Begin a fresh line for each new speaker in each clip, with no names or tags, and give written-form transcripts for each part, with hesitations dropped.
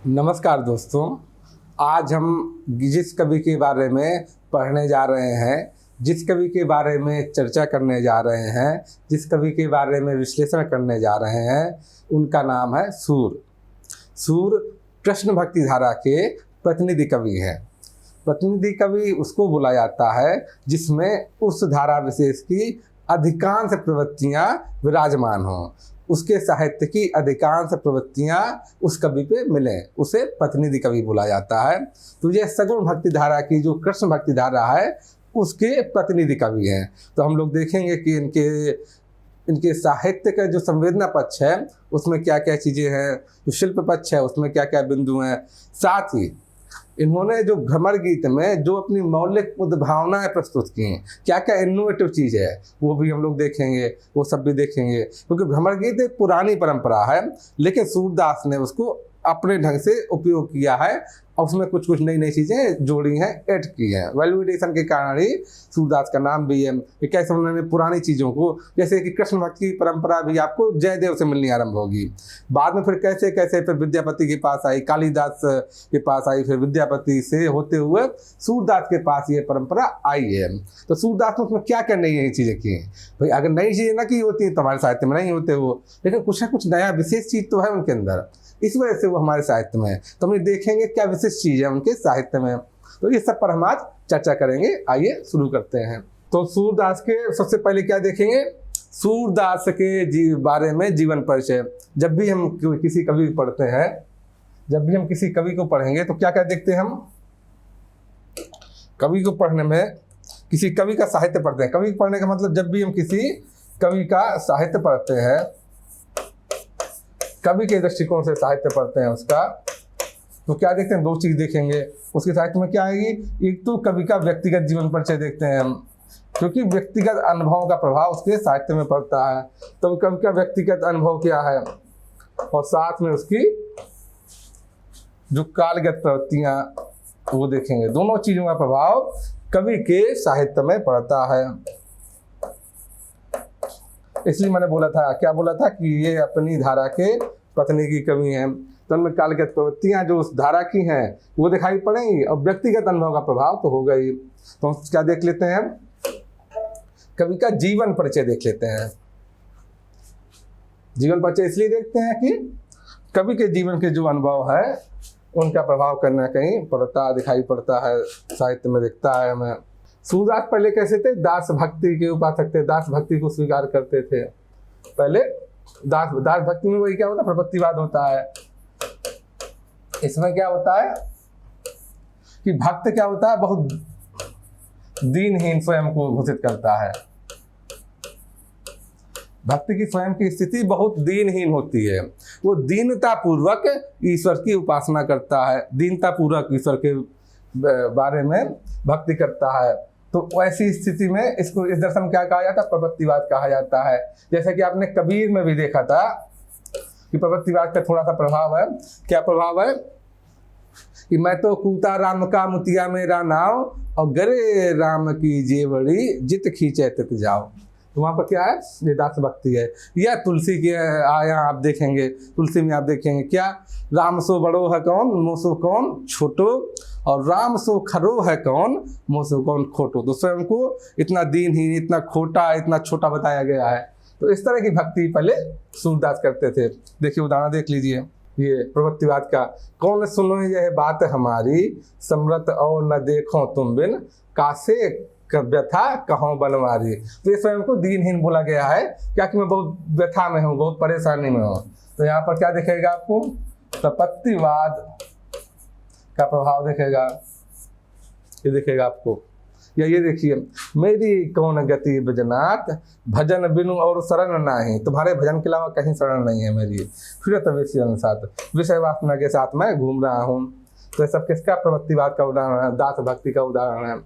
नमस्कार दोस्तों। आज हम जिस कवि के बारे में पढ़ने जा रहे हैं, जिस कवि के बारे में चर्चा करने जा रहे हैं, जिस कवि के बारे में विश्लेषण करने जा रहे हैं, उनका नाम है सूर। सूर कृष्ण भक्ति धारा के प्रतिनिधि कवि हैं। प्रतिनिधि कवि उसको बोला जाता है जिसमें उस धारा विशेष की अधिकांश प्रवृत्तियाँ विराजमान हों, उसके साहित्य की अधिकांश प्रवृत्तियाँ उस कवि पे मिलें, उसे प्रतिनिधि कवि बोला जाता है। तो ये सगुण भक्ति धारा की जो कृष्ण भक्ति धारा है उसके प्रतिनिधि कवि हैं। तो हम लोग देखेंगे कि इनके साहित्य का जो संवेदना पक्ष है उसमें क्या क्या चीज़ें हैं, जो शिल्प पक्ष है उसमें क्या क्या बिंदु हैं। साथ ही इन्होंने जो भ्रमर गीत में जो अपनी मौलिक उद्भावनाएं प्रस्तुत की हैं, क्या क्या इनोवेटिव चीज़ है वो भी हम लोग देखेंगे, वो सब भी देखेंगे। क्योंकि भ्रमर गीत एक पुरानी परंपरा है, लेकिन सूरदास ने उसको अपने ढंग से उपयोग किया है और उसमें कुछ कुछ नई नई चीज़ें जोड़ी हैं, ऐड की हैं। वैल्यूएडिशन के कारण ही सूरदास का नाम भी है। ये कैसे उन्होंने पुरानी चीज़ों को, जैसे कि कृष्ण भक्ति की परंपरा भी आपको जयदेव से मिलनी आरंभ होगी, बाद में फिर कैसे कैसे फिर विद्यापति के पास आई, कालिदास के पास आई, फिर विद्यापति से होते हुए सूरदास के पास ये परंपरा आई है। तो सूरदास ने उसमें क्या क्या नई नई चीज़ें की हैं। भाई अगर नई चीज़ें ना की होती तो हमारे साहित्य में नहीं होते वो, लेकिन कुछ ना कुछ नया विशेष चीज़ तो है उनके अंदर, इस वजह से वो हमारे साहित्य में है। तो हम देखेंगे क्या विशेष चीज़ है उनके साहित्य में, तो ये सब पर हम आज चर्चा करेंगे। आइए शुरू करते हैं। तो सूरदास के सबसे पहले क्या देखेंगे, सूरदास के बारे में जीवन परिचय। जब भी हम किसी कवि को पढ़ते हैं, जब भी हम किसी कवि को पढ़ेंगे तो क्या क्या देखते हैं हम, कवि को पढ़ने में किसी कवि का साहित्य पढ़ते हैं। कवि को पढ़ने का मतलब जब भी हम किसी कवि का साहित्य पढ़ते हैं, कवि के दृष्टिकोण से साहित्य पढ़ते हैं उसका, तो क्या देखते हैं, दो चीज़ देखेंगे उसके साहित्य में। क्या आएगी, एक तो कवि का व्यक्तिगत जीवन परिचय देखते हैं हम, क्योंकि व्यक्तिगत अनुभवों का प्रभाव उसके साहित्य में पड़ता है। तो कवि का व्यक्तिगत अनुभव क्या है, और साथ में उसकी जो कालगत प्रवृत्तियाँ वो देखेंगे। दोनों चीज़ों का प्रभाव कवि के साहित्य में पड़ता है। इसलिए मैंने बोला था, क्या बोला था कि ये अपनी धारा के प्रतिनिधि कवि हैं। तो उनमें कालगत प्रवृत्तियाँ जो उस धारा की हैं वो दिखाई पड़ेंगी, और व्यक्तिगत अनुभव का प्रभाव तो होगा ही। तो हम क्या देख लेते हैं, कवि का जीवन परिचय देख लेते हैं। जीवन परिचय इसलिए देखते हैं कि कवि के जीवन के जो अनुभव है उनका प्रभाव कहीं ना कहीं पड़ता दिखाई पड़ता है, साहित्य में दिखता है हमें। सूरदास पहले कैसे थे, दास भक्ति के उपासक थे, दास भक्ति को स्वीकार करते थे। पहले दास भक्ति में वही क्या होता है, प्रपत्तिवाद होता है। इसमें क्या होता है कि भक्त क्या होता है, बहुत दीनहीन स्वयं को घोषित करता है। भक्त की स्वयं की स्थिति बहुत दीनहीन होती है, वो दीनता पूर्वक ईश्वर की उपासना करता है, दीनता पूर्वक ईश्वर के बारे में भक्ति करता है। तो ऐसी स्थिति में इसको, इस दर्शन क्या कहा जाता है, प्रपत्तिवाद कहा जाता है। जैसे कि आपने कबीर में भी देखा था कि प्रपत्तिवाद का थोड़ा सा प्रभाव है। क्या प्रभाव है कि मैं तो कूता राम का मुतिया मेरा नाव, और गरे राम की जेवड़ी जित खींचे तित जाओ। तो वहाँ पर क्या है, ये दास भक्ति है। या तुलसी के आया आप देखेंगे, तुलसी में आप देखेंगे क्या, राम सो बड़ो है कौन, मोसो कौन छोटो, और राम सो खरो है कौन, मोसो कौन खोटो। तो स्वयं को इतना दीनहीन, इतना खोटा, इतना छोटा बताया गया है। तो इस तरह की भक्ति पहले सूरदास करते थे। देखिए उदाहरण देख लीजिए, ये प्रपत्तिवाद का, कौन सुनो यह बात हमारी, समृत और न देखो तुम बिन, कासे व्यथा कहो बनवारी। तो ये स्वयं को दीनहीन बोला गया है, क्या कि मैं बहुत व्यथा में हूँ, बहुत परेशानी में हूँ। तो यहाँ पर क्या दिखेगा आपको, प्रपत्तिवाद का प्रभाव दिखेगा। ये दिखेगा आपको, या ये देखिए, मेरी कौन गति बजनात, भजन बिनु और शरण नाही, तुम्हारे भजन के अलावा कहीं शरण नहीं है मेरी, फिरत विषय साथ, विषय वासना के साथ मैं घूम रहा हूँ। तो ये सब किसका, प्रपत्तिवाद का उदाहरण है, दास भक्ति का उदाहरण है।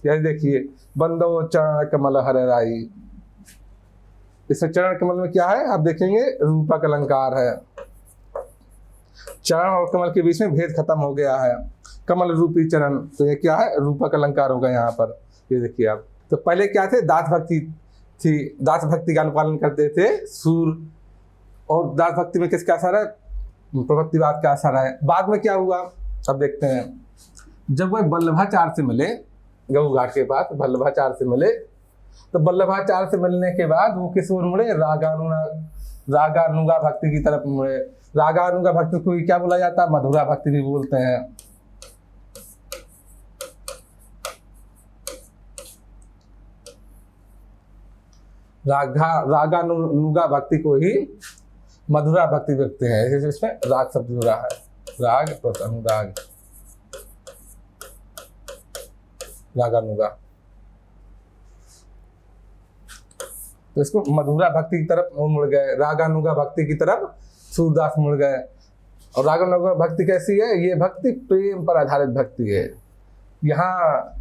यही देखिए, बंदो चरण कमल हर राई, इस चरण कमल में क्या है आप देखेंगे, रूपक अलंकार है। चरण और कमल के बीच में भेद खत्म हो गया है, कमल रूपी चरण, तो ये क्या है, रूपक अलंकार होगा यहाँ पर। ये देखिए आप, तो पहले क्या थे, दास भक्ति थी, दास भक्ति का अनुपालन करते थे सूर, और दास भक्ति में किसका असर है, प्रवृत्तिवाद का असर है। बाद में क्या हुआ अब देखते हैं। जब वह वल्लभाचार्य से मिले, गऊ घाट के पास वल्लभाचार्य से मिले, तो वल्लभाचार्य से मिलने के बाद वो किस ओर मुड़े? रागानुगा भक्ति की तरफ मुड़े। रागानुगा भक्ति को क्या बोला जाता है? मधुरा भक्ति भी बोलते हैं। रागानुगा भक्ति को ही मधुरा भक्ति व्यक्ति है। इसमें राग शब्द जुड़ा है, राग प्लस अनुराग, रागानुगा। तो इसको मधुरा भक्ति की तरफ वो मुड़ गए, रागानुगा भक्ति की तरफ सूरदास मुड़ गए। और रागानुगा भक्ति कैसी है? ये भक्ति प्रेम पर आधारित भक्ति है। यहाँ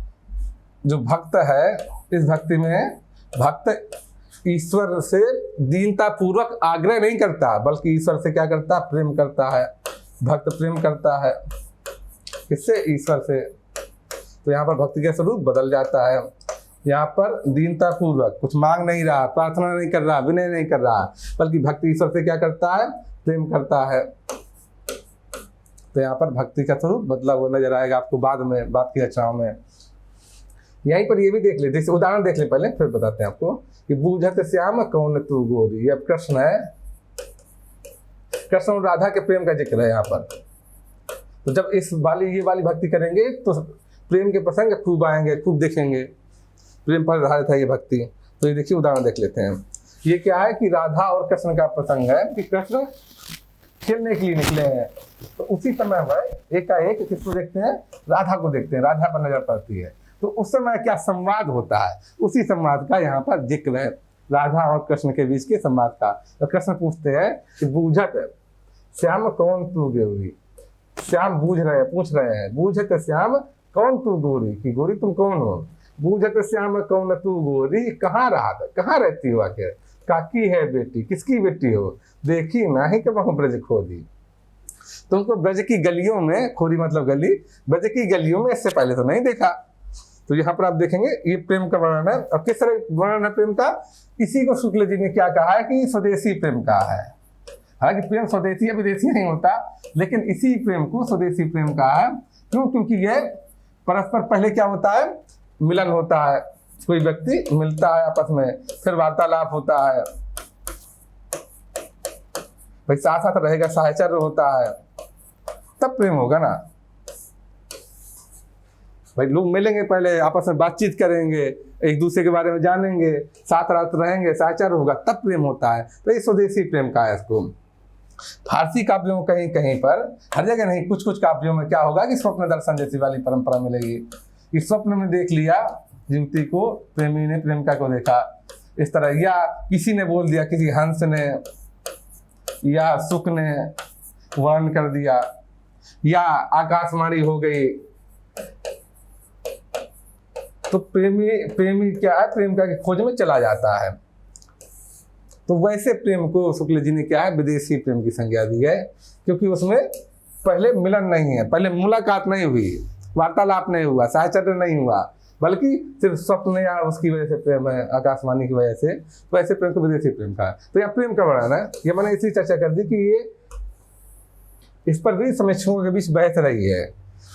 जो भक्त है, इस भक्ति में भक्त ईश्वर से दीनता पूर्वक आग्रह नहीं करता, बल्कि ईश्वर से क्या करता? प्रेम करता है। भक्त प्रेम करता है किससे? ईश्वर से। तो यहाँ पर भक्ति का स्वरूप बदल जाता है। यहाँ पर दीनता पूर्वक कुछ मांग नहीं रहा, प्रार्थना नहीं कर रहा, विनय नहीं कर रहा, बल्कि भक्ति ईश्वर से क्या करता है? प्रेम करता है। तो यहाँ पर भक्ति का स्वरूप बदला हुआ नजर आएगा आपको बाद में, बात की रचनाओं में। यहीं पर ये भी देख ले, जैसे उदाहरण देख ले पहले, फिर बताते हैं आपको कि बूझत श्याम कौन तू गोरी। अब कृष्ण है, कृष्ण और राधा के प्रेम का जिक्र है यहाँ पर। तो जब ये वाली भक्ति करेंगे तो प्रेम के प्रसंग खूब आएंगे, खूब देखेंगे। प्रेम पर आधारित है ये भक्ति। तो ये देखिए उदाहरण देख लेते हैं। ये क्या है कि राधा और कृष्ण का प्रसंग है कि कृष्ण खेलने के लिए निकले हैं। तो उसी समय वह एकाएक किसको देखते हैं? राधा को देखते हैं, राधा पर नजर पड़ती है। तो उस समय क्या संवाद होता है? उसी संवाद का यहाँ पर जिक्र है, राधा और कृष्ण के बीच के संवाद का। तो कृष्ण पूछते हैं कि बूझत श्याम कौन तू गोरी। श्याम पूछ रहे हैं बूझत श्याम कौन तू गोरी, कि गोरी तुम कौन हो? बूझत श्याम कौन तू गोरी, कहाँ रहती हो आखिर? काकी है बेटी, किसकी बेटी हो? देखी ना ही कब ब्रज खोदी। तुमको ब्रज की गलियों में, खोरी मतलब गली, ब्रज की गलियों में इससे पहले तो नहीं देखा। तो यहाँ पर आप देखेंगे ये प्रेम का वर्णन है। अब किस तरह वर्णन है प्रेम का? इसी को शुक्ल जी ने क्या कहा है कि स्वदेशी प्रेम कहा है। हालांकि प्रेम स्वदेशी या विदेशी नहीं होता, लेकिन इसी प्रेम को स्वदेशी प्रेम कहा है। क्यों? क्योंकि ये परस्पर पहले क्या होता है? मिलन होता है, कोई व्यक्ति मिलता है आपस में, फिर वार्तालाप होता है, भाई साथ साथ रहेगा, साहचर्य होता है, तब प्रेम होगा ना। भाई लोग मिलेंगे, पहले आपस में बातचीत करेंगे, एक दूसरे के बारे में जानेंगे, साथ रात रहेंगे, साहचर्य होगा, तब प्रेम होता है। तो ये स्वदेशी प्रेम का है इसको। फारसी काव्यों में कहीं कहीं पर, हर जगह नहीं, कुछ कुछ काव्यों में क्या होगा कि स्वप्न दर्शन जैसी वाली परंपरा मिलेगी। इस स्वप्न में देख लिया युवती को, प्रेमी ने प्रेमिका को देखा इस तरह, या किसी ने बोल दिया, किसी हंस ने या सुख ने वर्णन कर दिया, या आकाशवाणी हो गई। तो प्रेमी क्या है? प्रेम का खोज में चला जाता है। तो वैसे प्रेम को शुक्ल जी ने क्या है? विदेशी प्रेम की संज्ञा दी है, क्योंकि उसमें पहले मिलन नहीं है, पहले मुलाकात नहीं हुई, वार्तालाप नहीं हुआ, साहचर्य नहीं हुआ, बल्कि सिर्फ स्वप्न या उसकी वजह से प्रेम है, आकाशवाणी की वजह से। तो ऐसे प्रेम को विदेशी प्रेम का है। तो यहाँ प्रेम का वर्णन है। ये मैंने इसलिए चर्चा कर दी कि ये इस पर भी समीक्षकों के बीच बहस रही है।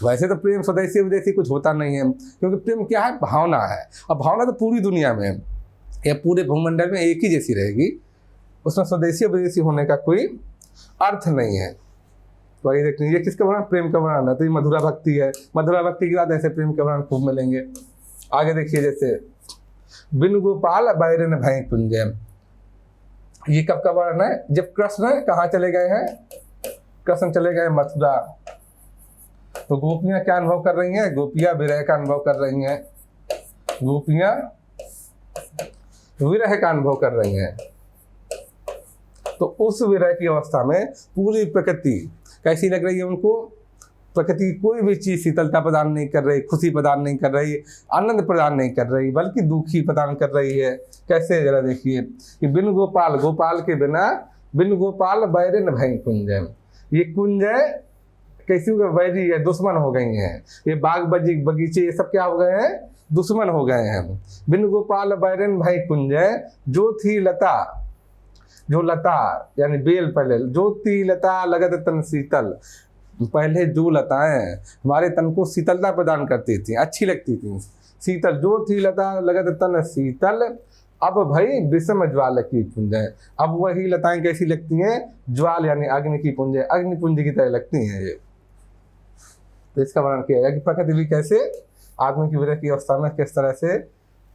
वैसे तो प्रेम स्वदेशी विदेशी कुछ होता नहीं है, क्योंकि प्रेम क्या है? भावना है। और भावना तो पूरी दुनिया में या पूरे भूमंडल में एक ही जैसी रहेगी, उसमें स्वदेशी और विदेशी होने का कोई अर्थ नहीं है। तो ये देखते हैं, ये किसका वर्णन? प्रेम का वर्णन है। तो ये मधुरा भक्ति है। मधुरा भक्ति के बाद ऐसे प्रेम के वर्णन खूब मिलेंगे। आगे देखिए, जैसे बिन गोपाल बैरन भय कुंजय, ये कब का वर्णन है? जब कृष्ण कहाँ चले गए हैं? कृष्ण चले गए मथुरा। तो गोपियां क्या अनुभव कर रही हैं? गोपियां विरह का अनुभव कर रही हैं। गोपियां विरह का अनुभव कर रही हैं। तो उस विरह की अवस्था में पूरी प्रकृति कैसी लग रही है उनको? प्रकृति कोई भी चीज शीतलता प्रदान नहीं कर रही, खुशी प्रदान नहीं कर रही, आनंद प्रदान नहीं कर रही, बल्कि दुखी प्रदान कर रही है। कैसे? जरा देखिए कि बिन गोपाल, गोपाल के बिना, बिन गोपाल बैरन भय कुंजय। ये कुंजय कैसी हो गए? वैरी है, दुश्मन हो गई हैं। ये बाग बगीचे ये सब क्या हो गए हैं? दुश्मन हो गए हैं। बिन गोपाल बैरन भय कुंजय, जो थी लता जो लता यानी बेल, पहले ज्योति लता लगत तन शीतल, पहले जो लताएं हमारे तन को शीतलता प्रदान करती थी, अच्छी लगती थी। शीतल जो थी लता लगत तन शीतल, अब भाई विषम ज्वाल की पुंज है। अब वही लताएं कैसी लगती हैं? ज्वाल यानी अग्नि की पुंज, अग्निपुंज की तरह लगती हैं ये। तो इसका वर्णन किया गया कि प्रकृति भी कैसे आदमी की विरह की अवस्था में किस तरह से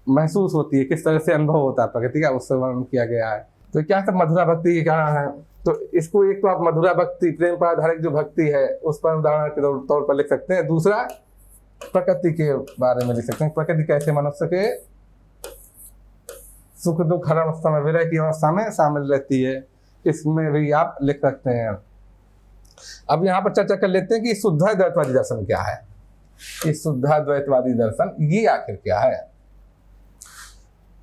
महसूस होती है, किस तरह से अनुभव होता है प्रकृति का, उससे वर्णन किया गया है। तो क्या सब मधुरा भक्ति के कारण है? तो इसको एक तो आप मधुरा भक्ति, प्रेम पर आधारित जो भक्ति है उस पर उदाहरण के तौर पर लिख सकते हैं। दूसरा प्रकृति के बारे में लिख सकते हैं, प्रकृति कैसे मनुष्य के सुख दुख हर अवस्था में, विरह की अवस्था में शामिल रहती है, इसमें भी आप लिख सकते हैं। अब यहाँ पर चर्चा कर लेते हैं कि शुद्धाद्वैतवादी दर्शन क्या है। इस शुद्धाद्वैतवादी दर्शन ये आखिर क्या है?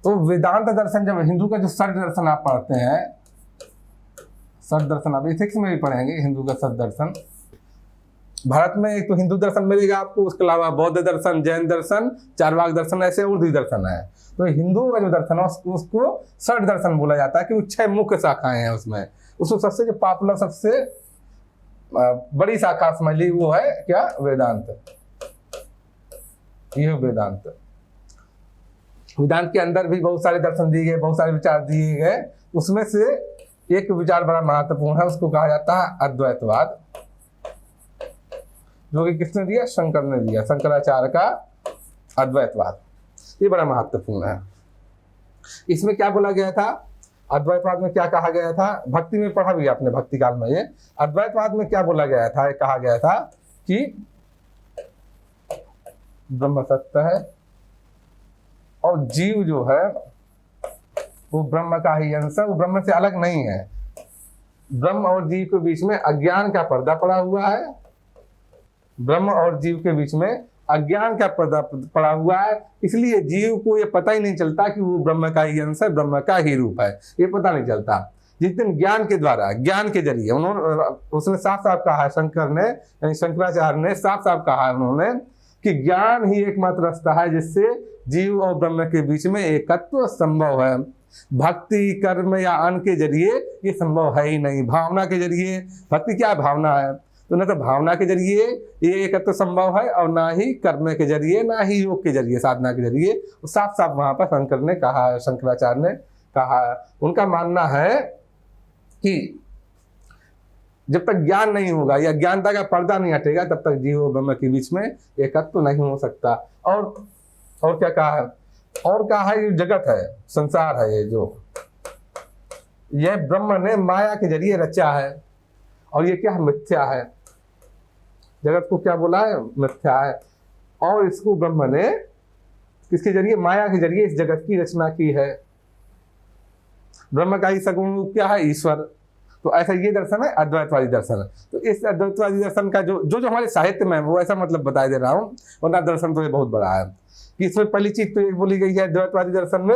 तो वेदांत दर्शन, जब हिंदू का जो षड दर्शन आप पढ़ते हैं, षड दर्शन आप एथिक्स में भी पढ़ेंगे, हिंदू का षड दर्शन। भारत में एक तो हिंदू दर्शन मिलेगा आपको, उसके अलावा बौद्ध दर्शन, जैन दर्शन, चारवाक दर्शन, ऐसे ऊर्ध्व दर्शन है। तो हिंदुओं का जो दर्शन है उसको षड दर्शन बोला जाता है, कि 6 मुख्य शाखाएं हैं उसमें। उसको सबसे जो पॉपुलर, सबसे बड़ी शाखा समझ ली वो है क्या? वेदांत। ये वेदांत। वेदांत के अंदर भी बहुत सारे दर्शन दिए गए, बहुत सारे विचार दिए गए। उसमें से एक विचार बड़ा महत्वपूर्ण है, उसको कहा जाता है अद्वैतवाद, जो कि किसने दिया? शंकर ने दिया, शंकराचार्य का अद्वैतवाद। ये बड़ा महत्वपूर्ण है। इसमें क्या बोला गया था? अद्वैतवाद में क्या कहा गया था? भक्ति में पढ़ा भी आपने, भक्ति काल में। ये अद्वैतवाद में क्या बोला गया था? कहा गया था कि ब्रह्म सत्य है और जीव जो है वो ब्रह्म का ही अंश है, वो ब्रह्म से अलग नहीं है। ब्रह्म और जीव के बीच में अज्ञान का पर्दा पड़ा हुआ है। ब्रह्म और जीव के बीच में अज्ञान का पर्दा पड़ा हुआ है, इसलिए जीव को ये पता ही नहीं चलता कि वो ब्रह्म का ही अंश है, ब्रह्म का ही रूप है, ये पता नहीं चलता। जिस दिन ज्ञान के द्वारा, ज्ञान के जरिए उसने साफ साफ कहा है, शंकर ने यानी शंकराचार्य ने साफ साफ कहा है उन्होंने, कि ज्ञान ही एकमात्र रास्ता है जिससे जीव और ब्रह्म के बीच में एकत्व संभव है। भक्ति, कर्म या अन्न के जरिए ये संभव है ही नहीं। भावना के जरिए, भक्ति क्या भावना है, तो न तो भावना के जरिए ये एकत्व संभव है, और ना ही कर्म के जरिए, ना ही योग के जरिए, साधना के जरिए। साफ साफ वहां पर शंकर ने कहा, शंकराचार्य ने कहा। उनका मानना है कि जब तक ज्ञान नहीं होगा या ज्ञानता का पर्दा नहीं हटेगा, तब तक जीव और ब्रह्म के बीच में एकत्व नहीं हो सकता। और क्या कहा है? और कहा है ये जगत है, संसार है, ये जो यह ब्रह्म ने माया के जरिए रचा है, और ये क्या है? मिथ्या है। जगत को क्या बोला है? मिथ्या है। और इसको ब्रह्म ने किसके जरिए? माया के जरिए इस जगत की रचना की है। ब्रह्म का ही सगुण रूप क्या है? ईश्वर। तो ऐसा ये दर्शन है अद्वैतवादी दर्शन। तो इस अद्वैतवादी दर्शन का जो हमारे साहित्य में है वो ऐसा मतलब बता दे रहा हूँ, वरना दर्शन तो ये बहुत बड़ा है। कि इसमें पहली चीज तो ये बोली गई है अद्वैतवादी दर्शन में,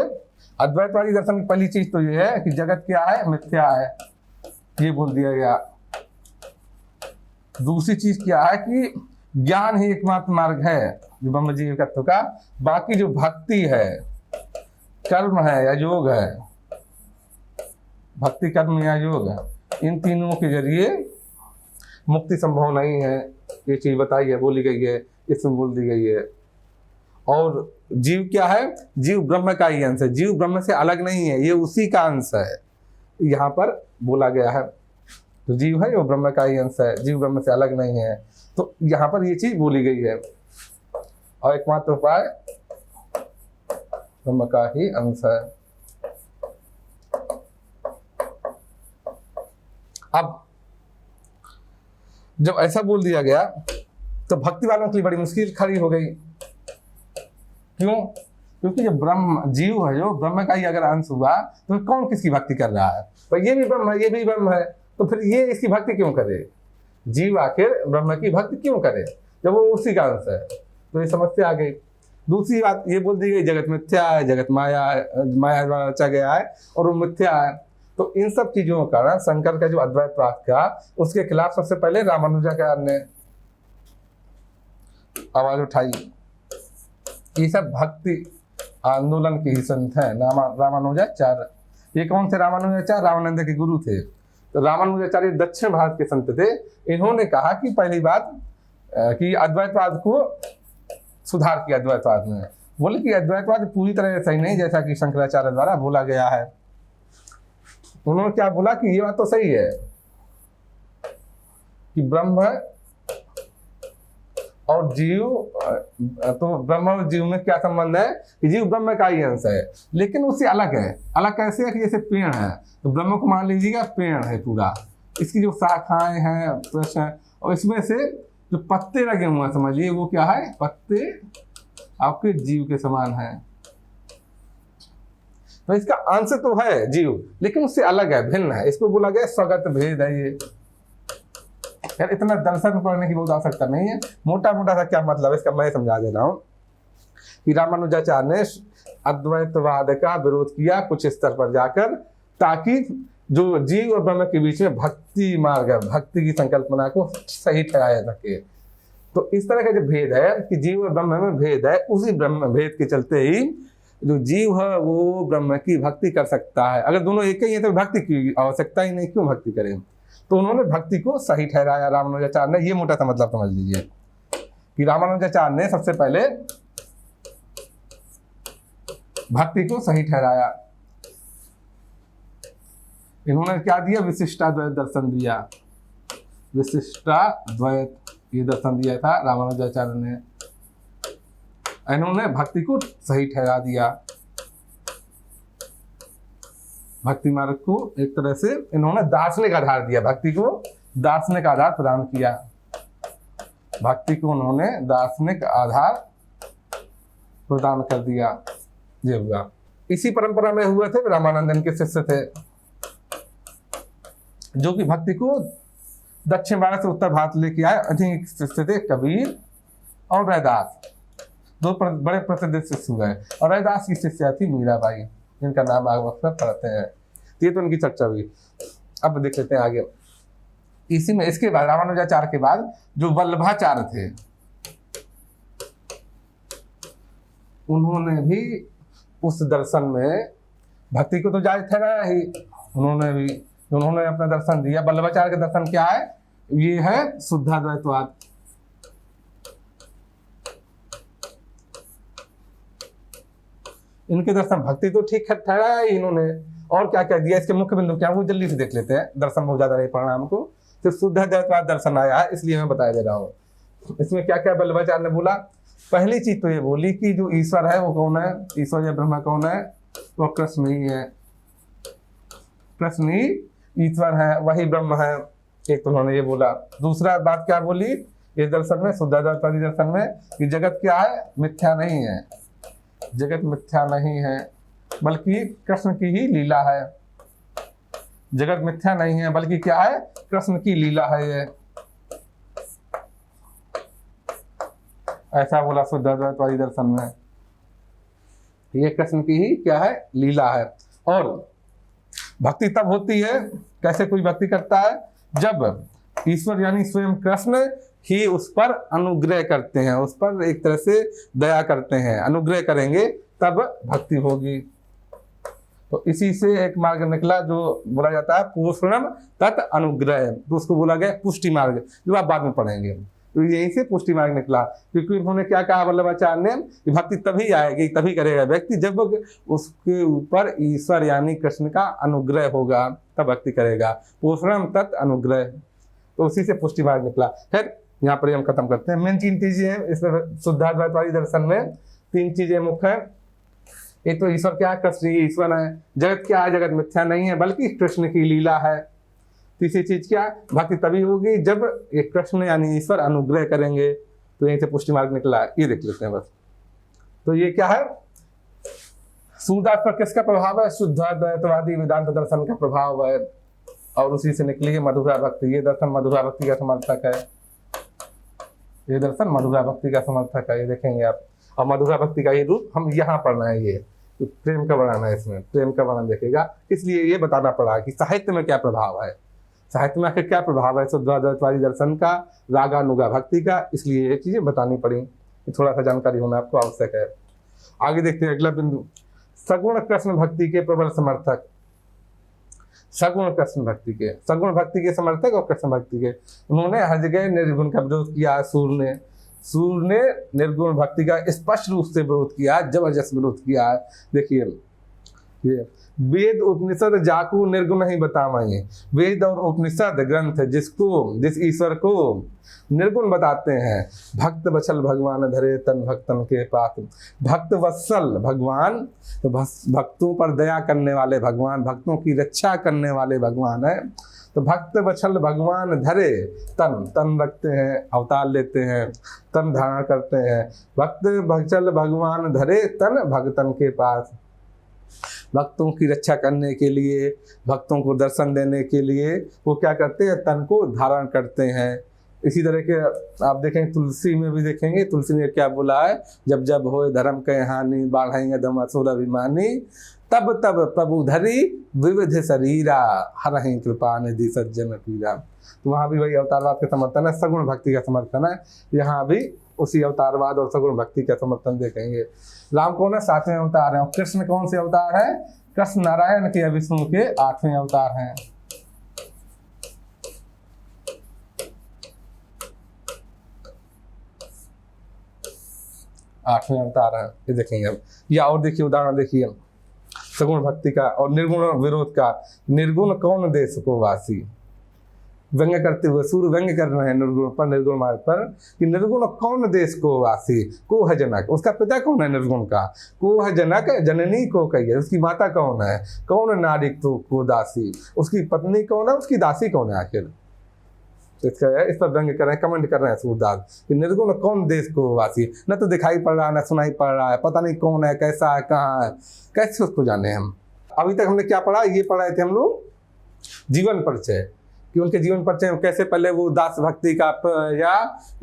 अद्वैतवादी दर्शन की पहली चीज तो ये है कि जगत क्या है? मिथ्या है, ये बोल दिया गया। दूसरी चीज क्या है? कि ज्ञान ही एकमात्र मार्ग है जो ब्रह्म जीव तत्व का। बाकी जो भक्ति है, कर्म है या योग है, भक्ति, कर्म या योग है, इन तीनों के जरिए मुक्ति संभव नहीं है। ये चीज बताई है, बोली गई है, इसमें बोल दी गई है। और जीव क्या है? जीव ब्रह्म का ही अंश है, जीव ब्रह्म से अलग नहीं है, ये उसी का अंश है, यहाँ पर बोला गया है। तो जीव है वो ब्रह्म का ही अंश है, जीव ब्रह्म से अलग नहीं है। तो यहाँ पर ये चीज बोली गई है। और एकमात्र उपाय ब्रह्म का ही अंश है। अब जब ऐसा बोल दिया गया तो भक्ति वालों के लिए बड़ी मुश्किल खड़ी हो गई। क्यों? क्योंकि जो ब्रह्म जीव है, जो ब्रह्म का ही अगर अंश हुआ, तो कौन किसकी भक्ति कर रहा है? तो ये भी ब्रह्म है, ये भी ब्रह्म है, तो फिर ये इसकी भक्ति क्यों करे? जीव आखिर ब्रह्म की भक्ति क्यों करे जब वो उसी का अंश है? तो ये समस्या आ गई। दूसरी बात ये बोल दी गई, जगत मिथ्या है, जगत माया द्वारा रचा गया है और वो मिथ्या है। तो इन सब चीजों का कारण शंकर का जो अद्वैतवाद था, उसके खिलाफ सबसे पहले रामानुजाचार्य ने आवाज उठाई। ये सब भक्ति आंदोलन के ही संत हैं रामानुजाचार्य। ये कौन थे? रामानुजाचार्य रामानंद के गुरु थे। तो रामानुजाचार्य दक्षिण भारत के संत थे। इन्होंने कहा कि पहली बात कि अद्वैतवाद को सुधार किया अद्वैतवाद में। बोले कि अद्वैतवाद पूरी तरह सही नहीं जैसा कि शंकराचार्य द्वारा बोला गया है। उन्होंने क्या बोला कि ये बात तो सही है कि ब्रह्म और जीव, तो ब्रह्म और जीव में क्या संबंध है कि जीव ब्रह्म का ही अंश है, लेकिन उससे अलग है। अलग कैसे है कि जैसे पेड़ है, तो ब्रह्म को मान लीजिएगा पेड़ है पूरा, इसकी जो शाखाएं हैं प्रश्न है, और इसमें से जो पत्ते लगे हुए हैं समझिए वो क्या है? पत्ते आपके जीव के समान है। तो इसका अंश तो है जीव, लेकिन उससे अलग है, भिन्न है। इसको बोला गया स्वगत भेद है। ये यार इतना दर्शन पढ़ने की बहुत आवश्यकता नहीं है। मोटा मोटा सा क्या मतलब है इसका मैं समझा दे रहा हूँ कि रामानुजाचार्य ने अद्वैतवाद का विरोध किया कुछ स्तर पर जाकर, ताकि जो जीव और ब्रह्म के बीच में भक्ति मार्ग है, भक्ति की संकल्पना को सही ठहराया सके। तो इस तरह का जो भेद है कि जीव और ब्रह्म में भेद है, उसी ब्रह्म भेद के चलते ही जो जीव है वो ब्रह्म की भक्ति कर सकता है। अगर दोनों एक ही है तो भक्ति की आवश्यकता ही नहीं, क्यों भक्ति करें? तो उन्होंने भक्ति को सही ठहराया रामानुजाचार्य ने। ये मोटा सा मतलब समझ लीजिए कि रामानुजाचार्य ने सबसे पहले भक्ति को सही ठहराया। इन्होंने क्या दिया? विशिष्टाद्वैत दर्शन दिया। विशिष्टाद्वैत ये दर्शन दिया था रामानुजाचार्य ने। इन्होंने भक्ति को सही ठहरा दिया। भक्ति मार्ग को एक तरह से इन्होंने दार्शनिक आधार दिया, भक्ति को दार्शनिक आधार प्रदान किया। भक्ति को उन्होंने दार्शनिक आधार प्रदान कर दिया। ये हुआ। इसी परंपरा में हुए थे रामानंदन के शिष्य थे, जो कि भक्ति को दक्षिण भारत से उत्तर भारत लेके आए। अधिक शिष्य थे कबीर और रैदास, दो बड़े प्रसिद्ध शिष्य हुए। और रैदास की शिष्या थी मीराबाई, जिनका नाम आगे वक्त पढ़ते हैं। ये तो उनकी चर्चा हुई। अब देख लेते हैं आगे। इसी में इसके बाद रामानुजाचार्य के बाद जो वल्लभाचार्य थे, उन्होंने भी उस दर्शन में भक्ति को तो जायज ठहराया ही। उन्होंने अपना दर्शन दिया। वल्लभाचार्य का दर्शन क्या है? ये है शुद्धाद्वैतवाद। इनके दर्शन भक्ति तो ठीक है ठहराया ही इन्होंने। और क्या क्या दिया? इसके मुख्य बिंदु क्या? वो जल्दी से देख लेते हैं, दर्शन बहुत ज्यादा नहीं पढ़ना हमको, सिर्फ शुद्धाद्वैतवाद दर्शन आया है इसलिए मैं बता दे रहा हूँ। इसमें क्या क्या वल्लभाचार्य ने बोला? पहली चीज तो ये बोली कि जो ईश्वर है वो कौन है? ईश्वर या ब्रह्मा कौन है? वो कृष्ण ही है। कृष्ण ही ईश्वर है, वही ब्रह्म है। एक तो उन्होंने ये बोला। दूसरा बात क्या बोली इस दर्शन में, शुद्धाद्वैतवादी दर्शन में, कि जगत क्या है? मिथ्या नहीं है। जगत मिथ्या नहीं है बल्कि कृष्ण की ही लीला है। जगत मिथ्या नहीं है बल्कि क्या है? कृष्ण की लीला है ये। ऐसा बोला शुद्धाद्वैतवादी दर्शन में, ये कृष्ण की ही क्या है? लीला है। और भक्ति तब होती है, कैसे कोई भक्ति करता है? जब ईश्वर यानी स्वयं कृष्ण ही उस पर अनुग्रह करते हैं, उस पर एक तरह से दया करते हैं। अनुग्रह करेंगे तब भक्ति होगी। तो इसी से एक मार्ग निकला जो बोला जाता है पूर्णम तत् अनुग्रह, तो उसको बोला गया पुष्टि मार्ग, जो आप बाद में पढ़ेंगे। तो यहीं से पुष्टि मार्ग निकला, क्योंकि उन्होंने क्या कहा वल्लभाचार्य ने कि भक्ति तभी आएगी, तभी करेगा व्यक्ति जब उसके ऊपर ईश्वर यानी कृष्ण का अनुग्रह होगा, तब भक्ति करेगा। पूर्णम तत् अनुग्रह, तो उसी से पुष्टि मार्ग निकला। फिर यहाँ पर हम खत्म करते हैं। मेन 3 चीजें हैं इसमें शुद्धाद्वैतवादी दर्शन में। 3 चीजें मुख्य है। एक तो ईश्वर क्या है? कृष्ण ही ईश्वर है। जगत क्या है? जगत मिथ्या नहीं है बल्कि कृष्ण की लीला है। तीसरी चीज क्या? भक्ति तभी होगी जब एक कृष्ण यानी ईश्वर अनुग्रह करेंगे। तो यहीं से पुष्टि मार्ग निकला। ये देख लेते हैं बस। तो ये क्या है? सूरदास पर किसका प्रभाव है? शुद्धाद्वैतवादी वेदांत दर्शन का प्रभाव है। और उसी से निकली है मधुरा भक्ति। ये दर्शन मधुरा भक्ति का समर्थक है। ये दर्शन मधुरा भक्ति का समर्थक है। ये देखेंगे आप। और मधुरा भक्ति का ये रूप हम यहाँ पढ़ना है। ये तो प्रेम का वर्णन है, इसमें प्रेम का वर्णन देखेगा। इसलिए ये बताना पड़ा कि साहित्य में क्या प्रभाव है, साहित्य में आखिर क्या प्रभाव है शुद्धाद्वैतवादी दर्शन का, रागानुगा भक्ति का। इसलिए ये चीजें बतानी पड़ी, थोड़ा सा जानकारी होना आपको आवश्यक है। आगे देखते हैं अगला बिंदु, सगुण कृष्ण भक्ति के प्रबल समर्थक। सगुण कृष्ण भक्ति के, सगुण भक्ति के समर्थक और कृष्ण भक्ति के। उन्होंने हर जगह निर्गुण का विरोध किया। सूर ने निर्गुण भक्ति का स्पष्ट रूप से विरोध किया, जबरदस्त विरोध किया। देखिए ये वेद उपनिषद जाकू निर्गुण नहीं बतावाएंगे। वेद और उपनिषद ग्रंथ जिस ईश्वर को निर्गुण बताते हैं। भक्त वत्सल भगवान धरे तन भक्तन के पास। भक्त वत्सल भगवान तो भक्तों पर दया करने वाले भगवान, भक्तों की रक्षा करने वाले भगवान है। तो भक्त वत्सल भगवान धरे तन रखते हैं, अवतार लेते हैं, तन धारण करते हैं। भक्त वत्सल भगवान धरे तन भक्तन के पास। भक्तों की रक्षा करने के लिए, भक्तों को दर्शन देने के लिए वो क्या करते हैं, तन को धारण करते हैं। इसी तरह के आप देखेंगे तुलसी में भी देखेंगे, तुलसी ने क्या बोला है, जब जब होए धर्म के हानि बाढ़ेंगे दम असुर अभिमानी, तब तब प्रभु धरी विविध शरीरा हरहि कृपा निधि सज्जन पीरा। तो वहाँ भी वही अवतारवाद का समर्थन है, सगुण भक्ति का समर्थन है। यहाँ भी उसी अवतारवाद और सगुण भक्ति का समर्थन देखेंगे। राम कौन है, 7वें अवतार है। और कृष्ण कौन से अवतार है, कृष्ण नारायण के विष्णु के 8वें अवतार हैं। आठवें अवतार है, ये देखेंगे अब। या और देखिए उदाहरण देखिए सगुण भक्ति का और निर्गुण विरोध का। निर्गुण कौन देश को वासी, व्यंग्य करते हुए सूर्य व्यंग्य कर रहे हैं निर्गुण पर, निर्गुण मार्ग पर कि निर्गुण कौन देश को वासी। को है जनक, उसका पिता कौन है निर्गुण का, को है जनक जननी को कही है, उसकी माता कौन है, कौन नारी को दासी, उसकी पत्नी कौन है, उसकी दासी कौन है आखिर। इस पर व्यंग्य कर रहे हैं, कमेंट कर रहे हैं सूरदास कि निर्गुण कौन देश को वासी। न तो दिखाई पड़ रहा है, न सुनाई पड़ रहा है, पता नहीं कौन है, कैसा है, कहाँ है, कैसे उसको जाने हम। अभी तक हमने क्या पढ़ा, ये पढ़ाए थे हम लोग जीवन परिचय, कि उनके जीवन परिचय में कैसे पहले वो दास भक्ति का या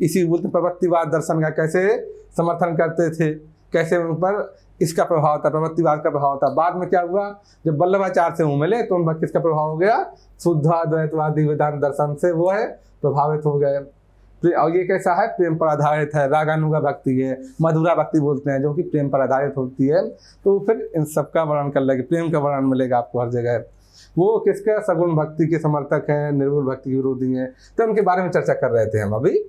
इसी प्रवृत्तिवाद दर्शन का कैसे समर्थन करते थे, कैसे उन पर इसका प्रभाव था, प्रवृत्तिवाद का प्रभाव था। बाद में क्या हुआ, जब वल्लभाचार्य से मिले तो उन पर किसका प्रभाव हो गया, शुद्धाद्वैतवादी वेदांत दर्शन से वो है प्रभावित हो गए। और ये कैसा है, प्रेम पर आधारित है, रागानुगा भक्ति है, मधुरा भक्ति बोलते हैं, जो कि प्रेम पर आधारित होती है। तो फिर इन सबका वर्णन कर लेंगे, प्रेम का वर्णन मिलेगा आपको हर जगह। वो किसका, सगुण भक्ति के समर्थक हैं, निर्गुण भक्ति के विरोधी हैं। तो उनके बारे में चर्चा कर रहे थे हम, अभी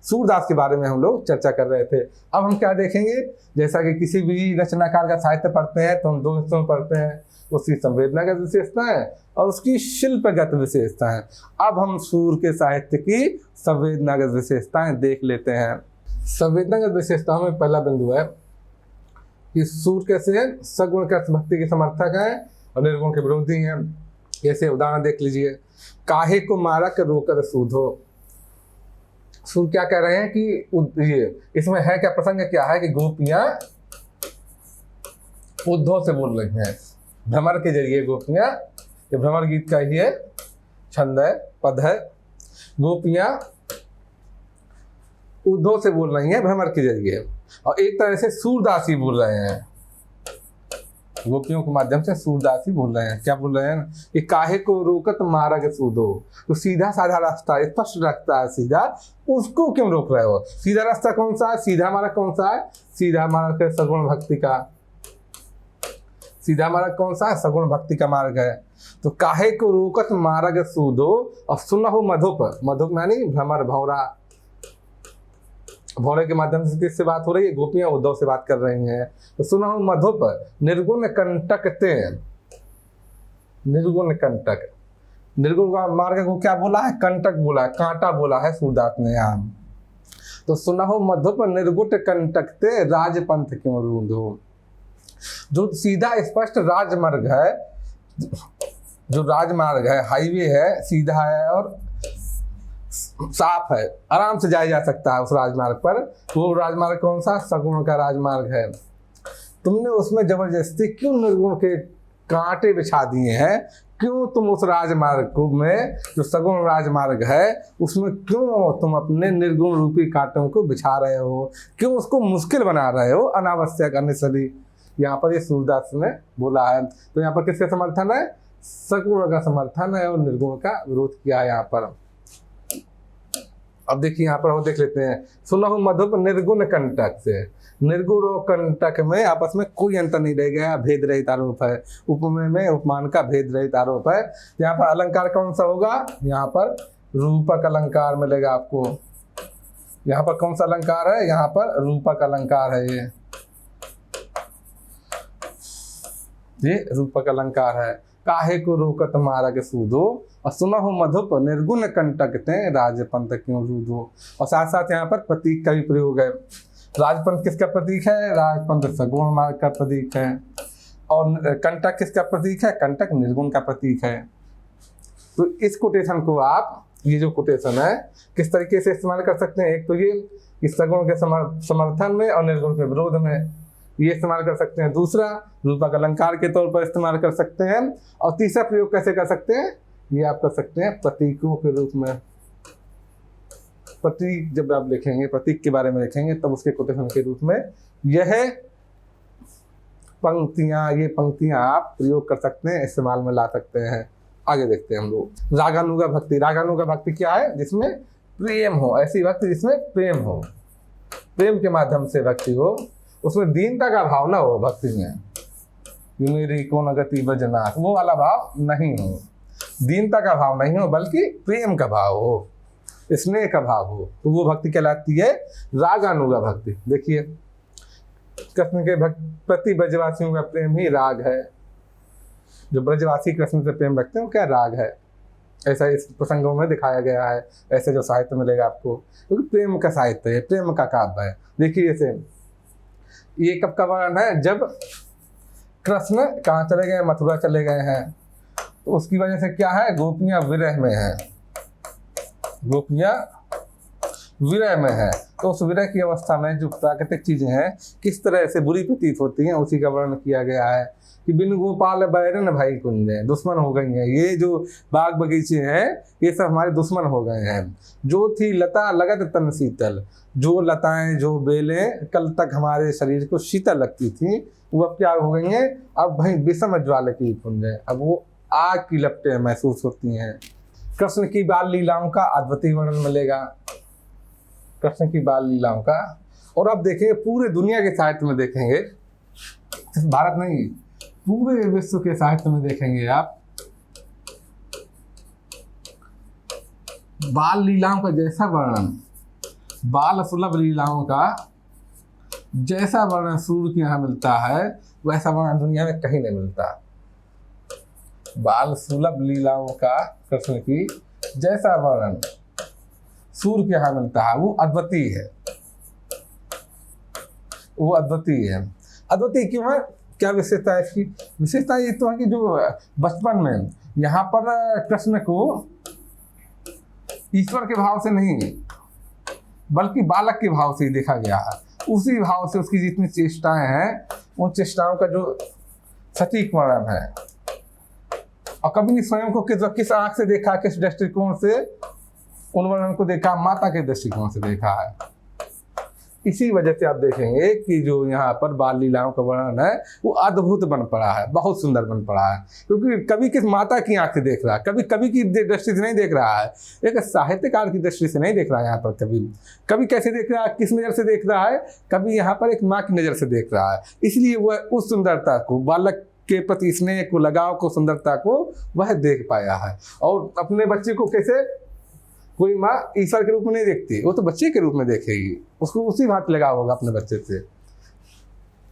सूरदास के बारे में हम लोग चर्चा कर रहे थे। अब हम क्या देखेंगे, जैसा कि किसी भी रचनाकार का साहित्य पढ़ते हैं तो हम दो हिस्सों में पढ़ते हैं, उसकी संवेदनागत विशेषताएं और उसकी शिल्पगत विशेषताएं। अब हम सूर के साहित्य की संवेदनागत विशेषताएं देख लेते हैं। संवेदनागत विशेषताओं में पहला बिंदु है कि सूर कैसे है, सगुण कृष्ण भक्ति के समर्थक हैं और निर्गुण के विरोधी हैं। जैसे उदाहरण देख लीजिए, काहे को मारक रोकर सूधो। सूर क्या कह रहे हैं कि ये इसमें है क्या, प्रसंग क्या है कि गोपियां उद्धव से बोल रही हैं, भ्रमर के जरिए गोपियां, ये भ्रमर गीत का ही है छंद है, पद है। गोपियां उद्धव से बोल रही हैं भ्रमर के जरिए, और एक तरह से सूरदास ही बोल रहे हैं, गोपियों के माध्यम से सूरदास ही बोल रहे हैं। क्या बोल रहे हैं कि काहे को रोकत मार्ग सूधो, तो सीधा साधा रास्ता स्पष्ट रास्ता है सीधा, उसको क्यों रोक रहे हो। सीधा रास्ता कौन सा है, सीधा मार्ग कौन सा है, सीधा मार्ग है सगुण भक्ति का। सीधा मार्ग कौन सा है, सगुण भक्ति का मार्ग है। तो काहे को रोकत मार्ग सूधो, और सुनहु मधुप, मधुप यानी भ्रमर भौरा, भौरे के माध्यम से किससे बात हो रही है, गोपियां उद्धव से बात कर रही हैं। तो सुनहु मधुप निर्गुण कंटक ते, निर्गुण कंटक, निर्गुण मार्ग को क्या बोला है, कंटक बोला है, कांटा बोला है सूरदास ने यहाँ। तो सुनहु मधुप निर्गुण कंटक ते, राजपंथ क्यों रूंधो। जो सीधा स्पष्ट राजमार्ग है, जो राजमार्ग है, हाईवे है, सीधा है और साफ है, आराम से जाया जा सकता है उस राजमार्ग पर। वो राजमार्ग कौन सा, सगुण का राजमार्ग है। तुमने उसमें जबरदस्ती क्यों निर्गुण के कांटे बिछा दिए हैं, क्यों तुम उस राजमार्ग को में जो सगुण राजमार्ग है उसमें क्यों तुम अपने निर्गुण रूपी कांटों को बिछा रहे हो, क्यों उसको मुश्किल बना रहे हो, अनावश्यक अननेसेसरी। यहाँ पर ये सूरदास ने बोला है। तो यहाँ पर किसका समर्थन है, सगुण का समर्थन है और निर्गुण का विरोध किया है यहाँ पर। अब देखिए यहाँ पर वो देख लेते हैं, सुनहु मधुप निर्गुण कंटक से। निर्गुण और कंटक में आपस में कोई अंतर नहीं रह गया, भेद रहित आरोप है। उपमेय में उपमान का भेद रहित आरोप है। यहाँ पर अलंकार कौन सा होगा? यहाँ पर रूपक अलंकार मिलेगा आपको। यहाँ पर कौन सा अलंकार है? यहाँ पर रूपक अलंकार है। ये रूपक अलंकार है। काहे को रोकत मारग सूदो और सुनहु मधुप निर्गुण कंटक ते राजपंथ क्यों रूदो। और साथ साथ यहाँ पर प्रतीक का भी प्रयोग है। राजपंथ किसका प्रतीक है? राजपंथ सगुण मार्ग का प्रतीक है। और कंटक किसका प्रतीक है? कंटक निर्गुण का प्रतीक है। तो इस कोटेशन को आप, ये जो कोटेशन है, किस तरीके से इस्तेमाल कर सकते हैं? एक तो ये इस सगुण के समर्थन में और निर्गुण के विरोध में ये इस्तेमाल कर सकते हैं। दूसरा, रूपक अलंकार के तौर पर इस्तेमाल कर सकते हैं। और तीसरा प्रयोग कैसे कर सकते हैं? ये आप कर सकते हैं प्रतीकों के रूप में। प्रतीक जब आप लिखेंगे, प्रतीक के बारे में लिखेंगे, तब उसके कोटेशन के रूप में यह पंक्तियां आप प्रयोग कर सकते हैं, इस्तेमाल में ला सकते हैं। आगे देखते हैं हम लोग। रागानुगा भक्ति। रागानुगा भक्ति क्या है? जिसमें प्रेम हो, ऐसी भक्ति जिसमें प्रेम हो, प्रेम के माध्यम से भक्ति हो, उसमें दीनता का भाव ना हो भक्ति में। मेरी कौन गति बजनाथ, वो वाला भाव नहीं हो, दीनता का भाव नहीं हो, बल्कि प्रेम का भाव हो, स्नेह का भाव हो, तो वो भक्ति कहलाती है रागानुगा भक्ति। देखिए, कृष्ण के प्रति ब्रजवासियों का प्रेम ही राग है। जो ब्रजवासी कृष्ण से प्रेम रखते हैं वो क्या राग है, ऐसा इस प्रसंगों में दिखाया गया है। ऐसे जो साहित्य मिलेगा आपको, क्योंकि प्रेम का साहित्य है, प्रेम का काव्य है। देखिए, जैसे ये कब का वर्णन है? जब कृष्ण कहाँ चले गए? मथुरा चले गए हैं। तो उसकी वजह से क्या है? गोपियां विरह में हैं, गोपियां विरह में है। तो उस विरह की अवस्था में जो प्राकृतिक चीजें हैं किस तरह से बुरी प्रतीत होती हैं, उसी का वर्णन किया गया है कि बिन गोपाल बैरन भाई कुंजे, दुश्मन हो गई हैं। ये जो बाग बगीचे हैं ये सब हमारे दुश्मन हो गए हैं। जो थी लता लगत तन शीतल, जो लताएं, जो बेलें कल तक हमारे शरीर को शीतल लगती थी, वो अब क्या हो गई हैं? अब भाई विषम ज्वाल की पुंज है, अब वो आग की लपटें महसूस होती हैं। कृष्ण की बाल लीलाओं का अद्वितीय वर्णन मिलेगा, कृष्ण की बाल लीलाओं का। और अब देखेंगे पूरे दुनिया के साहित्य में, देखेंगे भारत नहीं, पूरे विश्व के साहित्य में देखेंगे आप, बाल लीलाओं का जैसा वर्णन, बाल सुलभ लीलाओं का जैसा वर्णन सूर्य के यहाँ मिलता है, वैसा वर्णन दुनिया में कहीं नहीं मिलता। बाल सुलभ लीलाओं का कृष्ण की जैसा वर्णन सूर्य के यहाँ मिलता है, वो अद्वितीय है, वो अद्वितीय है। अद्वितीय क्यों है? क्या विशेषता है इसकी? विशेषता ये तो है कि जो बचपन में यहाँ पर कृष्ण को ईश्वर के भाव से नहीं, बल्कि बालक के भाव से ही देखा गया है। उसी भाव से उसकी जितनी चेष्टाएं हैं, उन चेष्टाओं का जो सटीक वर्णन है। और कभी स्वयं को किस आंख से देखा, किस दृष्टिकोण से उन वर्णन को देखा? माता के दृष्टिकोण से देखा है। इसी वजह से आप देखेंगे कि जो यहाँ पर बाल लीलाओं का वर्णन है वो अद्भुत बन पड़ा है, बहुत सुंदर बन पड़ा है। क्योंकि कभी किस माता की आंख से देख रहा है, कभी की दृष्टि से नहीं देख रहा है, एक साहित्यकार की दृष्टि से नहीं देख रहा है। यहाँ पर कभी कैसे देख रहा है, किस नज़र से देख रहा है? कभी यहाँ पर एक माँ की नज़र से देख रहा है। इसलिए वह उस सुंदरता को, बालक के प्रति स्नेह को, लगाव को, सुंदरता को वह देख पाया है। और अपने बच्चे को कैसे, कोई माँ ईश्वर के रूप में नहीं देखती, वो तो बच्चे के रूप में देखेगी, उसको उसी बात लगाव होगा अपने बच्चे से।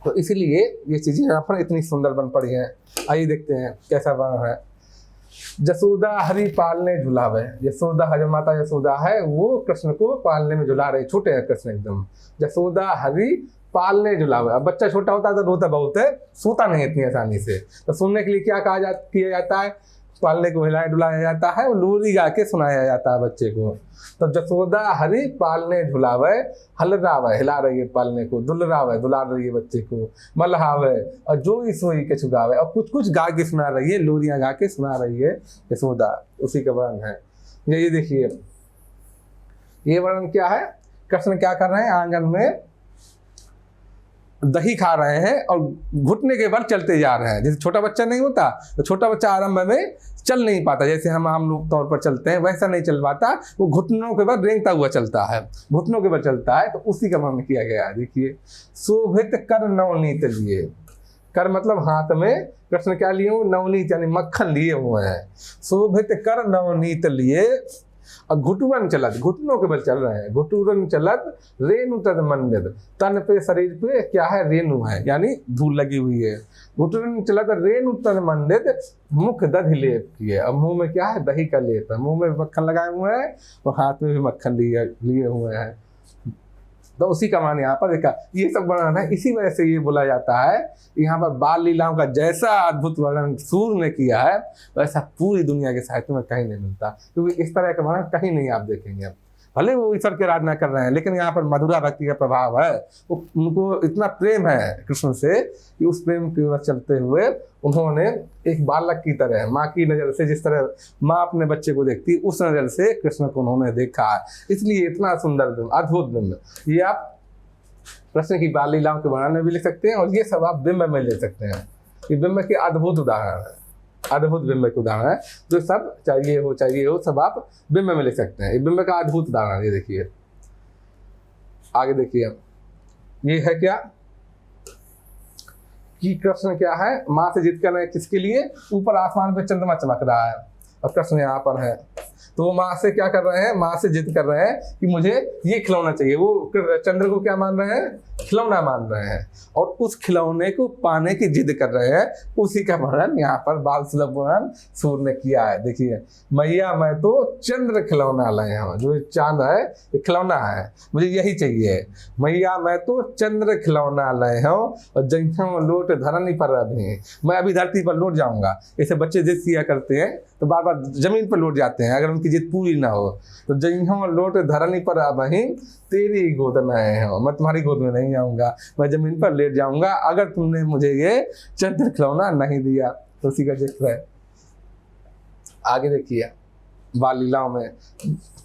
तो इसीलिए ये चीजें यहाँ पर इतनी सुंदर बन पड़ी हैं। आइए देखते हैं कैसा वर्णन है। जसोदा हरि पालने झुलावे। यशोदा, हज माता यशोदा है, वो कृष्ण को पालने में झुला रही। छोटे हैं कृष्ण एकदम। जसोदा हरि पालने झुलावे। अब बच्चा छोटा होता है तो रोता बहुत है, सोता नहीं इतनी आसानी से। तो सुनने के लिए क्या किया जाता है? पालने को हिलाया डुलाया जाता है, और लोरी गा के सुनाया जाता है बच्चे को। तो जसोदा हरि पालने झुलावे, हलरावे, हिला रही है पालने को, दुलरावे, दुलार रही है बच्चे को, मलहावे, और जो ही सोई के चुगावे, और कुछ कुछ गा के सुना रही है, लोरियां गा के सुना रही है यशोदा। उसी का वर्णन है ये देखिए। ये वर्णन क्या है? कृष्ण क्या कर रहे हैं? आंगन में दही खा रहे हैं और घुटने के बल चलते जा रहे हैं। जैसे छोटा बच्चा नहीं होता, तो छोटा बच्चा आरंभ में चल नहीं पाता, जैसे हम लोग तौर पर चलते हैं वैसा नहीं चल पाता, वो घुटनों के बल रेंगता हुआ चलता है, घुटनों के बल चलता है। तो उसी का वर्णन किया गया है। देखिए, शोभित कर नवनीत लिए, कर मतलब हाथ में कृष्ण क्या लिए हुए, नवनीत यानी मक्खन लिए हुए हैं। शोभित कर नवनीत लिए और घुटुवन चलत, घुटनों के बल चल रहे हैं। घुटुवन चलत रेणु तद मंडित, तन पे शरीर पे क्या है, रेणु है यानी धूल लगी हुई है। घुटुवन चलत रेणु तद मंडित, मुख दधि लेप किए, अब मुंह में क्या है, दही का लेप है, मुंह में मक्खन लगाए हुए हैं और हाथ में भी मक्खन लिए हुए हैं। तो उसी का मान यहाँ पर देखा, ये सब वर्णन है। इसी वजह से ये बोला जाता है यहाँ पर बाल लीलाओं का जैसा अद्भुत वर्णन सूर्य ने किया है वैसा पूरी दुनिया के साहित्य में कहीं नहीं मिलता, क्योंकि इस तरह का वर्णन कहीं नहीं आप देखेंगे। भले वो ईश्वर की आराधना कर रहे हैं, लेकिन यहाँ पर मधुरा भक्ति का प्रभाव है। उनको इतना प्रेम है कृष्ण से कि उस प्रेम की ओर चलते हुए उन्होंने एक बालक की तरह, माँ की नज़र से जिस तरह माँ अपने बच्चे को देखती, उस नज़र से कृष्ण को उन्होंने देखा है। इसलिए इतना सुंदर बिंब, अद्भुत बिंब, ये आप कृष्ण की बाल लीलाओं के वर्णन में भी लिख सकते हैं और ये सब आप बिंब में ले सकते हैं। ये बिंब के अद्भुत उदाहरण है, अद्भुत बिंब के उदाहरण है। जो सब चाहिए हो सब आप बिंब में लिख सकते हैं। बिंब का अद्भुत उदाहरण ये देखिए, आगे देखिए, ये है क्या कि कृष्ण क्या है, माँ से जिद कर रहे हैं किसके लिए, ऊपर आसमान पे चंद्रमा चमक रहा है और कृष्ण यहाँ पर है, तो वो माँ से क्या कर रहे हैं, माँ से जिद कर रहे हैं कि मुझे ये खिलौना चाहिए। वो चंद्र को क्या मान रहे हैं, खिलौना मान रहे हैं और उस खिलौने को पाने की जिद कर रहे हैं। उसी का वर्णन यहाँ पर बाल सुलभ वर्णन सूर्य ने किया है। देखिए, मैया मैं तो चंद्र खिलौना लाए हूँ, जो चांद है ये खिलौना है, मुझे यही चाहिए। मैया मैं तो चंद्र खिलौना लाए हूँ और जैसा लोट धरनी पर अभी, मैं अभी धरती पर लौट जाऊंगा। ऐसे बच्चे जिद किया करते हैं तो बार बार जमीन पर लौट जाते हैं अगर उनकी जिद पूरी ना हो। तो जैसा लोट धरनी पर अभी तेरी गोद में आए हो, मैं तुम्हारी गोद में नहीं आऊँगा, मैं ज़मीन पर लेट जाऊँगा अगर तुमने मुझे ये चंद्र खिलौना नहीं दिया। तो उसी का जिक्र है। आगे देखिए, बाल लीलाओं में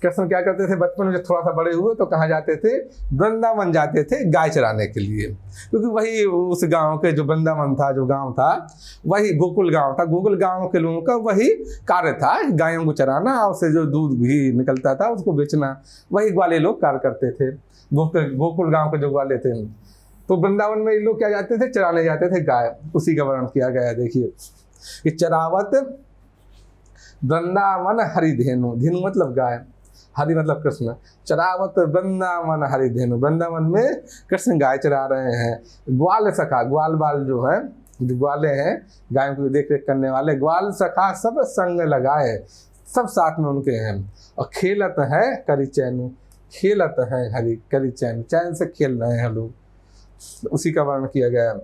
कृष्ण क्या करते थे, बचपन में जब थोड़ा सा बड़े हुए तो कहाँ जाते थे, वृंदावन जाते थे गाय चराने के लिए, क्योंकि वही उस गांव के जो वृंदावन था, जो गांव था वही गोकुल गांव था। गोकुल गांव के लोगों का वही कार्य था, गायों को चराना और उससे जो दूध भी निकलता था उसको बेचना, वही ग्वाले लोग कार्य करते थे। गोकुल गाँव के जो ग्वाले थे, तो वृंदावन में लोग क्या जाते थे, चराने जाते थे गाय। उसी का वर्णन किया गया है। देखिए कि चरावत वृंदावन हरिधेनु, धेनु मतलब गाय, हरि मतलब कृष्ण, चरावत वृंदावन हरिधेनु, वृंदावन में कृष्ण गाय चरा रहे हैं। ग्वाल सखा, ग्वाल बाल जो है, जो ग्वाले हैं गायों की देख रेख करने वाले, ग्वाल सखा सब संग लगाए, सब साथ में उनके हैं। और खेलत है करी चैनु, खेलत है हरि करी चैन, चैन से खेल रहे हैं लोग। उसी का वर्णन किया गया है।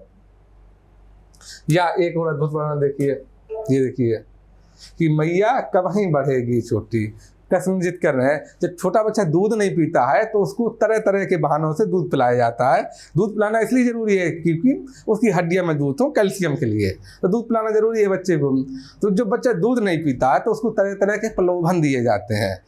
या एक और अद्भुत वर्णन देखिए, ये देखिए कि मैया कब ही बढ़ेगी छोटी, कृष्ण जिद कर रहे हैं। जब छोटा बच्चा दूध नहीं पीता है तो उसको तरह तरह के बहानों से दूध पिलाया जाता है। दूध पिलाना इसलिए जरूरी है क्योंकि उसकी हड्डियों में दूध हो, कैल्शियम के लिए, तो दूध पिलाना जरूरी है बच्चे को। तो जो बच्चा दूध नहीं पीता है तो उसको तरह तरह के प्रलोभन दिए जाते हैं,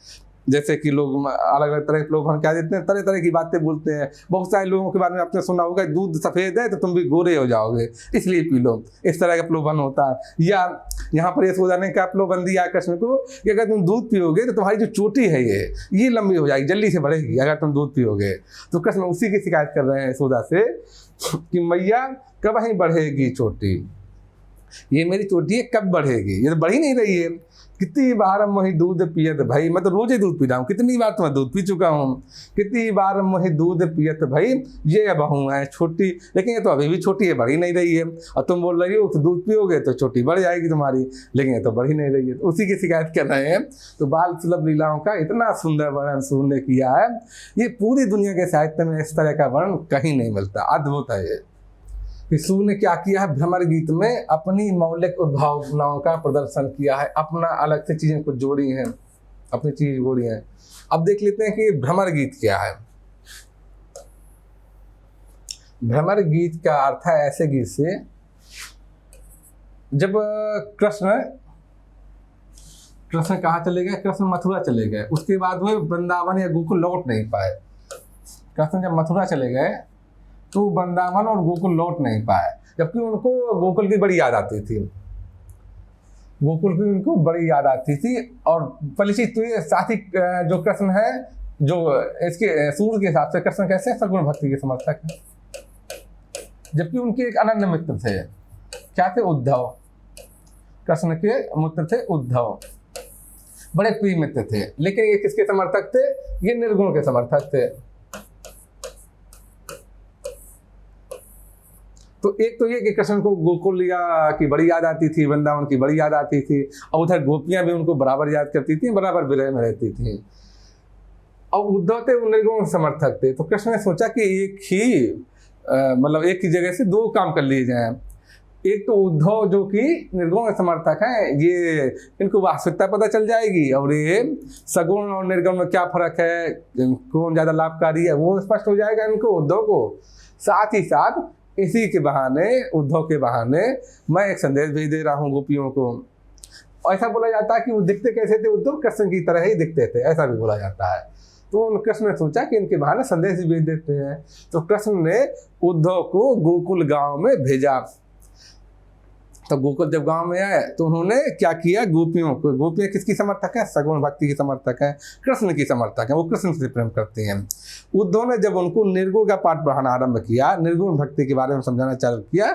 जैसे कि लोग अलग अलग तरह के प्रलोभन क्या देते हैं, तरह तरह की बातें बोलते हैं। बहुत सारे लोगों के बारे में आपने सुना होगा, दूध सफ़ेद है तो तुम भी गोरे हो जाओगे इसलिए पी लो, इस तरह का प्रलोभन होता है। या यहाँ पर ये सोचा का प्रलोभन दिया कृष्ण को कि अगर तुम दूध पियोगे तो तुम्हारी जो चोटी है ये लंबी हो जाएगी, जल्दी से बढ़ेगी अगर तुम दूध पियोगे। तो कृष्ण उसी की शिकायत कर रहे हैं यशोदा से कि मैया कब ही बढ़ेगी चोटी, ये मेरी चोटी है कब बढ़ेगी, ये तो बढ़ ही नहीं रही है। कितनी बार मोही दूध पियत भाई, मैं तो रोज ही दूध पी रहा हूँ, कितनी बार तो मैं दूध पी चुका हूँ। कितनी बार मोही दूध पियत भाई, ये अब हूँ है छोटी, लेकिन ये तो अभी भी छोटी है, बढ़ ही नहीं रही है। और तुम बोल रही हो तो दूध पियोगे तो छोटी बढ़ जाएगी तुम्हारी, लेकिन ये तो बढ़ ही नहीं रही है। तो उसी की शिकायत कर रहे हैं। तो बाल सुलभ लीलाओं का इतना सुंदर वर्णन सूर्य ने किया है, ये पूरी दुनिया के साहित्य में इस तरह का वर्णन कहीं नहीं मिलता, अद्भुत है ये। सूर्य ने क्या किया है, भ्रमर गीत में अपनी मौलिक उद्भावनाओं का प्रदर्शन किया है, अपना अलग से चीजें कुछ जोड़ी हैं, अपनी चीज जोड़ी हैं। अब देख लेते हैं कि भ्रमर गीत क्या है। भ्रमर गीत का अर्थ है ऐसे गीत से जब कृष्ण कहाँ चले गए, कृष्ण मथुरा चले गए, उसके बाद वे वृंदावन या गोकुल लौट नहीं पाए। कृष्ण जब मथुरा चले गए तो वृंदावन और गोकुल लौट नहीं पाए, जबकि उनको गोकुल की बड़ी याद आती थी, गोकुल की उनको बड़ी याद आती थी। और पहली चीज तो ये साथ ही जो कृष्ण है, जो इसके सूर्य के हिसाब से कृष्ण कैसे सगुण भक्ति के समर्थक है, जबकि उनके एक अनन्य मित्र थे, क्या थे? उद्धव। कृष्ण के मित्र थे उद्धव, बड़े प्रिय मित्र थे, लेकिन ये किसके समर्थक थे? ये निर्गुण के समर्थक थे। तो एक तो ये कि कृष्ण को गोकुलिया की बड़ी याद आती थी, वृंदावन की बड़ी याद आती थी, और उधर गोपियां भी उनको बराबर याद करती थी, बराबर विरह में रहती थी। और उद्धव थे वो निर्गुण समर्थक थे। तो कृष्ण ने सोचा कि एक ही मतलब एक ही जगह से दो काम कर लिए जाएं। एक तो उद्धव जो कि निर्गुण समर्थक हैं, ये इनको वास्तविकता पता चल जाएगी, और ये सगुण और निर्गुण में क्या फर्क है, कौन ज़्यादा लाभकारी है, वो स्पष्ट हो जाएगा इनको, उद्धव को। साथ ही साथ इसी के बहाने, उद्धव के बहाने, मैं एक संदेश भेज दे रहा हूँ गोपियों को। ऐसा बोला जाता है कि वो दिखते कैसे थे? उद्धव कृष्ण की तरह ही दिखते थे, ऐसा भी बोला जाता है। तो कृष्ण ने सोचा कि इनके बहाने संदेश भी भेज देते हैं। तो कृष्ण ने उद्धव को गोकुल गांव में भेजा। तो गोकुल जब गांव में आए तो उन्होंने क्या किया? गोपियों को, गोपियां किसकी समर्थक है? सगुण भक्ति की समर्थक है, कृष्ण की समर्थक है, वो कृष्ण से प्रेम करती हैं। उद्धव ने जब उनको निर्गुण का पाठ पढ़ाना आरंभ किया, निर्गुण भक्ति के बारे में समझाना चालू किया,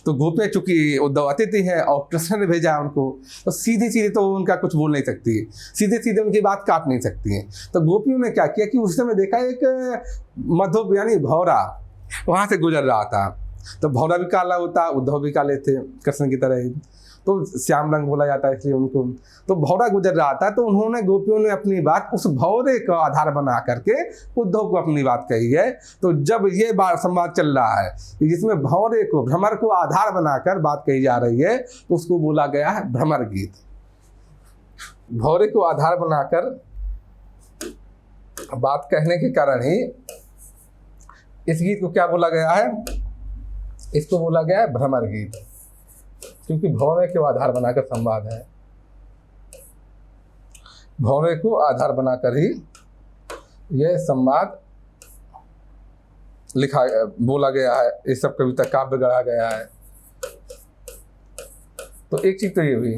तो गोपियां चूंकि उद्धव अतिथि है और कृष्ण ने भेजा उनको, तो सीधे सीधे तो उनका कुछ बोल नहीं सकती, सीधे सीधे उनकी बात काट नहीं सकती हैं। तो गोपियों ने क्या किया कि उस समय देखा एक मधुप यानी भौरा वहाँ से गुजर रहा था। तो भौरा भी काला होता, उद्धव भी काले थे कृष्ण की तरह ही, तो श्याम रंग बोला जाता है इसलिए उनको। तो भौरा गुजर रहा था, तो उन्होंने, गोपियों ने अपनी बात उस भौरे का आधार बना करके उद्धव को अपनी बात कही है। तो जब ये संवाद चल रहा है जिसमें भौरे को, भ्रमर को आधार बनाकर बात कही जा रही है, तो उसको बोला गया है भ्रमर गीत। भौरे को आधार बनाकर बात कहने के कारण ही इस गीत को क्या बोला गया है? इसको बोला गया है भ्रमर गीत, क्योंकि भौरे को आधार बनाकर संवाद है। भौरे को आधार बनाकर ही यह संवाद लिखा, बोला गया है, ये सब कविता काव्य गढ़ा गया है। तो एक चीज तो ये हुई।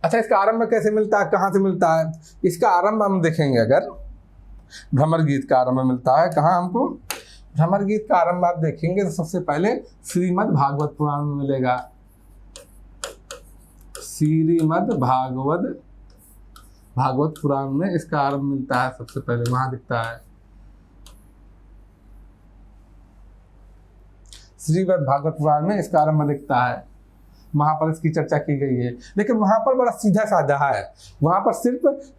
अच्छा, इसका आरंभ कैसे मिलता है, कहाँ से मिलता है? इसका आरंभ हम देखेंगे, अगर भ्रमर गीत का आरंभ मिलता है कहाँ हमको? भ्रमर गीत का आरंभ आप देखेंगे तो सबसे पहले श्रीमद् भागवत पुराण में मिलेगा। श्रीमद् भागवत पुराण में इसका आरंभ मिलता है, सबसे पहले वहां दिखता है। श्रीमद् भागवत पुराण में इसका आरंभ दिखता है, वहां पर इसकी चर्चा की गई है। लेकिन वहां पर बड़ा सीधा साधा है, वहां पर सिर्फ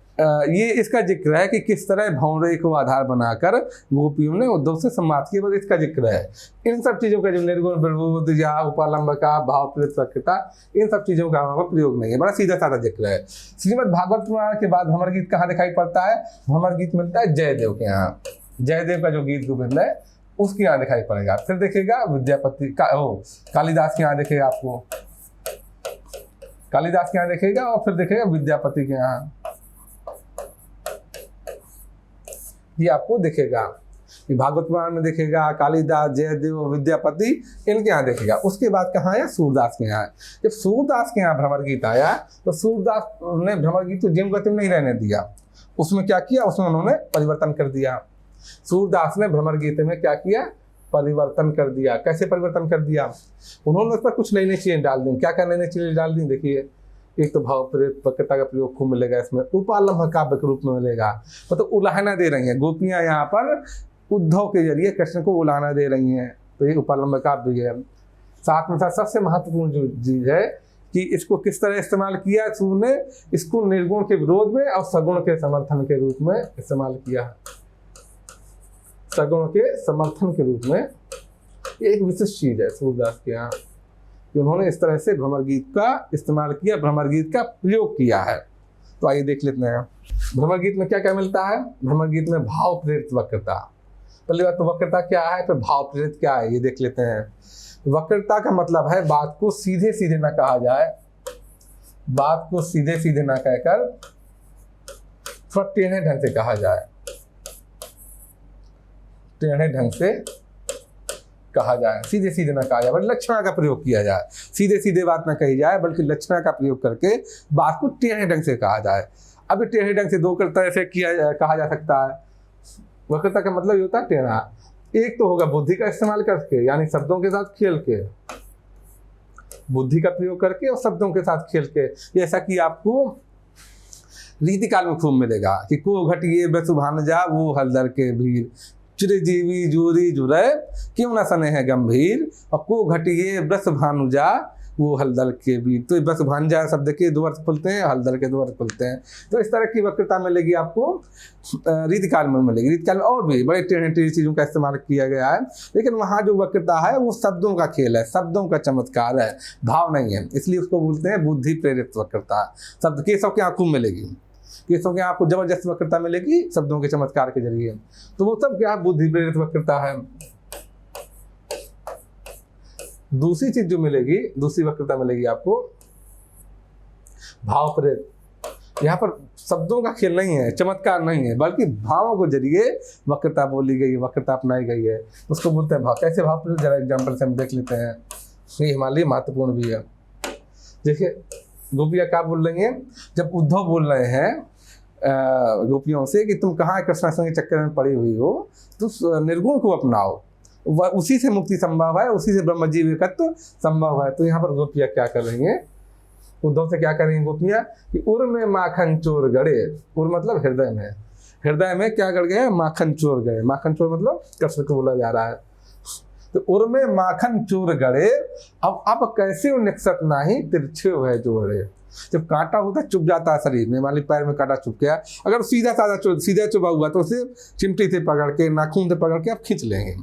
ये इसका जिक्र है कि किस तरह भौरे को आधार बनाकर गोपियों ने उद्धव से संवाद किया, बस इसका जिक्र है। इन सब चीज़ों का जो निर्गुण, विर्बुद या उपालंबका, भाव प्रेतता, इन सब चीज़ों का वहाँ पर प्रयोग नहीं है, बड़ा सीधा साधा जिक्र है। श्रीमद् भागवत पुराण के बाद भ्रमर गीत कहाँ दिखाई पड़ता है? भ्रमर गीत मिलता है जयदेव के यहाँ। जयदेव का जो गीत गोविंद है उसके यहाँ दिखाई पड़ेगा। फिर देखेगा विद्यापति का, कालिदास के यहाँ देखेगा, आपको कालिदास के यहाँ देखेगा, और फिर देखेगा विद्यापति के यहाँ, ये आपको दिखेगा। भागवत पुराण में देखेगा, कालिदास, जयदेव, विद्यापति, इनके यहाँ देखेगा। उसके बाद कहाँ आया? सूरदास के यहाँ। जब सूरदास के यहाँ भ्रमर गीत आया तो सूरदास ने भ्रमर गीत को जिम गति में नहीं रहने दिया, उसमें क्या किया? उसमें उन्होंने परिवर्तन कर दिया। सूरदास ने भ्रमर गीत में क्या किया? परिवर्तन कर दिया। कैसे परिवर्तन कर दिया? उन्होंने उस पर कुछ नई नई चीजें डाल दी। क्या क्या नई नई चीजें डाल दी? देखिए, एक तो भाव प्रेत प्रकृता का प्रयोग खूब मिलेगा इसमें, उपालंब काव्य के रूप में मिलेगा, मतलब उलाहना दे रही हैं गोपियां यहाँ पर उद्धव के जरिए कृष्ण को उलाहना दे रही हैं, तो ये उपालंब काव्य है। साथ में साथ सबसे महत्वपूर्ण जो चीज है कि इसको किस तरह इस्तेमाल किया सूर्य ने, इसको निर्गुण के विरोध में और सगुण के समर्थन के रूप में इस्तेमाल किया है। सगुण के समर्थन के रूप में ये एक विशिष्ट चीज है सूरदास के यहाँ कि उन्होंने इस तरह से भ्रमर गीत का इस्तेमाल किया, भ्रमर गीत का प्रयोग किया है। तो आइए देख लेते हैं भ्रमर गीत में क्या क्या मिलता है। भ्रमर गीत में भाव प्रेरित वक्रता। पहली बात तो वक्रता क्या है, फिर भाव प्रेरित क्या है, ये देख लेते हैं। वक्रता का मतलब है बात को सीधे सीधे ना कहा जाए, बात को सीधे सीधे ना कहकर थोड़ा टेढ़े ढंग से कहा जाए। टेढ़े ढंग से कहा जाए, सीधे सीधे ना कहा जाए, बल्कि लक्षणा का प्रयोग किया जाए। सीधे सीधे बात ना कही जाए, बल्कि लक्षणा का प्रयोग करके बात को टेढ़े ढंग से कहा जाए। अब टेढ़े ढंग से दो तरह से कहा जा सकता है। वक्रता का मतलब ये होता है टेढ़ा। एक तो होगा बुद्धि का इस्तेमाल करके, यानी शब्दों के साथ खेल के, बुद्धि का प्रयोग करके और शब्दों के साथ खेल के। जैसा कि आपको रीतिकाल में खूब मिलेगा कि को घटिए बस भानजा वो हलदर के भीर, चिरजीवी जोरी जुरे क्यों न सने है गंभीर, और को घटिए बस भानुजा वो हलदर के बीर। तो बस भानजा शब्द के दो अर्थ खुलते हैं, हलदर के दो अर्थ खुलते हैं। तो इस तरह की वक्रता मिलेगी आपको रीतिकाल में मिलेगी। रीतिकाल में और भी बड़े टेढ़ी टेढ़ी चीज़ों का इस्तेमाल किया गया है, लेकिन वहाँ जो वक्रता है वो शब्दों का खेल है, शब्दों का चमत्कार है, भाव नहीं है, इसलिए उसको बोलते हैं बुद्धि प्रेरित वक्रता। शब्द केशव के आंखों मिलेगी, केसों के आपको जबरदस्त वक्रता मिलेगी शब्दों के चमत्कार के जरिए, तो वो सब क्या बुद्धि प्रेरित वक्रता है। दूसरी चीज जो मिलेगी, दूसरी वक्रता मिलेगी आपको भाव प्रेरित। यहाँ पर शब्दों का खेल नहीं है, चमत्कार नहीं है, बल्कि भावों के जरिए वक्रता बोली गई, वक्रता अपनाई गई है, उसको बोलते हैं भाव। कैसे भाव प्रेरित, जरा एग्जाम्पल से हम देख लेते हैं, ये हमारे लिए महत्वपूर्ण भी है। देखिए गोपियाँ क्या बोल रही हैं, जब उद्धव बोल रहे हैं गोपियों से कि तुम कहाँ कृष्णाष्टमी के चक्कर में पड़ी हुई हो, तो निर्गुण को अपनाओ, वह उसी से मुक्ति संभव है, उसी से ब्रह्म जीविकत्व संभव है। तो यहाँ पर गोपियाँ क्या कर रही हैं, उद्धव से क्या कर रही हैं गोपियाँ कि उर में माखन चोर गड़े, उर मतलब हृदय में, हृदय में क्या गड़ गए, माखन चोर गए। माखन चोर मतलब कृष्ण को बोला जा रहा है। तो उर में माखन चोर गड़े, अब कैसे निकसत नाही तिरछे हुए जोड़े। जब कांटा होता है चुभ जाता है शरीर में, मान ली पैर में कांटा चुभ गया, अगर सीधा सीधा चुभा हुआ तो उसे चिमटी से पकड़ के, नाखून से पकड़ के आप खींच लेंगे,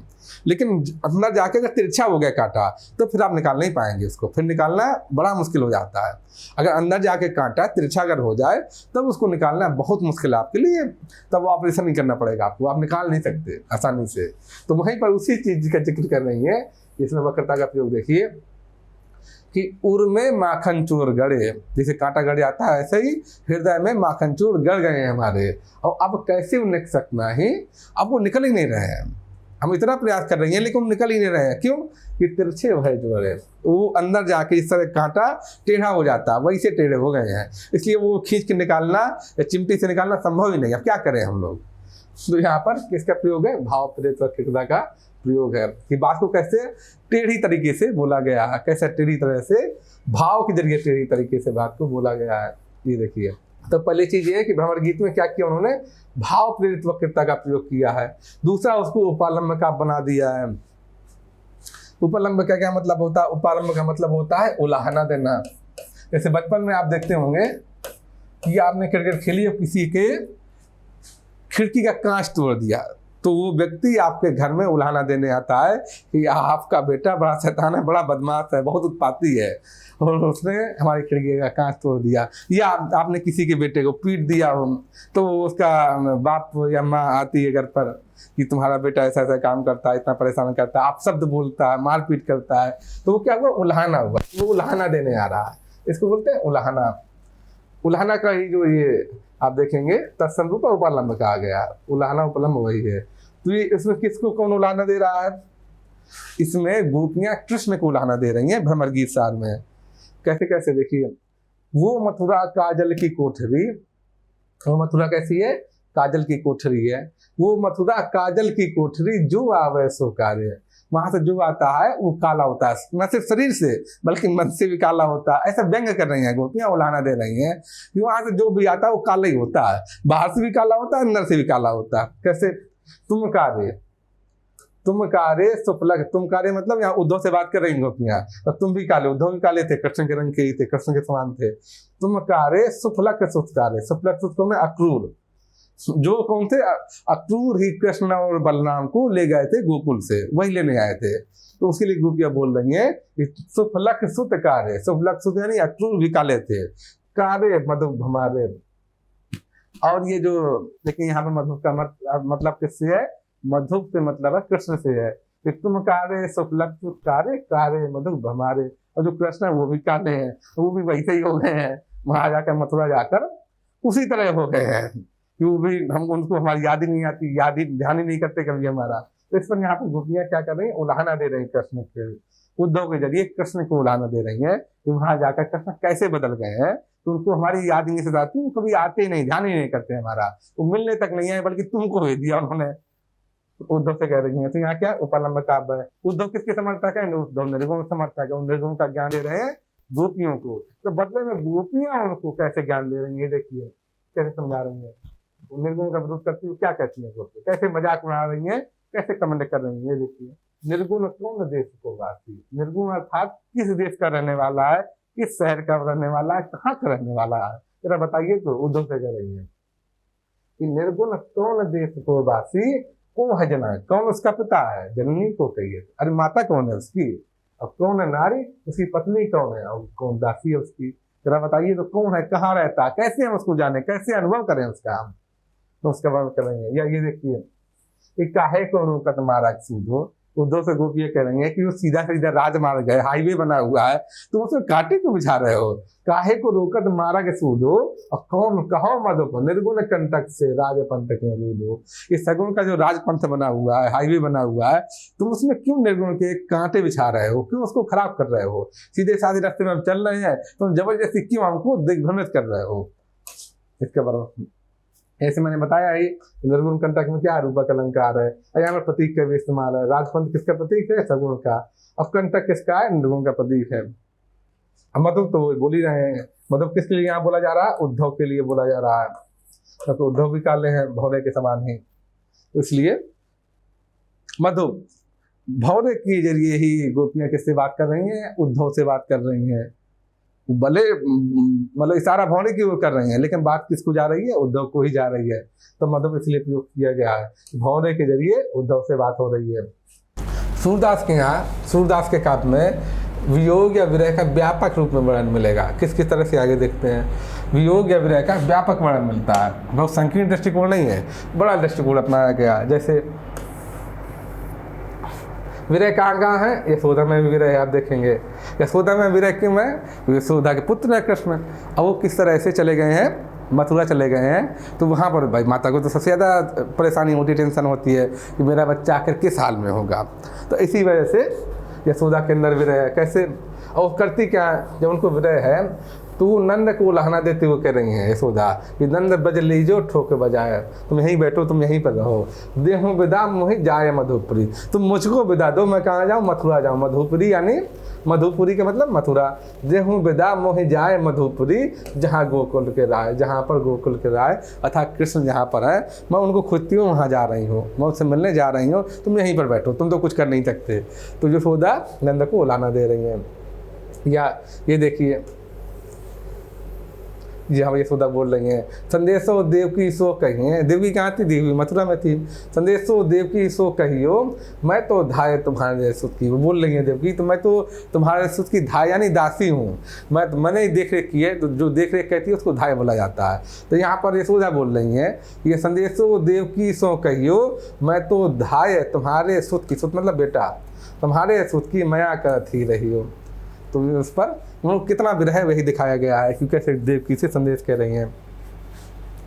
लेकिन अंदर जाके अगर तिरछा हो गया कांटा तो फिर आप निकाल नहीं पाएंगे उसको, फिर निकालना बड़ा मुश्किल हो जाता है। अगर अंदर जाके कांटा तिरछा अगर हो जाए तब उसको निकालना बहुत मुश्किल है आपके लिए, तब वो ऑपरेशन नहीं करना पड़ेगा आपको, आप निकाल नहीं सकते आसानी से। तो वहीं पर उसी चीज का जिक्र कर रही है, इसमें वक्रता का प्रयोग देखिए कि उर में माखन चोर गड़े, जैसे कांटा गड़ जाता है ऐसे ही हृदय में माखन चोर गड़ गए हैं हमारे, और अब कैसे निकल सकना ही, अब वो निकल ही नहीं रहे हैं। हम इतना प्रयास कर रही हैं लेकिन निकल ही नहीं रहे हैं, क्यों कि तिरछे भय जो है वो अंदर जाके इस तरह कांटा टेढ़ा हो जाता है, वही से टेढ़े हो गए हैं, इसलिए वो खींच के निकालना या चिमटी से निकालना संभव ही नहीं। अब क्या करें हम लोग। तो यहाँ पर किसका प्रयोग है, भाव प्रेरित वक्रता का प्रयोग है कि बात को कैसे टेढ़ी तरीके से बोला गया है, कैसे टेढ़ी तरह से भाव के जरिए टेढ़ी तरीके से बात को बोला गया है। ये देखिए, तो पहली चीज ये है कि भ्रमर गीत में क्या किया उन्होंने, भाव प्रेरित वक्रता का प्रयोग किया है। दूसरा उसको उपालंब का बना दिया है। उपलम्ब का क्या मतलब होता है, उपालंब का मतलब होता है उलाहना देना। जैसे बचपन में आप देखते होंगे कि आपने क्रिकेट खेली और किसी के खिड़की का कांच तोड़ दिया, तो वो व्यक्ति आपके घर में उलाहना देने आता है कि आपका बेटा बड़ा शैतान है, बड़ा बदमाश है, बहुत उत्पाती है, और उसने हमारी खिड़की का कांच तोड़ दिया। या आपने किसी के बेटे को पीट दिया हो, तो उसका बाप या माँ आती है घर पर कि तुम्हारा बेटा ऐसा ऐसा काम करता है, इतना परेशान करता है, आप शब्द बोलता है, मारपीट करता है, तो वो क्या हुआ, उलाहना हुआ, वो उलाहना देने आ रहा है, इसको बोलते हैं उलाहना। उलाहना का ही जो ये आप देखेंगे तत्समरूप उपालंब कहा गया, उलाहना उपलम्ब वही है। तो ये इसमें किसको कौन उलाहना दे रहा है, इसमें गोपियां कृष्ण को उलाहना दे रही हैं भ्रमर गीत सार में। कैसे कैसे देखिए, वो मथुरा काजल की कोठरी, वो मथुरा कैसी है, काजल की कोठरी है, वो मथुरा काजल की कोठरी जो आवे सो कार्य, वहां से जो आता है वो काला होता है, न सिर्फ शरीर से बल्कि मन से भी काला होता है। ऐसा व्यंग कर रही हैं गोपियां, उलाहना दे रही हैं कि वहां से जो भी आता है वो काला ही होता है, बाहर से भी काला होता है, अंदर से भी काला होता है। कैसे, तुम कारे सुफलक, तुम कारे मतलब यहाँ उद्धव से बात कर रही गोपियां, तो तुम भी काले, उद्धव भी काले थे, कृष्ण के रंग के ही थे, कृष्ण के समान थे। तुम कारे सुफलक सुफकारे, सुफलक सुफ में अक्रूर, जो कौन थे, अक्रूर ही कृष्ण और बलराम को ले गए थे गोकुल से, वही लेने आए थे। तो उसके लिए गोपियां बोल रही है कि सुफलक सुत कारे, सुफलक सुत यानी अक्रूर भी काले थे, कारे मधुप हमारे। और ये जो देखिए यहाँ पर मधुप का मतलब किससे है, मधुप से मतलब है कृष्ण से है कि तुम कारे सुफलक सुत कारे, कारे मधुप हमारे। और जो कृष्ण है वो भी काले हैं, वो भी वैसे ही हो गए हैं, वहां जाकर मथुरा जाकर उसी तरह हो गए हैं कि वो भी, हमको उनको हमारी याद ही नहीं आती, याद ही ध्यान ही नहीं करते कभी हमारा। तो इस पर यहाँ पर गोपियां क्या कर रही है, उलाहना दे रही कृष्ण के, उद्धव के जरिए कृष्ण को उलाहना दे रही है कि वहां जाकर कृष्ण कैसे बदल गए हैं। तो उनको हमारी याद नहीं सताती, वो कभी आते ही नहीं, ध्यान ही नहीं करते हमारा, वो मिलने तक नहीं आए, बल्कि तुमको भेज दिया उन्होंने। उद्धव से कह रही है, तो यहाँ क्या उपलम्ब काव्य है। उद्धव किसके समर्थक है, उद्धव निर्गुण समर्थक है, निर्गुण का ज्ञान दे रहे हैं गोपियों को। तो बदले में गोपियां उनको कैसे ज्ञान दे रही है, देखिए कैसे समझा रही है। निर्गुण का विरोध करती हुई क्या कहती है, कैसे मजाक उड़ा रही है, कैसे कमेंट कर रही है। देखिए, निर्गुण कौन देश को वासी, निर्गुण अर्थात किस देश का रहने वाला है, किस शहर का रहने वाला है, कहाँ का रहने वाला है, जरा बताइए। तो उद्धव से कह रही है कि निर्गुण कौन देश को वासी, को है जना, कौन उसका पिता है, जननी को कहिए, अरे माता कौन है उसकी, अब कौन है नारी, उसकी पत्नी कौन है, और कौन दासी है उसकी, जरा बताइए। तो कौन है, कहाँ रहता है, कैसे हम उसको जाने, कैसे अनुभव करें उसका हम, तो उसका वर्णन करेंगे। या ये देखिए कि काहे को रूकत मार्ग सूझो, उद्धव से गोपियां कह रही है कि वो सीधा सीधा राजमार्ग है, हाईवे बना हुआ है, तुम उसमें कांटे क्यों बिछा रहे हो। काहे को रोकत मार्ग सूझो, और कौन कहो मधुप, निर्गुण कंटक से राजपंथ क्यों रूदो। ये सगुण का जो राजपंथ बना हुआ है, हाईवे बना हुआ है, तुम उसमें क्यों निर्गुण के कांटे बिछा रहे हो, क्यों उसको खराब कर रहे हो। सीधे साधे रास्ते में हम चल रहे हैं, तुम जबरदस्ती क्यों हमको दिग्भ्रमित कर रहे हो। इसके बराबर ऐसे मैंने बताया ही, निर्गुण कंटक में क्या रूपक अलंकार है, यहाँ पर प्रतीक का भी इस्तेमाल है। राजपंथ किसका प्रतीक है, सगुण का, अब कंटक किसका है, निर्गुण का प्रतीक है। मधु तो बोल ही रहे हैं, मधु किसके लिए यहाँ बोला जा रहा है, उद्धव के लिए बोला जा रहा है, तो उद्धव भी काले हैं भौरे के समान ही, इसलिए मधु भौरे के जरिए ही गोपियां किससे बात कर रही हैं, उद्धव से बात कर रही हैं। भले मतलब इशारा भौरे की ओर कर रही है, लेकिन बात किसको जा रही है, उद्धव को ही जा रही है। तो मधुर इसलिए प्रयोग किया गया है, भौरे के जरिए उद्धव से बात हो रही है। सूरदास के यहाँ, सूरदास के काव्य में वियोग या विरह का व्यापक रूप में वर्णन मिलेगा। किस किस तरह से आगे देखते हैं, वियोग या विरह का व्यापक वर्णन मिलता है, बहुत संकीर्ण दृष्टिकोण नहीं है, बड़ा दृष्टिकोण अपनाया गया। जैसे विरह कहाँ है, यशोदा में भी विरह है, आप देखेंगे यशोदा में विरह क्यों है, यशोदा के पुत्र है कृष्ण, अब वो किस तरह से चले गए हैं, मथुरा चले गए हैं। तो वहाँ पर भाई माता को तो सबसे ज़्यादा परेशानी होती, टेंशन होती है कि मेरा बच्चा आखिर किस हाल में होगा। तो इसी वजह से यशोदा के अंदर विरह है। कैसे, और करती क्या है, जब उनको विरह है तो वो नंद को लहना देते हुए कह रही हैं यशोदा कि नंद बज लीजो ठोक बजाए, तुम यहीं बैठो, तुम यहीं पर रहो। देहूँ विदा मोहि जाए मधुपुरी, तुम मुझको विदा दो, मैं कहाँ जाऊँ, मथुरा जाऊँ। मधुपुरी यानी मधुपुरी का मतलब मथुरा। देहूँ विदा मोहि जाए मधुपुरी, जहाँ गोकुल के राय, जहाँ पर गोकुल के राय अर्थात कृष्ण जहाँ पर है, मैं उनको खोजती हूँ, वहाँ जा रही हूँ, मैं उससे मिलने जा रही हूँ, तुम यहीं पर बैठो, तुम तो कुछ कर नहीं सकते। तो यशोदा नंद को उलाना दे रही हैं। या ये देखिए, जी हम यशोदा बोल रही हैं, संदेशो देवकी सो कहिए, देवकी कहाँ थी, देवी मथुरा में थी। संदेशो देवकी सो कहियो, मैं तो धाय तुम्हारे सुत की, वो बोल रही है देवकी, तो मैं तो तुम्हारे सुत की धाय यानी दासी हूँ, मैंने ही देख रेख की है, तो जो देख रेख कहती है उसको धाय बोला जाता है। तो यहाँ पर यशोदा बोल रही हैं, ये संदेशो देवकी सो कहियो, मैं तो धाय तुम्हारे सुत की, सुत मतलब बेटा, तुम्हारे सुत की मया कर थी रही हो। तो उस पर कितना विरह वही दिखाया गया है, क्योंकि कैसे देवकी से संदेश कह रही हैं।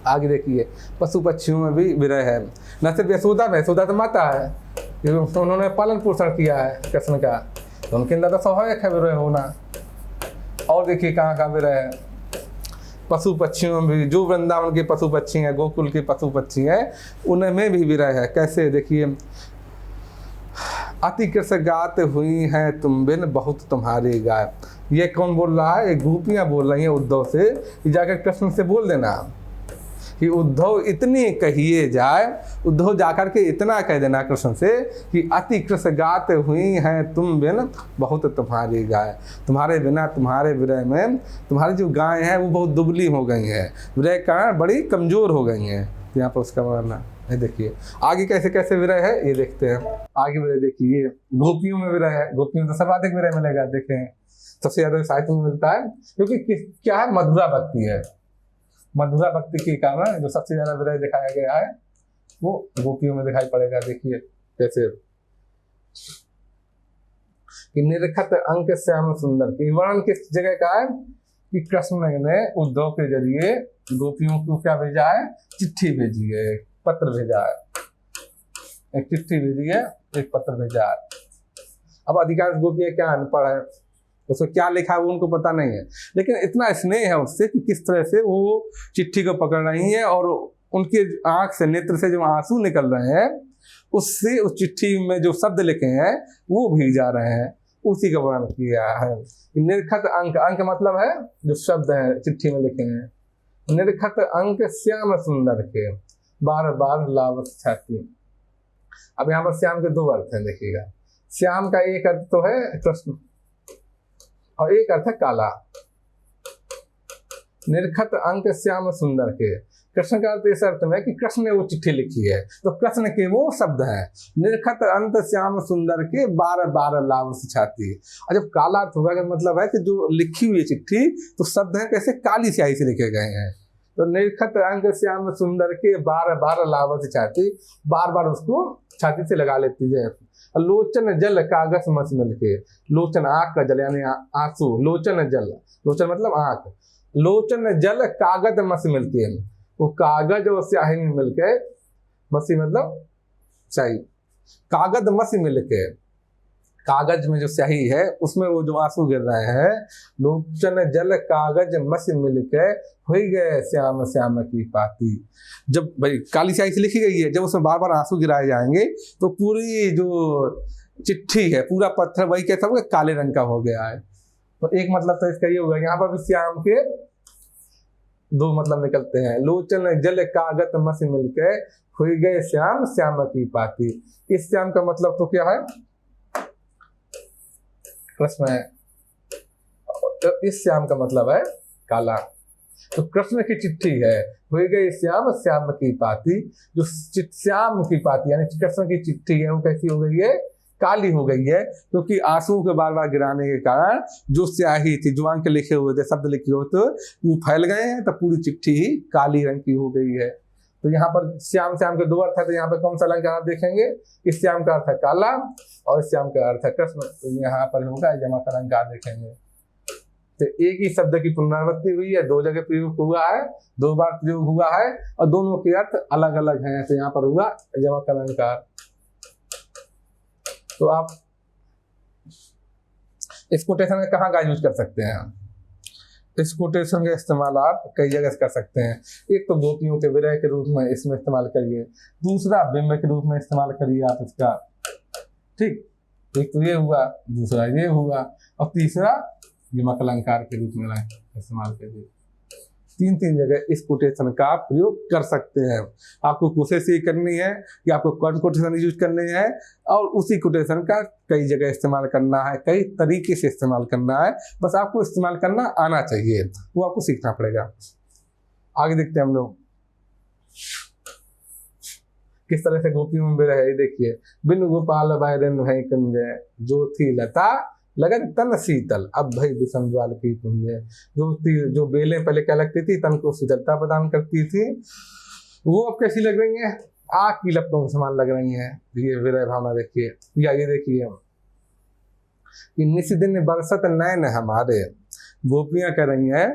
आगे देखिए, पशु पक्षियों में भी विरह है, न सिर्फ यशोदा में, यशोदा तो माता है, उन्होंने पालन पोषण किया है कृष्ण का, तो उनके अंदर तो स्वाभाविक है विरह होना। और देखिए कहाँ का विरह है, पशु पक्षियों में भी, जो वृंदावन के पशु पक्षी हैं, गोकुल के पशु पक्षी हैं, उनमें भी विरह है। कैसे देखिए, अति कृष्ण गात हुई हैं तुम बिन बहुत तुम्हारी गाय। ये कौन बोल रहा है, ये गोपियाँ बोल रही हैं उद्धव से कि जाकर कृष्ण से बोल देना कि उद्धव इतनी कहिए जाए, उद्धव जाकर के इतना कह देना कृष्ण से कि अति कृष्ण गात हुई हैं तुम बिन बहुत तुम्हारी गाय, तुम्हारे बिना, तुम्हारे विरह में तुम्हारी जो गाय हैं वो बहुत दुबली हो गई हैं, विरह के कारण बड़ी कमज़ोर हो गई हैं। यहाँ पर उसका वर्णन है। देखिए आगे कैसे कैसे विरह है, ये देखते हैं। आगे विरह देखिए, गोपियों में विरह है, गोपियों में तो सर्वाधिक विरह मिलेगा। देखें सबसे ज़्यादा साहित्य में मिलता है, क्योंकि क्या है, मधुरा भक्ति है, मधुरा भक्ति के कारण जो सबसे ज्यादा विरह दिखाया गया है वो गोपियों में दिखाई पड़ेगा। देखिए कैसे कि निरखत अंक श्याम सुंदर की वर्णन किस जगह का है कि कृष्ण ने उद्धव के जरिए गोपियों को क्या भेजा है, चिट्ठी भेजी है, पत्र भेजा है। एक चिट्ठी भेजी है, एक पत्र भेजा है। अब अधिकांश गोपियां क्या अनपढ़ है, उसमें क्या लिखा है वो उनको पता नहीं है, लेकिन इतना स्नेह है उससे कि किस तरह से वो चिट्ठी को पकड़ रही है और उनके आंख से, नेत्र से जो आंसू निकल रहे हैं उससे उस चिट्ठी में जो शब्द लिखे हैं वो भीग जा रहे हैं। उसी का वर्णन किया है। निर्खत अंक, अंक मतलब है जो शब्द है चिट्ठी में लिखे हैं। निर्खत अंक श्याम सुंदर के बार बार लावत छाती। अब यहाँ पर श्याम के दो अर्थ हैं, देखिएगा। श्याम का एक अर्थ तो है कृष्ण और एक अर्थ है काला। निर्खत अंक श्याम सुंदर के, कृष्ण का अर्थ इस अर्थ में कि कृष्ण ने वो चिट्ठी लिखी है, तो कृष्ण के वो शब्द हैं। निर्खत अंत श्याम सुंदर के बार बार लाव छाती। और जब काला अर्थ होगा, मतलब है कि जो लिखी हुई चिट्ठी तो शब्द हैं कैसे काली स्याही से लिखे गए हैं। तो निर्खत अंक श्याम सुंदर के बार बार लावत छाती, बार बार उसको छाती से लगा लेती है। लोचन जल कागज मस मिल के, लोचन आंख का जल यानी आंसू, लोचन जल, लोचन मतलब आंख, लोचन जल कागज मस मिलके, वो कागज और स्याही में मिलके, मसी मतलब स्याही, कागज मसी मिलके, कागज में जो स्याही है उसमें वो जो आंसू गिर रहे हैं, लोचन जल कागज मसी मिलके हुई गए श्याम श्याम की पाती। जब भाई काली स्याही से लिखी गई है, जब उसमें बार बार आंसू गिराए जाएंगे तो पूरी जो चिट्ठी है, पूरा पत्थर वही कैसा होगा, काले रंग का हो गया है। तो एक मतलब तो इसका ये होगा, यहाँ पर भी श्याम के दो मतलब निकलते हैं। लोचन जल कागज मस मिलके हुई गए श्याम श्याम की पाती। इस श्याम का मतलब तो क्या है, कृष्ण है। तो इस श्याम का मतलब है काला। तो कृष्ण की चिट्ठी है, हुई गई श्याम श्याम की पाती। जो श्याम की पाती यानी कृष्ण की चिट्ठी है वो कैसी हो गई है, काली हो गई है, क्योंकि आंसू के बार बार गिराने के कारण जो स्याही थी, जो अंक लिखे हुए थे, शब्द लिखे हुए थे, वो फैल गए हैं, तो पूरी चिट्ठी ही काली रंग की हो गई है। तो यहाँ पर श्याम श्याम के दो अर्थ है, तो यहाँ पर कौन सा अलंकार आप देखेंगे, इस श्याम का अर्थ है काला और इस श्याम का अर्थ है कृष्ण। तो यहाँ पर होगा यमक अलंकार देखेंगे। तो एक ही शब्द की पुनरावृत्ति हुई है, दो जगह प्रयोग हुआ है, दो बार प्रयोग हुआ है और दोनों के अर्थ अलग अलग हैं, तो यहाँ पर हुआ यमक अलंकार। तो आप इस कोटेशन का कहाँ का यूज कर सकते हैं, इस कोटेशन का इस्तेमाल आप कई जगह कर सकते हैं। एक तो गोपियों के विरह के रूप में इसमें इस्तेमाल करिए, दूसरा बिंब के रूप में इस्तेमाल करिए आप इसका, ठीक। एक तो ये हुआ, दूसरा ये हुआ और तीसरा यमक अलंकार के रूप में इस्तेमाल करिए। तीन तीन जगह इस कोटेशन का प्रयोग कर सकते हैं। आपको कोशिश ये करनी है कि आपको कौन कोटेशन यूज करने हैं और उसी कोटेशन का कई जगह इस्तेमाल करना है, कई तरीके से इस्तेमाल करना है। बस आपको इस्तेमाल करना आना चाहिए, वो आपको सीखना पड़ेगा। आगे देखते हैं हम लोग किस तरह से गोपियों में विरह है। देखिए, बिन गोपाल बैरन भय कुंजय, जो थी लता लगन तन शीतल, अब भई विषम ज्वाल की कुंज। जो बेलें पहले क्या लगती थी, तन को शीतलता प्रदान करती थी, वो अब कैसी लग रही हैं, आग की लपटों के समान लग रही हैं। ये विरह भावना देखिए, या ये देखिए कि निस दिन बरसत नैन हमारे, गोपियां कह रही हैं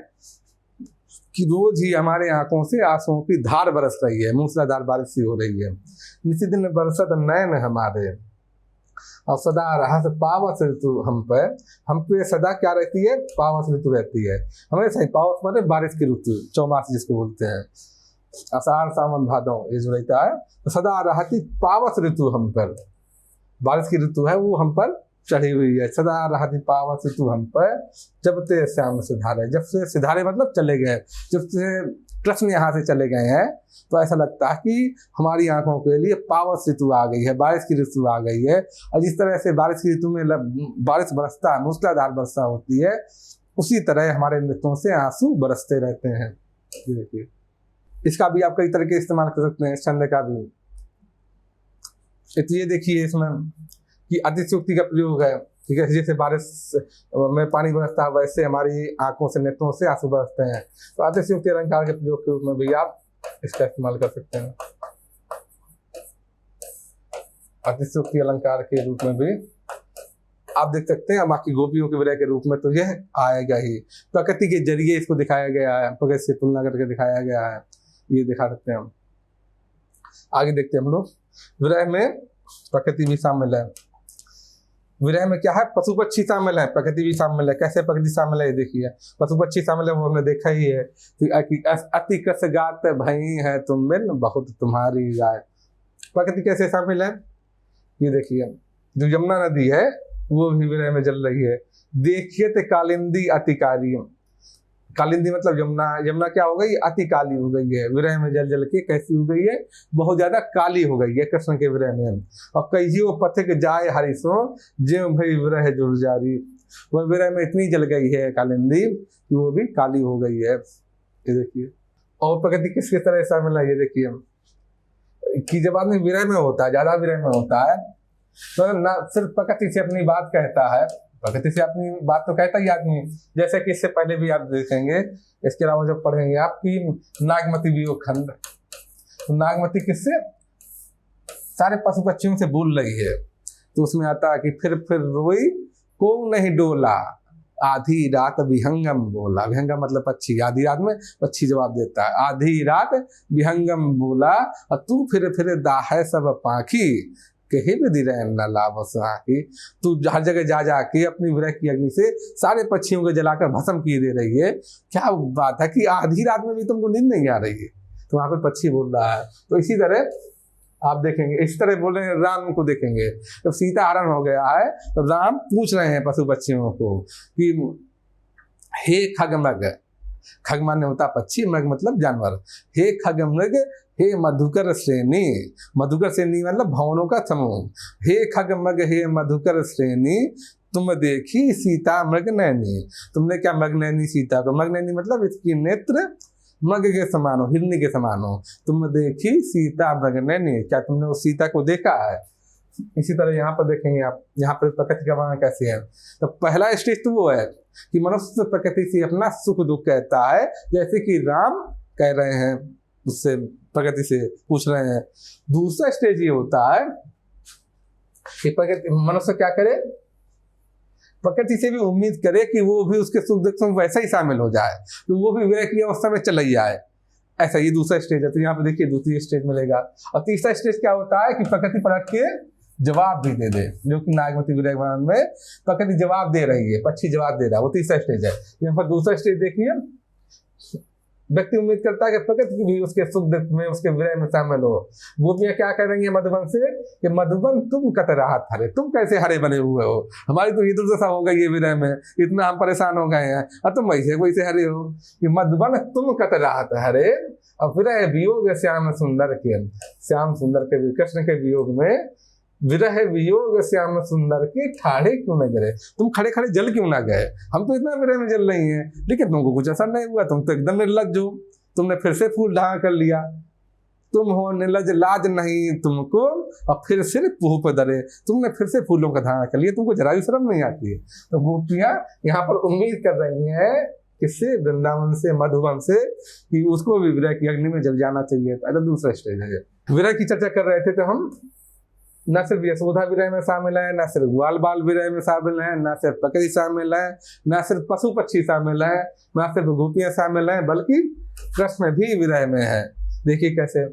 कि रोज ही हमारे आंखों से आंसुओं की धार बरस रही है, मूसलाधार बारिश सी हो रही है। निस दिन बरसत नैन हमारे और सदा रहत पावस ऋतु हम पे सदा क्या रहती है, पावस ऋतु रहती है हमेशा ही। पावस माने बारिश की ऋतु, चौमास जिसको बोलते हैं, आषाढ़ सावन भादों ये जो रहता है, तो सदा रहती पावस ऋतु हम पर, बारिश की ऋतु है वो हम पर चढ़ी हुई है। सदा रहती पावस ऋतु हम पर, जब ते श्याम सिधारे, जब से सिधारे मतलब चले गए, जब से कृष्ण यहाँ से चले गए हैं तो ऐसा लगता है कि हमारी आंखों के लिए पावस ऋतु आ गई है, बारिश की ऋतु आ गई है। और जिस तरह से बारिश की ऋतु में बारिश बरसता है, मूसलाधार वर्षा होती है, उसी तरह हमारे नेत्रों से आंसू बरसते रहते हैं। ये देखिए, इसका भी आप कई तरह के इस्तेमाल कर सकते हैं, छंद का भी। तो ये देखिए इसमें कि अतिशयोक्ति का प्रयोग है, ठीक है। जैसे बारिश में पानी बरसता है वैसे हमारी आंखों से, नेत्रों से आंसू बरसते हैं। तो अतिशयोक्ति अलंकार के प्रयोग के रूप में भी आप इसका इस्तेमाल कर सकते हैं। अतिशयोक्ति अलंकार के रूप में भी आप देख सकते हैं। बाकी गोपियों के विरह के रूप में तो यह आएगा ही, प्रकृति के जरिए इसको दिखाया गया है, प्रकृति से तुलना करके दिखाया गया है, ये दिखा सकते हैं हम। आगे देखते हैं हम लोग। विरह में प्रकृति भी शामिल है। विरह में क्या है, पशु पक्षी शामिल है, प्रकृति भी शामिल है। कैसे प्रकृति शामिल है ये देखिए, पशु पक्षी शामिल है वो हमने देखा ही है। अति कस गात भई है तुम बिन बहुत तुम्हारी गाय। प्रकृति कैसे शामिल है ये देखिए, जो यमुना नदी है वो भी विरह में जल रही है। देखिए तो कालिंदी अतिकारी, कालिंदी मतलब यमुना, यमुना क्या हो गई, अति काली हो गई है। विरह में जल जल के कैसी हो गई है, बहुत ज्यादा काली हो गई है कृष्ण के विरह में। और कहियो पथिक जाए हरिशो ज्यों भई विरह जुर जारी, वह विरह में इतनी जल गई है कालिंदी कि वो भी काली हो गई है। ये देखिए, और प्रकृति किसके तरह शामिल है ये देखिए, कि जब आदमी विरह में होता है, ज्यादा विरह में होता है, तो ना सिर्फ प्रकृति से अपनी बात कहता है, प्रकृति से अपनी बात तो कहता ही आदमी, जैसे कि इससे पहले भी आप देखेंगे, इसके अलावा जब पढ़ेंगे आपकी नागमती वियोग खंड, तो नागमती किससे, सारे पशु पक्षियों से बोल रही है। तो उसमें आता है कि फिर रोई को नहीं डोला आधी रात विहंगम बोला। विहंगम मतलब पक्षी, आधी रात में पक्षी जवाब देता है, आधी रात विहंगम बोला और तू फिर दाह सब पाखी कहे भी रहे न लाभ की। तू हर जगह जा जाके अपनी विरह की अग्नि से सारे पक्षियों को जलाकर भस्म किए दे रही है। क्या बात है कि आधी रात में भी तुमको नींद नहीं आ रही है, तो वहां पे पक्षी बोल रहा है। तो इसी तरह आप देखेंगे, इस तरह बोल रहे हैं राम को देखेंगे, जब सीता हरण हो गया है तो राम पूछ रहे हैं पशु पक्षियों को कि हे खगमृग, खग माने होता पक्षी, मृग मतलब जानवर, हे खगमृग हे मधुकर श्रेणी, मधुकर श्रेणी मतलब भवनों का समूह, हे खगमृग हे मधुकर श्रेणी तुम देखी सीता मृग नैनी। तुमने क्या मृग नैनी सीता को, मृग नैनी मतलब इसकी नेत्र मृग के समान हो, हिरनी के समान हो, तुम देखी सीता मृग नैनी, क्या तुमने उस सीता को देखा है। इसी तरह यहाँ पर देखेंगे आप, यहाँ पर प्रकृति का वर्णन कैसे है। तो पहला स्टेज तो वो है कि मनुष्य प्रकृति से अपना सुख दुख कहता है, जैसे कि राम कह रहे हैं उससे, प्रकृति से पूछ रहे हैं। दूसरा स्टेज ये होता है कि प्रकृति, मनुष्य क्या करे, प्रकृति से भी उम्मीद करे कि वो भी उसके सुख दुख में वैसा ही शामिल हो जाए, तो वो भी विरह की अवस्था में चला जाए। ऐसा ये दूसरा स्टेज है। तो यहाँ पे देखिए दूसरी स्टेज मिलेगा। और तीसरा स्टेज क्या होता है कि प्रकृति पलट के जवाब भी दे दे, जो कि नागमती विरह वर्णन में प्रकृति जवाब दे रही है, पक्षी जवाब दे रहा है, वो तीसरा स्टेज है। यहाँ पर दूसरा स्टेज देखिए, व्यक्ति उम्मीद करता है कि प्रकृति भी उसके सुख दुख में, उसके विरह में शामिल हो। गोपियां क्या कह रही है मधुबन से कि मधुबन तुम कत राहत हरे, तुम कैसे हरे बने हुए हो, हमारी तो ये दुर्दशा हो गई है विरह में, इतना हम परेशान हो गए हैं और तुम वैसे हरे हो। कि मधुबन तुम कत राहत हरे और विरह वियोग श्याम सुंदर के, श्याम सुंदर के, कृष्ण के वियोग में विरह वियोग श्याम सुंदर के ठाड़े क्यों न गिरे, तुम खड़े खड़े जल क्यों ना गए, हम तो इतना विरह में जल रही हैं लेकिन तुमको कुछ असर नहीं हुआ, तुम तो एकदम निर्लज्ज हो, तुमने फिर से फूल ढांक कर लिया, तुम हो निर्लज लाज नहीं तुमको और फिर से पूह पे दरे, तुमने फिर से फूलों का धारण कर लिया, तुमको जरा भी शर्म नहीं आती है। तो गोपियां यहाँ पर उम्मीद कर रही हैं किससे, वृंदावन से, मधुबन से, कि उसको भी विरह की अग्नि में जल जाना चाहिए। अगर दूसरा स्टेज है, विरह की चर्चा कर रहे थे तो हम न सिर्फ यशोदा विरह में शामिल है, न सिर्फ ग्वाल बाल विरह में शामिल है, न सिर्फ प्रकृति शामिल है, न सिर्फ पशु पक्षी शामिल है, न सिर्फ गोपियां शामिल है, बल्कि कृष्ण भी विरह में है। देखिए कैसे,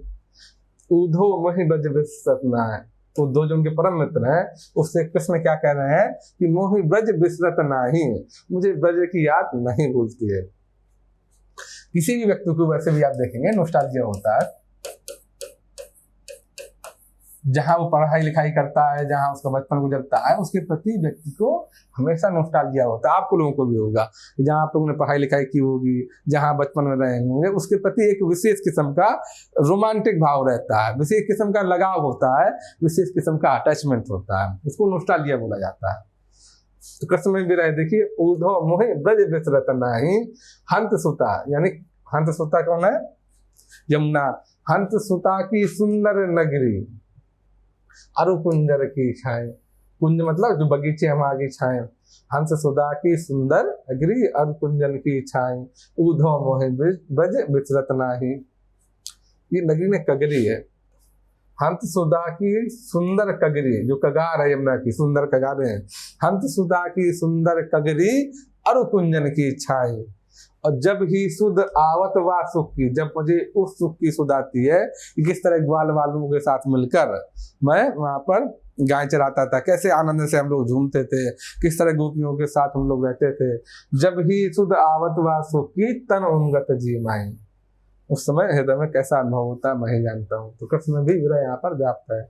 उद्धो मोहि ब्रज विसरत नाहि, उद्धव जो उनके परम मित्र हैं, उससे कृष्ण क्या कह रहे हैं कि मोहि ब्रज विसरत नाहि, मुझे ब्रज की याद नहीं भूलती है। किसी भी व्यक्ति को वैसे भी आप देखेंगे नॉस्टैल्जिया होता है, जहां वो पढ़ाई लिखाई करता है, जहां उसका बचपन गुजरता है, उसके प्रति व्यक्ति को हमेशा नॉस्टैल्जिया होता है। आपको लोगों को भी होगा, जहां आप लोगों ने पढ़ाई लिखाई की होगी, जहां बचपन में रहे होंगे, उसके प्रति एक विशेष किस्म का रोमांटिक भाव रहता है, विशेष किस्म का लगाव होता है, विशेष किस्म का अटैचमेंट होता है, उसको नॉस्टैल्जिया बोला जाता है। तो कृष्ण में भी रहे, देखिए, उद्धव मोहि ब्रज विसरत नाहि हंत सुता, यानी हंत सुता कौन है, यमुना, हंत सुता की सुंदर नगरी अरु कुंजर की छाए, कुंज मतलब जो बगीचे हम आगे छाए, हंस सुधा की सुंदर अग्री अरु कुंजन की छाए, उद्धव मोहि ब्रज विसरत नाहि, ये नगरी में कगरी है, हंस सुधा की सुंदर कगरी, जो कगार है यमुना की, सुंदर कगार है, हंस सुधा की सुंदर कगरी अरु कुंजन की छाए, और जब ही सुध आवत वा सुख की, जब मुझे उस सुख की सुध आती है कि किस तरह ग्वाल वालों के साथ मिलकर मैं वहां पर गाय चराता था, कैसे आनंद से हम लोग झूमते थे, किस तरह गोपियों के साथ हम लोग रहते थे। जब ही सुध आवत वा सुख की तन उन्गत जी माई, उस समय हृदय में कैसा अनुभव होता है मैं ही जानता हूँ। तो कृष्ण में भी विरह यहाँ पर व्याप्त है।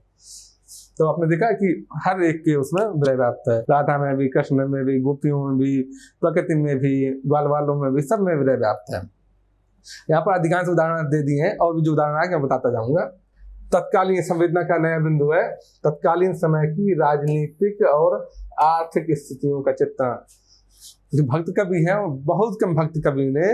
तो आपने देखा कि हर एक के उसमें विरह व्याप्त है, राधा में भी, कृष्ण में भी, गोपियों में भी, प्रकृति में भी, ग्वाल वालों में भी, सब में विरह व्याप्त है। यहाँ पर अधिकांश उदाहरण दे दिए हैं और भी जो उदाहरण आगे मैं बताता जाऊंगा। तत्कालीन संवेदना का नया बिंदु है तत्कालीन समय की राजनीतिक और आर्थिक स्थितियों का चित्रण। जो भक्त कवि हैं, बहुत कम भक्त कवि ने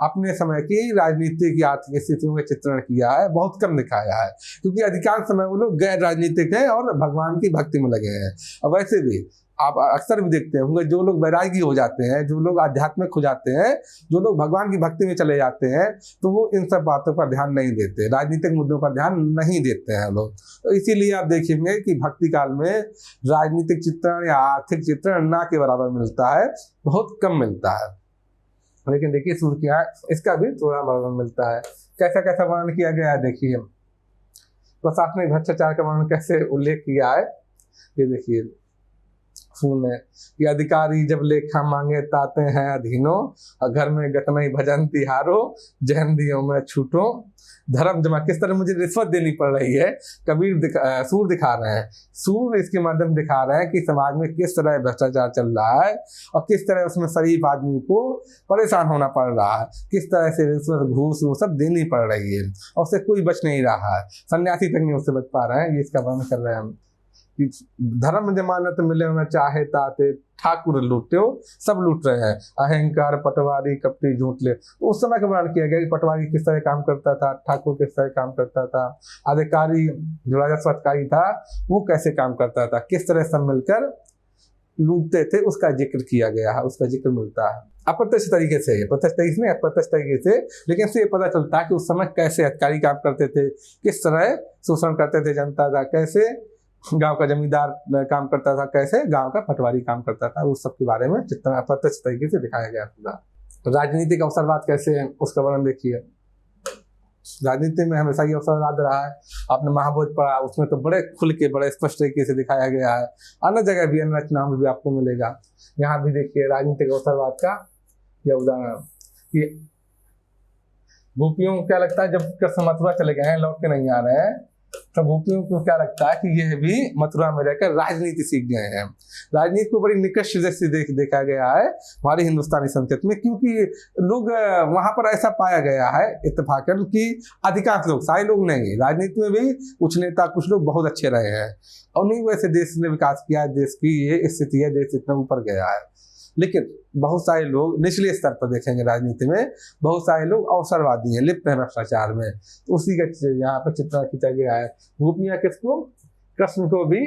अपने समय की राजनीतिक या आर्थिक स्थितियों का चित्रण किया है, बहुत कम दिखाया है, क्योंकि अधिकांश समय वो लोग गैर राजनीतिक हैं और भगवान की भक्ति में लगे हैं। और वैसे भी आप अक्सर भी देखते होंगे, जो लोग वैरागी हो जाते हैं, जो लोग आध्यात्मिक हो जाते हैं, जो लोग भगवान की भक्ति में चले जाते हैं, तो वो इन सब बातों पर ध्यान नहीं देते, राजनीतिक मुद्दों पर ध्यान नहीं देते हैं लोग। तो इसीलिए आप देखेंगे कि भक्ति काल में राजनीतिक चित्रण या आर्थिक चित्रण ना के बराबर मिलता है, बहुत कम मिलता है। लेकिन देखिए सूर्य क्या है, इसका भी थोड़ा वर्णन मिलता है। कैसा कैसा वर्णन किया गया है देखिए, प्रशासनिक भ्रष्टाचार का वर्णन कैसे उल्लेख किया है, ये देखिए फूल में कि अधिकारी जब लेखा मांगे ताते हैं अधीनो, और घर में गतनई भजन तिहारो, जहन दियो में छूटो, धर्म जमा। किस तरह मुझे रिश्वत देनी पड़ रही है, कबीर सूर दिखा रहे हैं, सूर इसके माध्यम दिखा रहे हैं कि समाज में किस तरह भ्रष्टाचार चल रहा है और किस तरह उसमें शरीफ आदमी को परेशान होना पड़ रहा है, किस तरह से रिश्वत घूस वो सब देनी पड़ रही है और उससे कोई बच नहीं रहा है, सन्यासी तक नहीं उससे बच पा रहे हैं। ये इसका वर्णन कर रहे हैं हम कि धर्म जमानत मिले न चाहे ताते, ठाकुर लूटे हो, सब लूट रहे हैं, अहंकार पटवारी कपटी झूठ ले। तो उस समय का वर्णन किया गया कि पटवारी किस तरह काम करता था, ठाकुर किस तरह काम करता था, अधिकारी जो राजस्व अधिकारी था वो कैसे काम करता था, किस तरह सब मिलकर लूटते थे, उसका जिक्र किया गया है, उसका जिक्र मिलता है अप्रत्यक्ष तरीके से, प्रत्यक्ष तरीके से नहीं, अप्रत्यक्ष तरीके से। लेकिन इससे ये पता चलता है कि उस समय कैसे अधिकारी काम करते थे, किस तरह शोषण करते थे जनता का, कैसे गांव का जमींदार काम करता था, कैसे गांव का पटवारी काम करता था, उस सब के बारे में चित्रण अप्रत्यक्ष तरीके से दिखाया गया पूरा। राजनीतिक अवसरवाद कैसे है उसका वर्णन देखिए। राजनीति में हमेशा ये अवसरवाद रहा है, आपने महाभोज पढ़ा, उसमें तो बड़े खुल के बड़े स्पष्ट तरीके से दिखाया गया है, अन्य जगह भी अन्य रचनाओं में भी आपको मिलेगा। यहाँ भी देखिए राजनीतिक अवसरवाद का यह उदाहरण कि गोपियों को क्या लगता है जब कृष्ण मथुरा चले गए हैं, लौट के नहीं आ रहे हैं, तो गोपियों को क्या लगता है कि यह भी मथुरा में रहकर राजनीति सीख गए हैं। राजनीति को बड़ी निकष से देखा गया है हमारी हिंदुस्तानी संस्कृति में, क्योंकि लोग वहां पर ऐसा पाया गया है इत्तेफाकन कि अधिकांश लोग, सारे लोग नहीं, राजनीति में भी कुछ नेता कुछ लोग बहुत अच्छे रहे हैं और नहीं वैसे देश ने विकास किया है, देश की ये स्थिति है, देश इतना ऊपर गया है। लेकिन बहुत सारे लोग निचले स्तर पर देखेंगे राजनीति में, बहुत सारे लोग अवसरवादी हैं, लिप्त हैं भ्रष्टाचार में, तो उसी का यहाँ पर चित्रण खींचा गया है। गोपियां किसको, कृष्ण को भी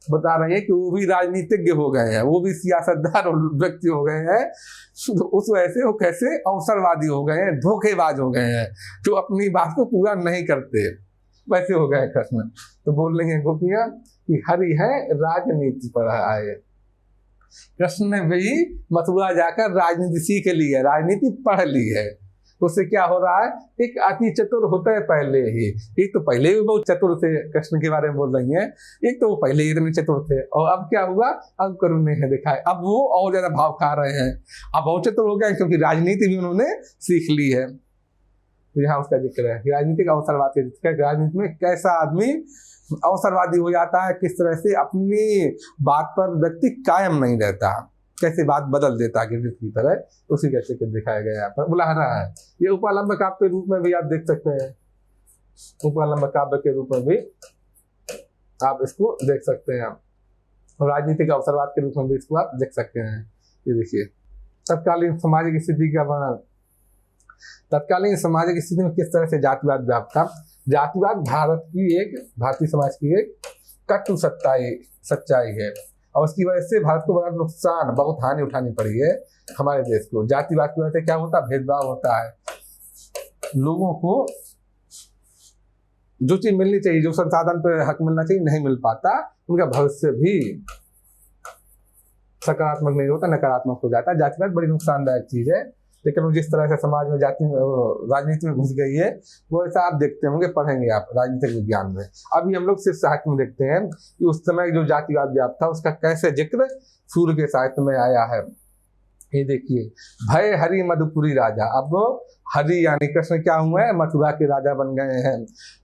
बता रहे हैं कि वो भी राजनीतिज्ञ हो गए हैं, वो भी सियासतदार व्यक्ति हो गए हैं, उस वजह से वो कैसे अवसरवादी हो गए हैं, धोखेबाज हो गए हैं, जो अपनी बात को पूरा नहीं करते, वैसे हो गए कृष्ण। तो बोल रही हैं गोपियां कि हरि है राजनीति पर आए। कृष्ण ने भी मथुरा जाकर राजनीति सीख ली है, राजनीति पढ़ ली है। उससे क्या हो रहा है, एक अति चतुर होता है पहले ही, एक तो पहले भी बहुत चतुर थे, कृष्ण के बारे में बोल रही हैं, एक तो वो पहले ही इतने चतुर थे और अब क्या हुआ, अब करुण ने दिखाए, अब वो और ज्यादा भाव खा रहे हैं, अब और चतुर हो गए क्योंकि राजनीति भी उन्होंने सीख ली है। तो यहाँ उसका जिक्र है राजनीतिक अवसरवाद का जिक्र, राजनीति में कैसा आदमी अवसरवादी हो जाता है, किस तरह से अपनी बात पर व्यक्ति कायम नहीं रहता, कैसे बात बदल देता है की तरह, उसी कैसे दिखाया गया यहाँ पर बुला रहा है। ये उपालंब काव्य के रूप में भी आप देख सकते हैं, उपालंब काव्य के रूप में भी आप इसको देख सकते हैं, और राजनीतिक अवसरवाद के रूप में भी इसको आप देख सकते हैं। ये देखिए तत्कालीन सामाजिक स्थिति का वर्णन, तत्कालीन सामाजिक स्थिति में किस तरह से जातिवाद व्याप्त था। जातिवाद भारतीय समाज की एक कटु सच्चाई है और उसकी वजह से भारत को बड़ा नुकसान, बहुत हानि उठानी पड़ी है हमारे देश को। जातिवाद की वजह से क्या होता है, भेदभाव होता है, लोगों को जो चीज मिलनी चाहिए, जो संसाधन पे हक मिलना चाहिए नहीं मिल पाता, उनका भविष्य भी सकारात्मक नहीं होता, नकारात्मक हो जाता है। जातिवाद बड़ी नुकसानदायक चीज है लेकिन वो जिस तरह से समाज में जाति राजनीति में घुस गई है, वो ऐसा आप देखते होंगे, पढ़ेंगे आप राजनीतिक विज्ञान में। अभी हम लोग सिर्फ साहित्य में देखते हैं कि उस समय जो जातिवाद व्याप्त था उसका कैसे जिक्र सूर्य के साहित्य में आया है। ये देखिए, भय हरि मधुपुरी राजा, अब हरि यानी कृष्ण क्या हुए हैं, मथुरा के राजा बन गए हैं।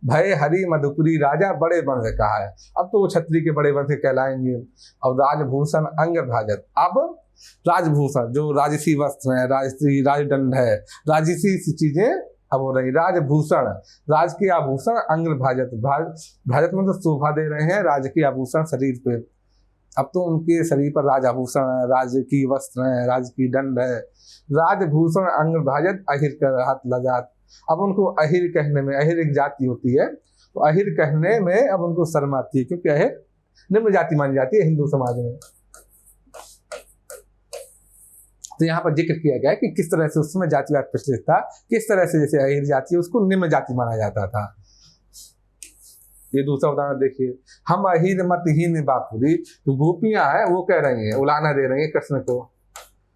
भय हरि मधुपुरी राजा, बड़े वंश कहा है, अब तो वो क्षत्रिय के बड़े वंश कहलाएंगे। और राजभूषण अंग भाजत, अब राजभूषण जो राजसी वस्त्र है, राजसी राजदंड है, राजसी चीजें अब हो रही। राजभूषण, राज के आभूषण, अंग भाजत, भाजत में तो शोभा दे रहे हैं राज के आभूषण शरीर पे। अब तो उनके शरीर पर राज आभूषण है, राज की वस्त्र है, राज की दंड है। राजभूषण अंग भाजत, अहिर कर हाथ लगात, अब उनको अहिर कहने में, अहिर एक जाति होती है, तो अहिर कहने में अब उनको शर्म आती है, क्योंकि अहिर निम्न जाति मानी जाती है हिंदू समाज में। तो यहाँ पर जिक्र किया गया है कि किस तरह से उसमें जातिवाद प्रचलित था, किस तरह से जैसे अहिर जाति है उसको निम्न जाति माना जाता था। ये दूसरा उदाहरण देखिए, हम अहिर मतहीन बापुरी, तो गोपियां हैं वो कह रही हैं, उलाना दे रही हैं कृष्ण को।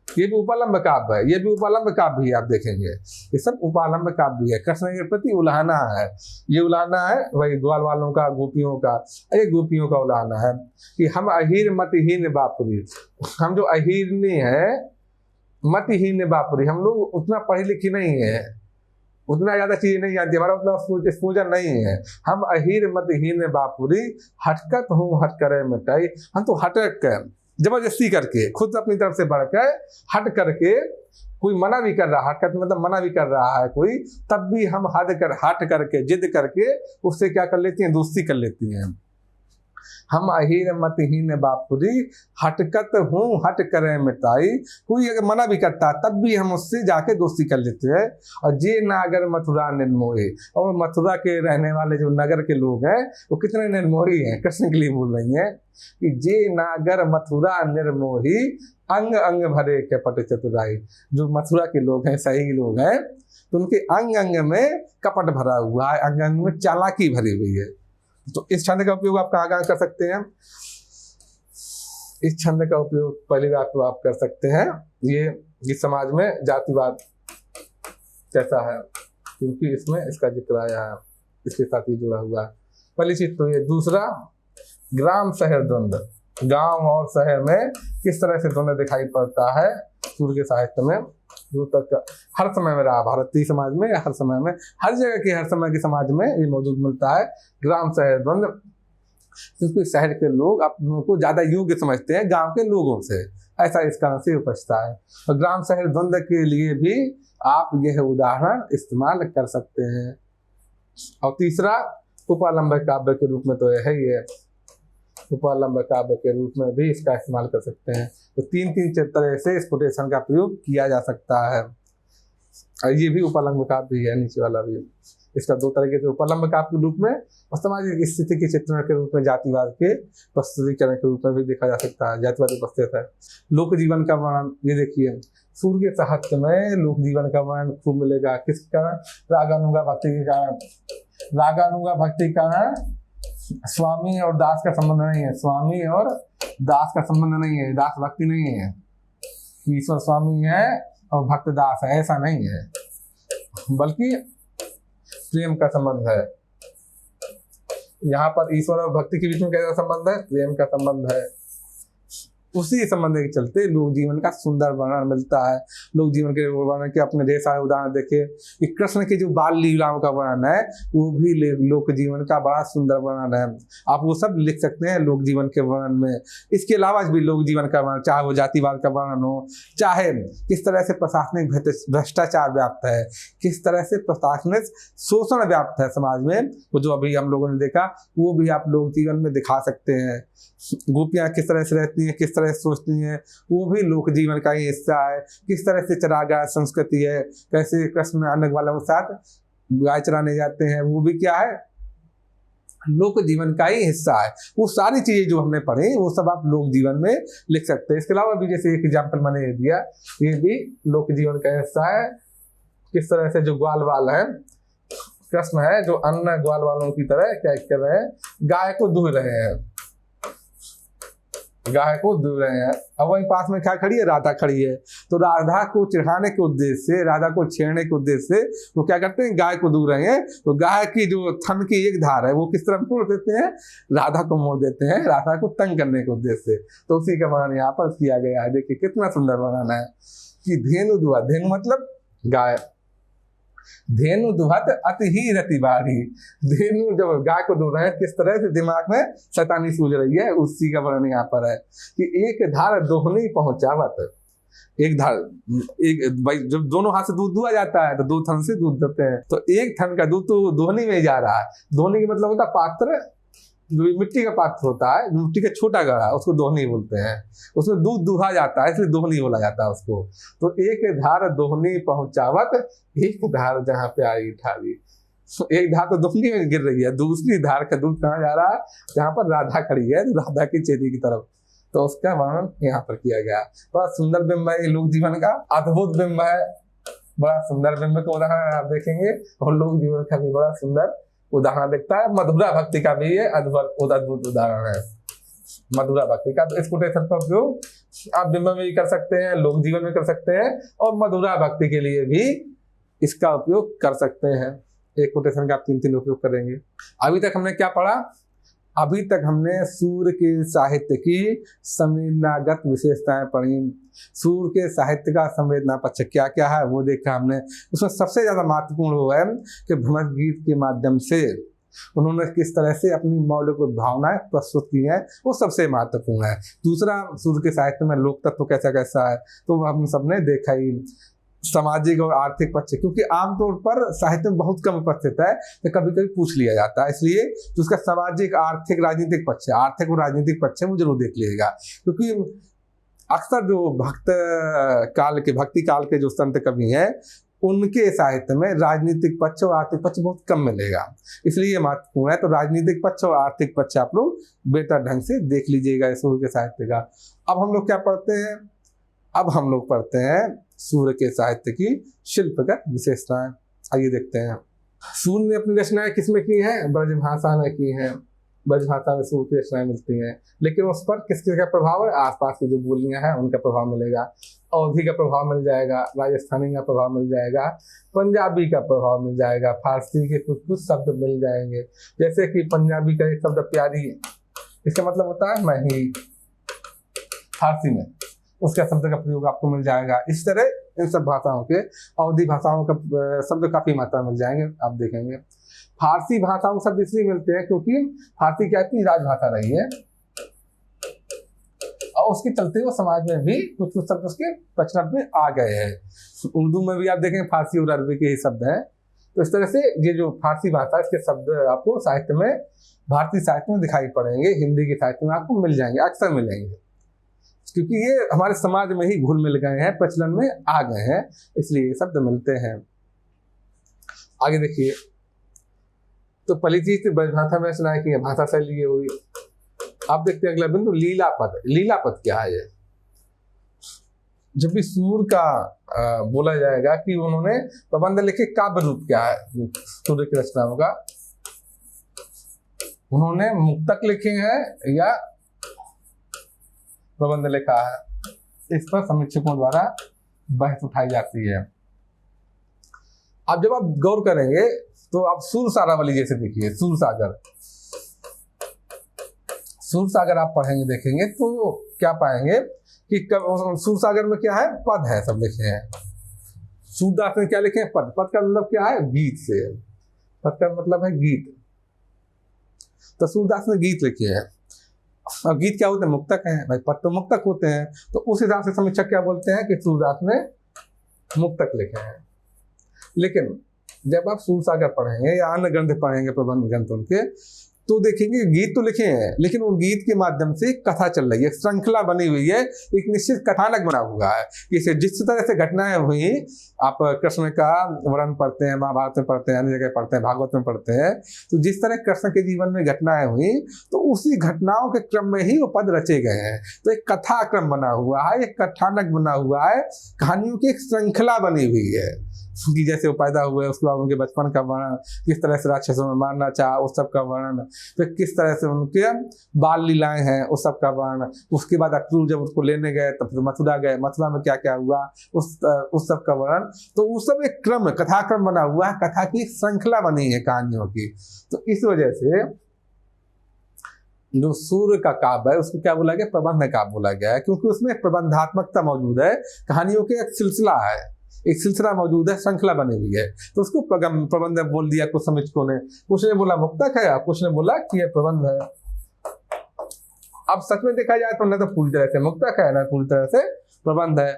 ये भी उपालंब काव्य है, ये भी उपालंब काव्य भी आप देखेंगे, ये सब उपालंब काव्य भी है, कृष्ण के प्रति उलाहना है। ये उलाहना है वही ग्वाल वालों का, गोपियों का, ये गोपियों का उलाहना है कि हम अहिर मतहीन बापुरी, हम जो अहिरनी है, मतहीन बापुरी, हम लोग उतना पढ़ी लिखी नहीं है, उतना ज्यादा चीजें नहीं जानती, हमारा उतना पूजन नहीं है। हम अहिर मतहीन बापुरी, हटकत हूँ हट करे मिटाई, हम तो हटक कर जबरदस्ती करके खुद अपनी तरफ से बढ़कर हट करके, कोई मना भी कर रहा, हटकत मतलब मना भी कर रहा है कोई, तब भी हम हट करके जिद करके उससे क्या कर लेती हैं, दोस्ती कर लेती हैं। हम अहिर मतहीन बापुरी, हटकत हूँ हट करे मिटाई, कोई अगर मना भी करता तब भी हम उससे जाके दोस्ती कर लेते हैं। और जे नागर मथुरा निर्मोही, और मथुरा के रहने वाले जो नगर के लोग हैं वो कितने निर्मोही हैं, कृष्ण के लिए बोल रही हैं कि जे नागर मथुरा निर्मोही, अंग अंग भरे के पट चतुराई, जो मथुरा के लोग हैं, सही लोग हैं, तो उनके अंग अंग में कपट भरा हुआ है, अंग अंग में चालाकी भरी हुई है। तो इस छंद का उपयोग आप कहाँ कर सकते हैं, इस छंद का उपयोग पहली बात तो आप कर सकते हैं ये समाज में जातिवाद कैसा है, क्योंकि इसमें इसका जिक्र आया है, इसके साथ ही जुड़ा हुआ है। पहली चीज तो ये। दूसरा, ग्राम शहर द्वंद्व, गांव और शहर में किस तरह से द्वंद्व दिखाई पड़ता है सूर्य के साहित्य में, जो तक हर समय में रहा, भारतीय समाज में हर समय में, हर जगह के हर समय के समाज में ये मौजूद मिलता है, ग्राम शहर द्वंद्व। क्योंकि शहर के लोग अपनों को ज्यादा योग्य समझते हैं गांव के लोगों से, ऐसा इस कारण से उपजता है। और ग्राम शहर द्वंद्व के लिए भी आप यह उदाहरण इस्तेमाल कर सकते हैं। और तीसरा, उपालंब काव्य के रूप में तो है ही है, उपालंब काव्य के रूप में भी इसका इस्तेमाल कर सकते हैं। तो तीन तरह से इस कोटेशन का प्रयोग किया जा सकता है। और ये भी उपालंब काव्य है, नीचे वाला भी। इसका दो तरीके से उपालंब काव्य के रूप में और सामाजिक स्थिति के चित्रण के रूप में जातिवाद के प्रस्तुतिकरण के रूप में भी देखा जा सकता है। जातिवाद उपस्थित है। लोक जीवन का वर्णन, ये देखिए सूर्य के साहित्य में लोक जीवन का वर्णन खूब मिलेगा। किसके कारण? रागानुगा भक्ति के कारण। रागानुगा भक्ति के कारण स्वामी और दास का संबंध नहीं है, स्वामी और दास का संबंध नहीं है, दास भक्ति नहीं है, ईश्वर स्वामी है और भक्त दास है, ऐसा नहीं है, बल्कि प्रेम का संबंध है। यहाँ पर ईश्वर और भक्ति के बीच में कैसा संबंध है? प्रेम का संबंध है। उसी संबंध के चलते लोक जीवन का सुंदर वर्णन मिलता है। लोक जीवन के वर्णन के अपने ढेर सारे उदाहरण देखिए कि कृष्ण की जो बाल लीलाओं का वर्णन है वो भी लोक जीवन का बड़ा सुंदर वर्णन है। आप वो सब लिख सकते हैं लोक जीवन के वर्णन में। इसके अलावा भी लोक जीवन का वर्णन, चाहे वो जातिवाद का वर्णन हो, चाहे किस तरह से प्रशासनिक भ्रष्टाचार व्याप्त है, किस तरह से प्रशासनिक शोषण व्याप्त है समाज में, वो जो अभी हम लोगों ने देखा वो भी आप लोक जीवन में दिखा सकते हैं। गोपियां किस तरह से रहती हैं, किस तरह से सोचती हैं, वो भी लोक जीवन का ही हिस्सा है। किस तरह से चरागाह संस्कृति है, कैसे कृष्ण अन्य वालों के साथ गाय चराने जाते हैं, वो भी क्या है? लोक जीवन का ही हिस्सा है। वो सारी चीजें जो हमने पढ़ी वो सब आप लोक जीवन में लिख सकते हैं। इसके अलावा भी जैसे एक एग्जाम्पल मैंने ये दिया, ये भी लोक जीवन का हिस्सा है। किस तरह से जो ग्वाल वाल है, कृष्ण है जो अन्य ग्वाल वालों की तरह क्या कर रहे हैं, गाय को दूह रहे हैं। गाय को दूह रहे हैं। अब वहीं पास में क्या खड़ी है, राधा खड़ी है। तो राधा को चिढ़ाने के उद्देश्य से, राधा को छेड़ने के उद्देश्य से वो क्या करते हैं, गाय को दूह रहे हैं। तो गाय की जो थन की एक धार है वो किस तरफ मोड़ देते हैं, राधा को मोड़ देते हैं, राधा को तंग करने के उद्देश्य से। तो उसी का वर्णन यहाँ पर किया गया है। देखिए कितना सुंदर वर्णन है कि धेनु दुहा, धेनु मतलब गाय, धेनु दुहत अति ही रति बारी। धेनु जब गाय को दूह रहे हैं, किस तरह से दिमाग में शैतानी सूझ रही है, उसी का वर्णन यहाँ पर है कि एक धार दोहनी पहुंचावत। एक धार, एक भाई जब दोनों हाथ से दूध दुहा जाता है तो दो थन से दूध देते हैं, तो एक थन का दूध तो दोहनी में जा रहा है। दोहनी का मतलब होता है पात्र, जो मिट्टी का पात्र होता है, मिट्टी का छोटा गड़ा, उसको दोहनी बोलते हैं। उसमें दूध दुहा जाता है, इसलिए दोहनी बोला जाता है उसको। तो एक धार दोहनी पहुंचावत, एक धार जहाँ पे आई ठाली। एक धार तो दोहनी में गिर रही है, दूसरी धार का दूध कहाँ जा रहा है, जहाँ पर राधा खड़ी है, राधा की चेती की तरफ। तो उसका वर्णन यहाँ पर किया गया। बड़ा सुंदर बिंब है, लोक जीवन का अद्भुत बिंब है, बड़ा सुंदर बिंब का उदाहरण आप देखेंगे, और लोक जीवन का भी बड़ा सुंदर उदाहरण दिखता है। मधुरा भक्ति का भी ये अद्भुत उदाहरण है, मधुरा भक्ति का। तो इस कोटेशन का उपयोग आप बिंब में भी कर सकते हैं, लोक जीवन में कर सकते हैं, और मधुरा भक्ति के लिए भी इसका उपयोग कर सकते हैं। एक कोटेशन का आप 3 उपयोग करेंगे। अभी तक हमने क्या पढ़ा, अभी तक हमने सूर्य के साहित्य की संवेदनागत विशेषताएं पढ़ी। सूर्य के साहित्य का संवेदना पक्ष क्या क्या है वो देखा हमने। उसमें सबसे ज्यादा महत्वपूर्ण वो है कि भ्रमर गीत के माध्यम से उन्होंने किस तरह से अपनी मौलिक भावनाएं प्रस्तुत की हैं, वो सबसे महत्वपूर्ण है। दूसरा, सूर्य के साहित्य में लोक तत्व कैसा कैसा है तो हम सबने देखा ही। सामाजिक और आर्थिक पक्ष, क्योंकि आमतौर पर साहित्य में बहुत कम उपस्थित है, तो कभी कभी पूछ लिया जाता है, इसलिए जो उसका सामाजिक, आर्थिक, राजनीतिक पक्ष है, आर्थिक और राजनीतिक पक्ष है वो जरूर देख लीजिएगा। क्योंकि अक्सर जो भक्ति काल के जो संत कवि हैं उनके साहित्य में राजनीतिक पक्ष और आर्थिक पक्ष बहुत कम मिलेगा, इसलिए ये महत्वपूर्ण है। तो राजनीतिक पक्ष और आर्थिक पक्ष आप लोग बेहतर ढंग से देख लीजिएगा सूर्य के साहित्य का। अब हम लोग क्या पढ़ते हैं, अब हम लोग पढ़ते हैं सूर्य के साहित्य की शिल्पगत विशेषताएं। आइए देखते हैं। सूर्य ने अपनी रचनाएं किसमें की हैं, ब्रजभाषा में की हैं। ब्रजभाषा में सूर्य की रचनाएं मिलती हैं, लेकिन उस पर किस किस का प्रभाव है, आसपास की जो बोलियां हैं उनका प्रभाव मिलेगा। अवधी का प्रभाव मिल जाएगा, राजस्थानी का प्रभाव मिल जाएगा, पंजाबी का प्रभाव मिल जाएगा, फारसी के कुछ कुछ शब्द मिल जाएंगे। जैसे कि पंजाबी का एक शब्द प्यारी, इसका मतलब होता है मैं ही, फारसी में उसका शब्द का प्रयोग आपको मिल जाएगा। इस तरह इन सब भाषाओं के, अवधी भाषाओं का शब्द काफी मात्रा में मिल जाएंगे, आप देखेंगे। फारसी भाषाओं के शब्द इसलिए मिलते हैं क्योंकि फारसी क्या थी, राजभाषा रही है, और उसके चलते वो समाज में भी कुछ कुछ शब्द उसके प्रचलन में आ गए हैं। उर्दू में भी आप देखेंगे फारसी और अरबी के ही शब्द हैं। तो इस तरह से ये जो फारसी भाषा, इसके शब्द आपको साहित्य में, भारतीय साहित्य में दिखाई पड़ेंगे, हिंदी के साहित्य में आपको मिल जाएंगे, अक्सर मिलेंगे, क्योंकि ये हमारे समाज में ही घुल मिल गए हैं, प्रचलन में आ गए हैं, इसलिए ये शब्द मिलते हैं। आगे देखिए, तो पहली चीज ब्रजभाषा में सुना है कि भाषा शैली हुई। आप देखते हैं अगला बिंदु, लीलापद। लीलापद क्या है? ये जब भी सूर्य का बोला जाएगा कि उन्होंने प्रबंध लिखे, काव्य रूप क्या है सूर्य की रचनाओं का, उन्होंने मुक्तक लिखे हैं या प्रबंध लिखा है, इस पर समीक्षकों द्वारा बहस उठाई जाती है। अब जब आप गौर करेंगे तो आप सूरसारावली जैसे देखिए, सूरसागर आप पढ़ेंगे देखेंगे तो क्या पाएंगे कि सूरसागर में क्या है, पद है, सब लिखे हैं। सूरदास ने क्या लिखे हैं, पद। पद का मतलब क्या है, गीत से, पद का मतलब है गीत। तो सूरदास ने गीत लिखे हैं। अब गीत क्या होते हैं, मुक्तक हैं भाई, पद तो मुक्तक होते हैं। तो उस हिसाब से समीक्षक क्या बोलते हैं कि सूरदास ने मुक्तक लिखे हैं। लेकिन जब आप सूरसागर पढ़ेंगे या अन्य ग्रंथ पढ़ेंगे, प्रबंध ग्रंथ उनके, तो देखेंगे गीत तो लिखे हैं, लेकिन उन गीत के माध्यम से कथा चल रही है, श्रृंखला बनी हुई है, एक निश्चित कथानक बना हुआ है। इसे जिस तरह से घटनाएं हुई, आप कृष्ण का वर्णन पढ़ते हैं, महाभारत में पढ़ते हैं, अन्य जगह पढ़ते हैं, भागवत में पढ़ते हैं, तो जिस तरह कृष्ण के जीवन में घटनाएं हुई, तो उसी घटनाओं के क्रम में ही वो पद रचे गए हैं। तो एक कथा क्रम बना हुआ है, एक कथानक बना हुआ है, कहानियों की एक श्रृंखला बनी हुई है। कि जैसे वो पैदा हुए, उसके बाद उनके बचपन का वर्णन, किस तरह से राक्षसों में मारना चाहा उस सब का वर्णन, फिर किस तरह से उनके बाल लीलाएं हैं उस सब का वर्णन, उसके बाद अक्रूर जब उसको लेने गए तब फिर मथुरा गए, मथुरा में क्या क्या हुआ उस सब का वर्णन। तो वो सब एक क्रम, कथाक्रम बना हुआ है, कथा की श्रृंखला बनी है कहानियों की। तो इस वजह से जो सूर्य का काव्य है उसको क्या बोला गया, प्रबंध काव्य बोला गया है, क्योंकि उसमें एक प्रबंधात्मकता मौजूद है, कहानियों के एक सिलसिला है, एक सिलसिला मौजूद है, श्रृंखला बनी हुई है। तो उसको प्रबंध बोल दिया कुछ समीक्षकों ने, कुछ ने बोला मुक्तक है, कुछ ने बोला कि यह प्रबंध है। अब सच में देखा जाए तो न तो पूरी तरह से मुक्तक है, न पूरी तरह से प्रबंध है,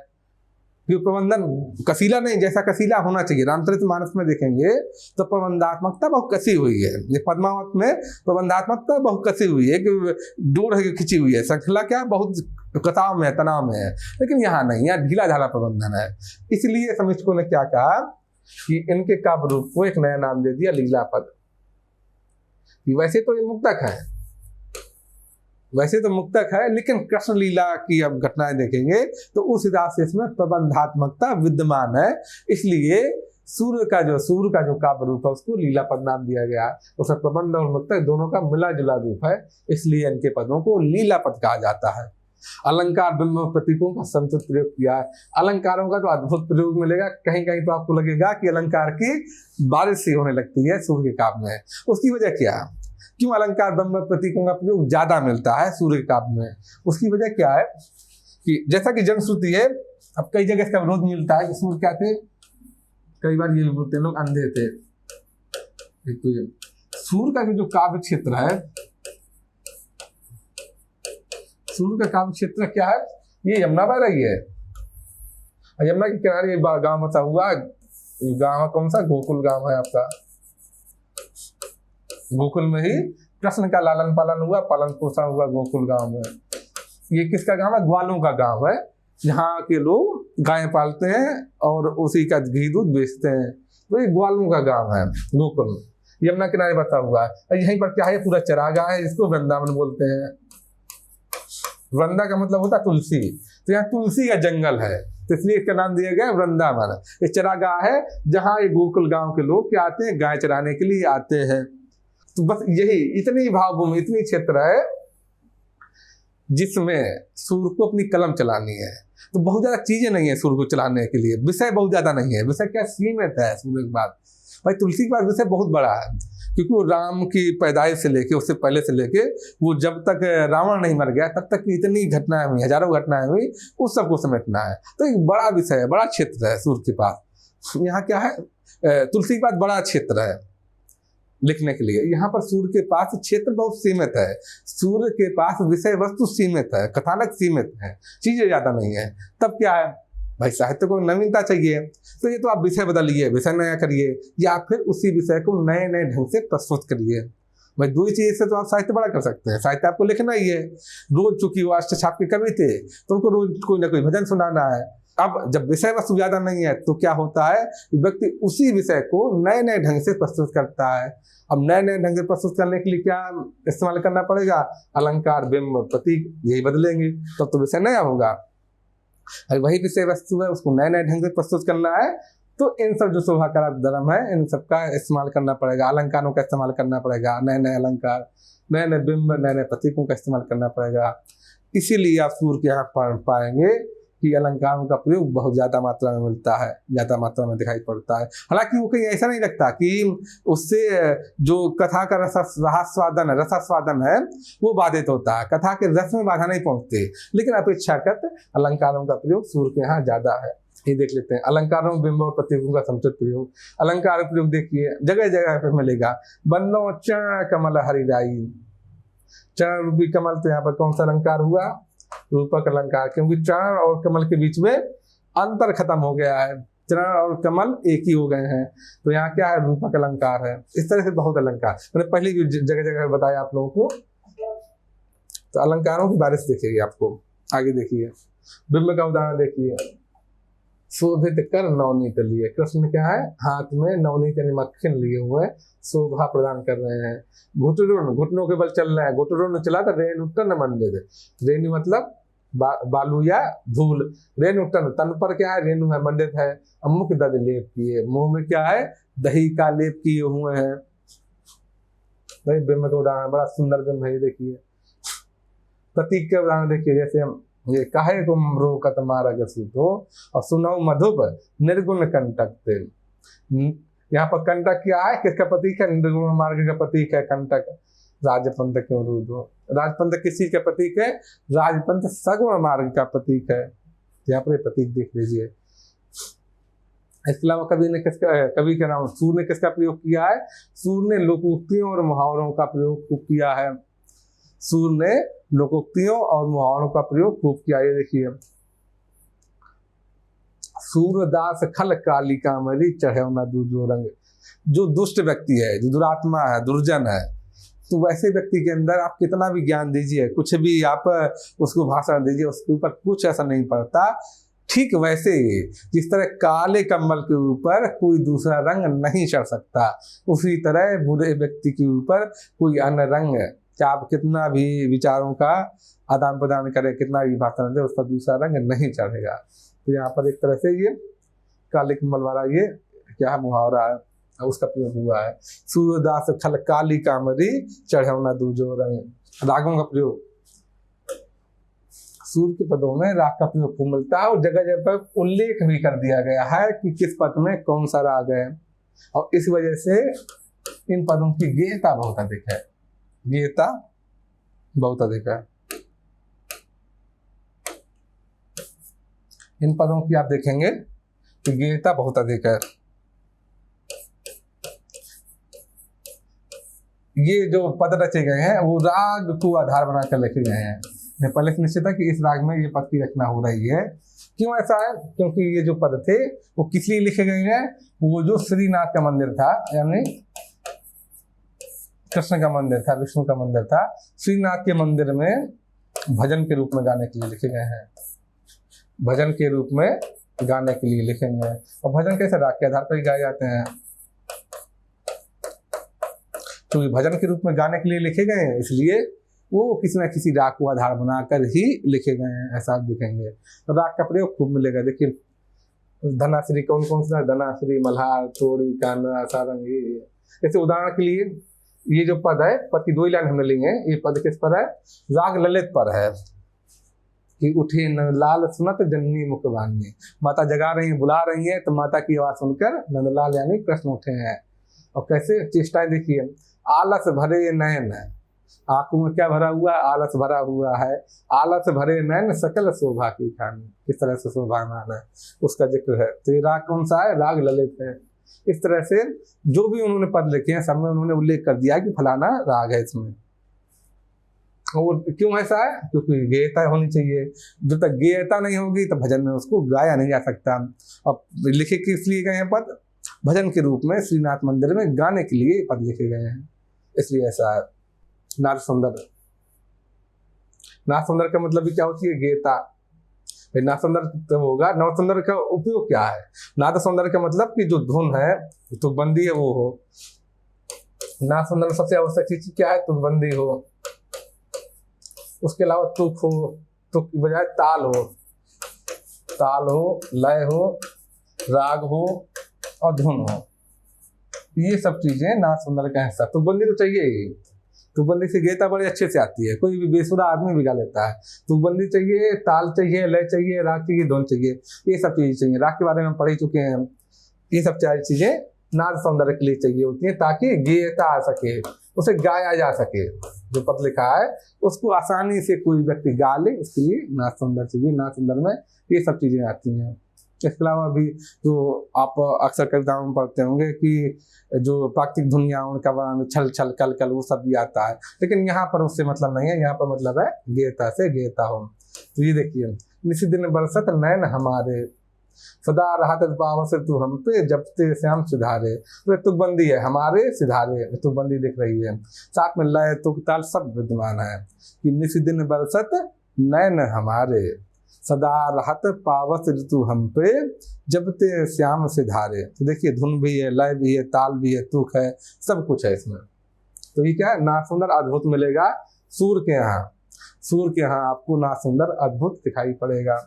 क्योंकि प्रबंधन कसीला नहीं, जैसा कसीला होना चाहिए। रामचरितमानस में देखेंगे तो प्रबंधात्मकता बहुत कसी हुई है, ये पद्मावत में प्रबंधात्मकता बहुत कसी हुई है, कि डोर है खिंची हुई है, श्रृंखला क्या बहुत कताव में है, तनाव में है। लेकिन यहाँ नहीं, यहाँ ढीला ढाला प्रबंधन है। इसलिए समीक्षकों ने क्या कहा कि इनके काव्य रूप को एक नया नाम दे दिया, लीलापद। वैसे तो ये मुक्तक है, वैसे तो मुक्तक है, लेकिन कृष्ण लीला की अब घटनाएं देखेंगे तो उस हिसाब से इसमें प्रबंधात्मकता विद्यमान है। इसलिए सूर्य का जो काव्य रूप है उसको लीलापद नाम दिया गया। उसका प्रबंध और मुक्तक दोनों का मिला जुला रूप है, इसलिए इनके पदों को लीलापद कहा जाता है। अलंकार बिंब प्रतीकों का समुचित प्रयोग किया है। अलंकारों का तो अद्भुत प्रयोग मिलेगा, कहीं कहीं तो आपको लगेगा कि अलंकार की बारिश सी होने लगती है सूर्य के काव्य में। उसकी वजह क्या है, क्यों अलंकार बिंब प्रतीकों का प्रयोग ज्यादा मिलता है सूर्य के काव्य में? उसकी वजह क्या है कि जैसा कि जनश्रुति है, अब कई जगह इसका विरोध मिलता है कि सूर्य क्या थे, कई बार ये बोलते हैं लोग अंधे थे। तो सूर्य का जो काव्य क्षेत्र है, सूर्य का काव्य क्षेत्र क्या है, ये यमुना बह रही है, यमुना के किनारे गांव बसा हुआ, गांव कौन सा, गोकुल गांव है आपका। गोकुल में ही कृष्ण का लालन पालन हुआ, पालन पोषण हुआ गोकुल गांव में। ये किसका गांव है, ग्वालों का गांव है, जहाँ के लोग गायें पालते हैं और उसी का घी दूध बेचते हैं। तो ये ग्वालों का गांव है गोकुल, यमुना किनारे बसा हुआ है। यहीं पर क्या है, पूरा चरागाह है, जिसको वृंदावन बोलते हैं। वृंदा का मतलब होता है तुलसी, तो यहाँ तुलसी का जंगल है, तो इसलिए इसका नाम दिया गया वृंदावन। ये चरागाह है जहाँ ये गोकुल गांव के लोग क्या आते हैं, गाय चराने के लिए आते हैं। तो बस यही इतनी भावभूमि, इतनी क्षेत्र है जिसमें सूर्य को अपनी कलम चलानी है। तो बहुत ज्यादा चीजें नहीं है सूर्य को चलाने के लिए, विषय बहुत ज्यादा नहीं है। विषय क्या सीमित है सूर्य के बाद, भाई तुलसी के बाद विषय बहुत बड़ा है, क्योंकि वो राम की पैदाइश से लेके, उससे पहले से लेके वो जब तक रावण नहीं मर गया तब तक इतनी घटनाएं हुई, हजारों घटनाएं हुई, उस सबको समेटना है। तो एक बड़ा विषय है, बड़ा क्षेत्र है सूर्य के पास। यहाँ क्या है, तुलसी के पास बड़ा क्षेत्र है लिखने के लिए। यहाँ पर सूर्य के पास क्षेत्र बहुत सीमित है, सूर्य के पास विषय वस्तु सीमित है, कथानक सीमित है, चीजें ज्यादा नहीं है। तब क्या है भाई, साहित्य को नवीनता चाहिए, तो ये तो आप विषय बदलिए, विषय नया करिए, या फिर उसी विषय को नए नए ढंग से प्रस्तुत करिए। भाई दो ही चीज से तो आप साहित्य बड़ा कर सकते हैं। साहित्य आपको लिखना ही है, रोज चूंकि वो अष्टछाप के कवि थे तो उनको रोज कोई ना कोई भजन सुनाना है। अब जब विषय वस्तु ज्यादा नहीं है तो क्या होता है, व्यक्ति उसी विषय को नए नए ढंग से प्रस्तुत करता है। अब नए नए ढंग से प्रस्तुत करने के लिए क्या इस्तेमाल करना पड़ेगा, अलंकार बिंब प्रतीक, यही बदलेंगे तब तो विषय नया होगा। वही विषय वस्तु है, उसको नए नए ढंग से प्रस्तुत करना है, तो इन सब जो शोभाकारक धर्म है इन सब का इस्तेमाल करना पड़ेगा, अलंकारों का इस्तेमाल करना पड़ेगा, नए नए अलंकार, नए नए बिंब, नए नए प्रतीकों का इस्तेमाल करना पड़ेगा। इसीलिए आप सूर्य के यहाँ पाएंगे कि अलंकारों का प्रयोग बहुत ज्यादा मात्रा में मिलता है, ज्यादा मात्रा में दिखाई पड़ता है। हालांकि वो कहीं ऐसा नहीं लगता कि उससे जो कथा का रसास्वादन है वो बाधित होता है, कथा के रस में बाधा नहीं पहुंचती, लेकिन अपेक्षाकृत अलंकारों का प्रयोग सूर्य के यहाँ ज्यादा है। ये देख लेते हैं, अलंकारों में बिंब और प्रतीकों का समुचित प्रयोग। अलंकार प्रयोग देखिए जगह जगह पे मिलेगा, बंदो चरण कमल हरिराई, चरण रूपी कमल, तो यहाँ पर कौन सा अलंकार हुआ, रूपक अलंकार, क्योंकि चरण और कमल के बीच में अंतर खत्म हो गया है, चरण और कमल एक ही हो गए हैं, तो यहाँ क्या है, रूपक अलंकार है। इस तरह से बहुत अलंकार मैंने पहले भी जगह जगह बताया आप लोगों को। तो अलंकारों की बारिश देखिएगी आपको, आगे देखिए बिंब का उदाहरण देखिए, शोभित कर नवनीत लिए, कृष्ण क्या है, हाथ में नवनीत यानी मक्खन लिए हुए शोभा प्रदान कर रहे हैं। घुटनों के बल चल रहे हैं, घुटनों चला तो रेणु तन मंदिर, रेणु मतलब बालू या धूल। रेणु तन, तन पर क्या है, रेणु है, मंडित है। मुख दध लेप किए, मुंह में क्या है, दही का लेप किए हुए हैं। भाई बिंब का उदाहरण, बड़ा सुंदर बिंब है, देखिए। प्रतीक के उदाहरण देखिए, जैसे हम ये काहे को रोकत मारग सूतो और सुनौ मधुप निर्गुण कंटक तेल। यहाँ पर कंटक क्या है, किसका प्रतीक है, निर्गुण मार्ग का प्रतीक है कंटक। राजपंथ क्यों रूदो, राजपंथ किस चीज का प्रतीक है, राजपंथ सगुण मार्ग का प्रतीक है। यहाँ पर प्रतीक देख लीजिए। इसके अलावा कवि के नाम सूर ने किसका प्रयोग किया है, सूर ने लोकोक्तियों और मुहावरों का प्रयोग खूब किया है। सूर ने लोकोक्तियों और मुहावरों का प्रयोग खूब किया। ये देखिए, सूरदास खल काली कामरी चढ़े न दूजो रंग। जो दुष्ट व्यक्ति है, जो दुरात्मा है, दुर्जन है, तो वैसे व्यक्ति के अंदर आप कितना भी ज्ञान दीजिए, कुछ भी आप उसको भाषण दीजिए, उसके ऊपर कुछ ऐसा नहीं पड़ता। ठीक वैसे ही जिस तरह काले कम्बल के ऊपर कोई दूसरा रंग नहीं चढ़ सकता, उसी तरह बुरे व्यक्ति के ऊपर कोई अन्य रंग, चाहे आप कितना भी विचारों का आदान प्रदान करें, कितना भी भाषण दे, उसका दूसरा रंग नहीं चढ़ेगा। तो यहाँ पर एक तरह से ये काले कम्बल वाला ये क्या है, मुहावरा है, उसका प्रयोग हुआ है। सूरदास खल काली कामरी चढ़े न दूजो रंग। रागों का प्रयोग, सूर के पदों में राग का प्रयोग खूब मिलता है और जगह जगह पर उल्लेख भी कर दिया गया है कि किस पद में कौन सा राग है। और इस वजह से इन पदों की गेयता बहुत अधिक है, गेयता बहुत अधिक है। इन पदों की आप देखेंगे कि गेयता बहुत अधिक है। ये जो पद रचे गए हैं वो राग को आधार बनाकर लिखे गए हैं। पहले से निश्चित है कि इस राग में ये पद की रचना हो रही है। क्यों ऐसा है, क्योंकि ये जो पद थे वो किस लिए लिखे गए हैं, वो जो श्रीनाथ का मंदिर था, यानी कृष्ण का मंदिर था, विष्णु का मंदिर था, श्रीनाथ के मंदिर में भजन के रूप में गाने के लिए लिखे गए हैं। भजन के रूप में गाने के लिए लिखे गए हैं। और भजन कैसे, राग के आधार पर ही गाए जाते हैं। तो भजन के रूप में गाने के लिए लिखे गए हैं, इसलिए वो किसी न किसी राग को आधार बनाकर ही लिखे गए हैं, ऐसा आप दिखेंगे। तो राग का प्रयोग खूब मिलेगा। देखिए, धनाश्री कौन कौन सा, धनाश्री, मल्हार, तोड़ी, कान्हा, सारंगी। जैसे उदाहरण के लिए ये जो पद है, पद की दो ही लाइन हमने ली है। ये पद किस पर है, राग ललित पर है कि उठे नंदलाल सुनत जननी मुखबानी। माता जगा रही है, बुला रही है, तो माता की आवाज सुनकर नंदलाल यानी कृष्ण उठे हैं। और कैसे चेष्टाएं देखिए, आलस भरे नयन, आंखों में क्या भरा हुआ है, आलस भरा हुआ है। आलस भरे नयन सकल शोभा की खानी, किस तरह से शोभामान है उसका जिक्र है। तो ये राग कौन सा है, राग ललित है। इस तरह से जो भी उन्होंने पद लिखे हैं, सब में उन्होंने उल्लेख कर दिया कि फलाना राग है इसमें। और क्यों ऐसा है, क्योंकि गेयता होनी चाहिए। जब तक गेयता नहीं होगी तो भजन में उसको गाया नहीं जा सकता। अब लिखे किस लिए गए हैं पद, भजन के रूप में श्रीनाथ मंदिर में गाने के लिए पद लिखे गए हैं, इसलिए ऐसा है। नाद सुंदर, नाद सुंदर का मतलब भी क्या होती है, गेयता। नाद सुंदर तो होगा, नाद सुंदर का उपयोग क्या है, नाद सुंदर का मतलब कि जो धुन है, तुकबंदी है, वो हो। नाद सुंदर में सबसे आवश्यक चीज क्या है, तुकबंदी हो। उसके अलावा तुक हो, तुक की बजाय ताल हो, ताल हो, लय हो, राग हो और धुन हो। ये सब चीजें नाद सुंदर का हिस्सा। तुकबंदी तो चाहिए ही, तुकबंदी से गेयता बड़े अच्छे से आती है, कोई भी बेसुरा आदमी भी गा लेता है। तुकबंदी चाहिए, ताल चाहिए, लय चाहिए, राग चाहिए, धुन चाहिए, ये सब चीजें चाहिए। राग के बारे में हम पढ़ ही चुके हैं। ये सब चार चीजें नाद सौंदर्य के लिए चाहिए होती है, ताकि गेयता आ सके, उसे गाया जा सके। जो पद लिखा है उसको आसानी से कोई व्यक्ति गा ले, उसके लिए नाद सौंदर्य चाहिए। नाद सौंदर्य में ये सब चीजें आती हैं। इसके अलावा भी जो आप अक्सर कविताओं में पढ़ते होंगे कि जो प्राकृतिक ध्वनियाँ, उनका वर्णन छल छल कल कल, वो सब भी आता है। लेकिन यहाँ पर उससे मतलब नहीं है, यहाँ पर मतलब है गेयता से गेयता हो। तो ये देखिए, निसी दिन बरसत नयन हमारे, सदा रहत पावस तू हम पे, जब ते श्याम सिधारे। तो तुकबंदी है, हमारे सिधारे, तुकबंदी दिख रही है। साथ में लय, तुक, ताल सब विद्यमान है कि निसी दिन बरसत नयन हमारे, सदा रहत पावस ऋतु हम पे, जब ते श्याम सिधारे। तो देखिए, धुन भी है, लय भी है, ताल भी है, तुक है, सब कुछ है इसमें। तो ये क्या है, नाद सुंदर अद्भुत मिलेगा सूर के यहाँ। सूर्य के यहाँ आपको ना सुंदर अद्भुत दिखाई पड़ेगा।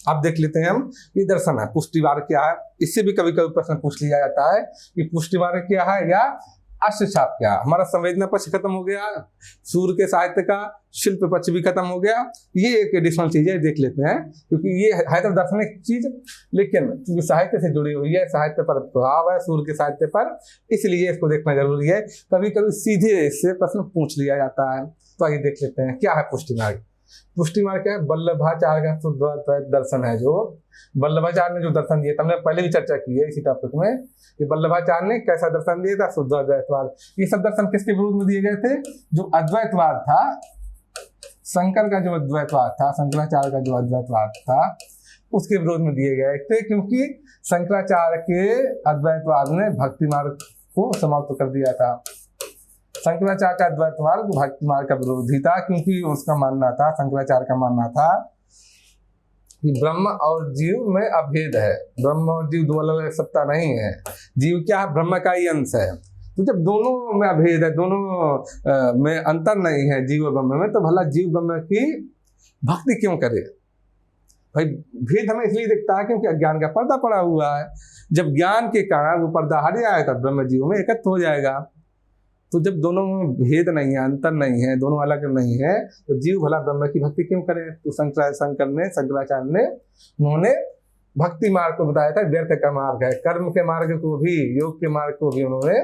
अब देख लेते हैं हम ये दर्शन है। पुष्टि मार्ग क्या है, इससे भी कभी कभी प्रश्न पूछ लिया जाता है कि पुष्टि मार्ग क्या है या अष्ट छाप क्या। हमारा संवेदना पक्ष खत्म हो गया, सूर्य के साहित्य का शिल्प पक्ष भी खत्म हो गया। ये एक एडिशनल चीज है, देख लेते हैं, क्योंकि ये है तो दार्शनिक चीज, लेकिन क्योंकि साहित्य से जुड़ी हुई है, साहित्य पर प्रभाव है सूर्य के साहित्य पर, इसलिए इसको देखना जरूरी है। कभी कभी सीधे इससे प्रश्न पूछ लिया जाता है। तो आइए देख लेते हैं क्या है पुष्टि मार्ग। पुष्टि मार्ग क्या है, वल्लभाचार्य का शुद्ध दर्शन है। जो वल्लभाचार्य ने जो दर्शन दिया था, हमने पहले भी चर्चा की है इसी टॉपिक में कि वल्लभाचार्य ने कैसा दर्शन दिया था, शुद्ध अद्वैतवाद। ये सब दर्शन किसके विरोध में दिए गए थे, जो अद्वैतवाद था, शंकर का जो अद्वैतवाद था, शंकराचार्य का जो अद्वैतवाद था, उसके विरोध में दिए गए थे। क्योंकि शंकराचार्य के अद्वैतवाद ने भक्ति मार्ग को समाप्त कर दिया था। शंकराचार्य का द्वैत मार्ग भक्ति मार्ग का विरोधी था, क्योंकि उसका मानना था, शंकराचार्य का मानना था कि ब्रह्म और जीव में अभेद है, ब्रह्म और जीव दो अलग अलग सत्ता नहीं है। जीव क्या है, ब्रह्म का ही अंश है। तो जब दोनों में अभेद है, दोनों में अंतर नहीं है जीव और ब्रह्म में, तो भला जीव ब्रह्म की भक्ति क्यों करे भाई। भेद हमें इसलिए दिखता है क्योंकि अज्ञान का पर्दा पड़ा हुआ है। जब ज्ञान के कारण वो पर्दा हट जाएगा, ब्रह्म जीव में एकत्र हो जाएगा। तो जब दोनों में भेद नहीं है, अंतर नहीं है, दोनों अलग नहीं है, तो जीव भला ब्रह्म की भक्ति क्यों करे। तो शंकराचार्य ने उन्होंने भक्ति मार्ग को बताया था व्यर्थ का मार्ग है। कर्म के मार्ग को भी, योग के मार्ग को भी उन्होंने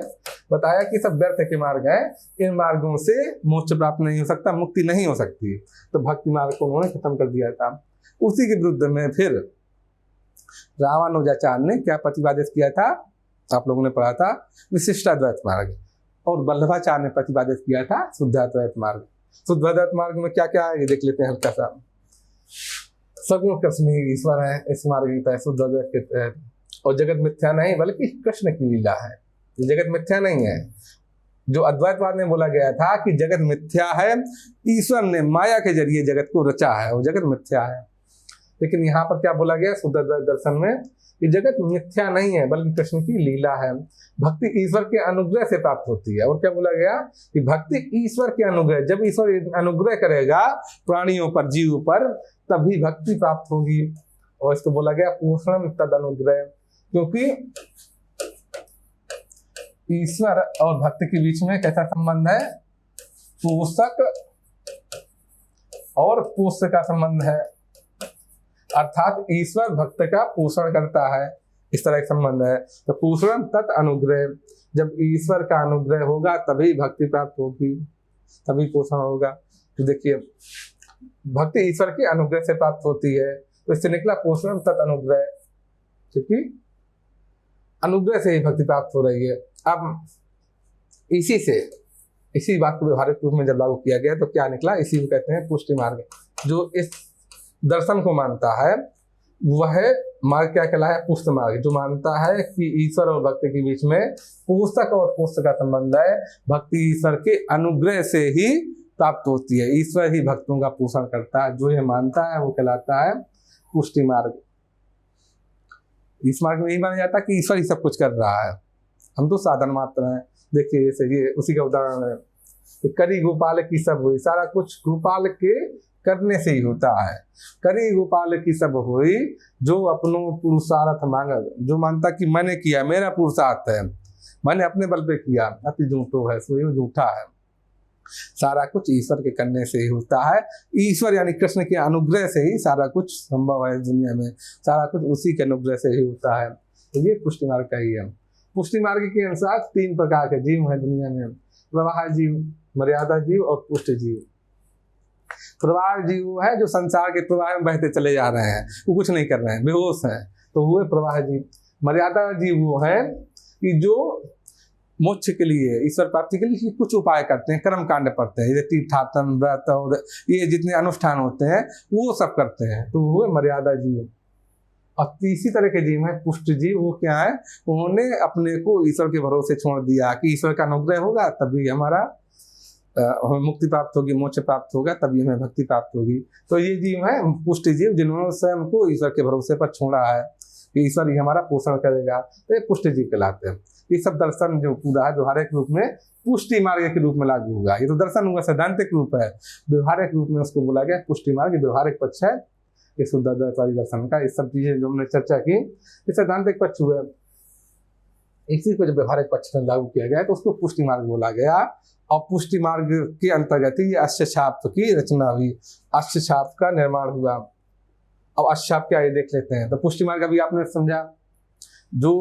बताया कि सब व्यर्थ के मार्ग है, इन मार्गों से मोक्ष प्राप्त नहीं हो सकता, मुक्ति नहीं हो सकती। तो भक्ति मार्ग को उन्होंने खत्म कर दिया था। उसी के विरुद्ध में फिर रामानुजाचार्य ने क्या प्रतिपादित किया था, आप लोगों ने पढ़ा था, विशिष्टाद्वैत मार्ग। और वल्लभाचार्य ने प्रतिपादित किया था शुद्धाद्वैत मार्ग। शुद्धाद्वैत मार्ग में क्या क्या है ये देख लेते हैं हल्का सा। सगुण कृष्ण ही ईश्वर है, इस मार्ग की तहत शुद्धाद्वैत के तहत। और जगत मिथ्या नहीं बल्कि कृष्ण की लीला है, ये जगत मिथ्या नहीं है। जो अद्वैतवाद में बोला गया था कि जगत मिथ्या है, ईश्वर ने माया के जरिए जगत को रचा है, वो जगत मिथ्या है। लेकिन यहाँ पर क्या बोला गया शुद्धाद्वैत दर्शन में, कि जगत मिथ्या नहीं है बल्कि कृष्ण की लीला है। भक्ति ईश्वर के अनुग्रह से प्राप्त होती है। और क्या बोला गया कि भक्ति ईश्वर के अनुग्रह, जब ईश्वर अनुग्रह करेगा प्राणियों पर, जीव पर, तभी भक्ति प्राप्त होगी। और इसको बोला गया पोषण तद अनुग्रह, क्योंकि ईश्वर और भक्त के बीच में कैसा संबंध है, पोषक और पोष्य का संबंध है। अर्थात ईश्वर भक्त का पोषण करता है, इस तरह का संबंध है। तो पोषण तत् अनुग्रह, जब ईश्वर का अनुग्रह होगा तभी भक्ति प्राप्त होगी, तभी पोषण होगा। तो देखिए भक्ति ईश्वर के अनुग्रह से प्राप्त होती है, तो इससे निकला पोषण तत् अनुग्रह, क्योंकि अनुग्रह से ही भक्ति प्राप्त हो रही है। अब इसी बात को व्यवहारिक रूप में जब लागू किया गया तो क्या निकला, इसी को कहते हैं पुष्टि मार्ग। जो इस दर्शन को मानता है वह मार्ग क्या कहलाया, पुष्ट मार्ग। जो मानता है कि ईश्वर और भक्ति के बीच में पोषक और पोष्य का संबंध है, भक्ति ईश्वर के अनुग्रह से ही प्राप्त होती है, ईश्वर ही भक्तों का पोषण करता है। जो ये मानता है वो कहलाता है पुष्टि मार्ग। इस मार्ग में यही माना जाता है कि ईश्वर ही सब कुछ कर रहा है, हम तो साधन मात्र हैं। देखिए ये उसी का उदाहरण है कि करी गोपाल की सब हुई, सारा कुछ गोपाल के करने से ही होता है। करी गोपाल की सब हुई, जो अपनों पुरुषार्थ मांगत। जो मानता कि मैंने किया, मेरा पुरुषार्थ है, मैंने अपने बल पे किया, अति झूठो है, सो झूठा है। सारा कुछ ईश्वर के करने से ही होता है। ईश्वर यानी कृष्ण के अनुग्रह से ही सारा कुछ संभव है दुनिया में, सारा कुछ उसी के अनुग्रह से ही होता है। तो ये पुष्टि मार्ग का ही है। पुष्टि मार्ग के अनुसार 3 प्रकार के जीव है दुनिया में, प्रवाह जीव, मर्यादा जीव और पुष्ट जीव। प्रवाह जीव वो है जो संसार के प्रवाह में बहते चले जा रहे हैं, वो कुछ नहीं कर रहे हैं, बेहोश हैं, तो वो है प्रवाह जीव। मर्यादा जीव वो है कि जो मोक्ष के लिए, ईश्वर प्राप्ति के लिए कुछ उपाय करते हैं, कर्म कांड पढ़ते हैं, जैसे तीर्थाटन, व्रत और ये जितने अनुष्ठान होते हैं वो सब करते हैं, तो वो है मर्यादा जीव। और तीसरी तरह के जीव है पुष्ट जीव। वो क्या है, उन्होंने अपने को ईश्वर के भरोसे छोड़ दिया कि ईश्वर का अनुग्रह होगा तभी हमारा हमें मुक्ति प्राप्त होगी, मोक्ष प्राप्त होगा, तभी हमें भक्ति प्राप्त होगी। तो ये जीव है पुष्ट जीव, जिन्होंने स्वयं को ईश्वर के भरोसे पर छोड़ा है कि ईश्वर ही हमारा पोषण करेगा, तो ये पुष्ट जीव कहलाते हैं। ये सब दर्शन जो पूरा है व्यवहारिक रूप में पुष्टि मार्ग के रूप में लागू होगा। ये तो दर्शन हुआ, सैद्धांतिक रूप है, व्यवहारिक रूप में उसको बोला गया पुष्टि मार्ग, व्यवहारिक पक्ष है ये शुद्धाद्वैतवादी दर्शन का। ये सब चीजें जो हमने चर्चा की ये सैद्धांतिक पक्ष हुए। इसी को जब व्यवहारिक पक्ष में लागू किया गया तो उसको पुष्टि मार्ग बोला गया। और पुष्टि मार्ग के अंतर्गत ही अश्वछाप की रचना हुई, अश्वछाप का निर्माण हुआ। अब अश्वछाप क्या ये देख लेते हैं। तो पुष्टि मार्ग अभी आपने समझा, जो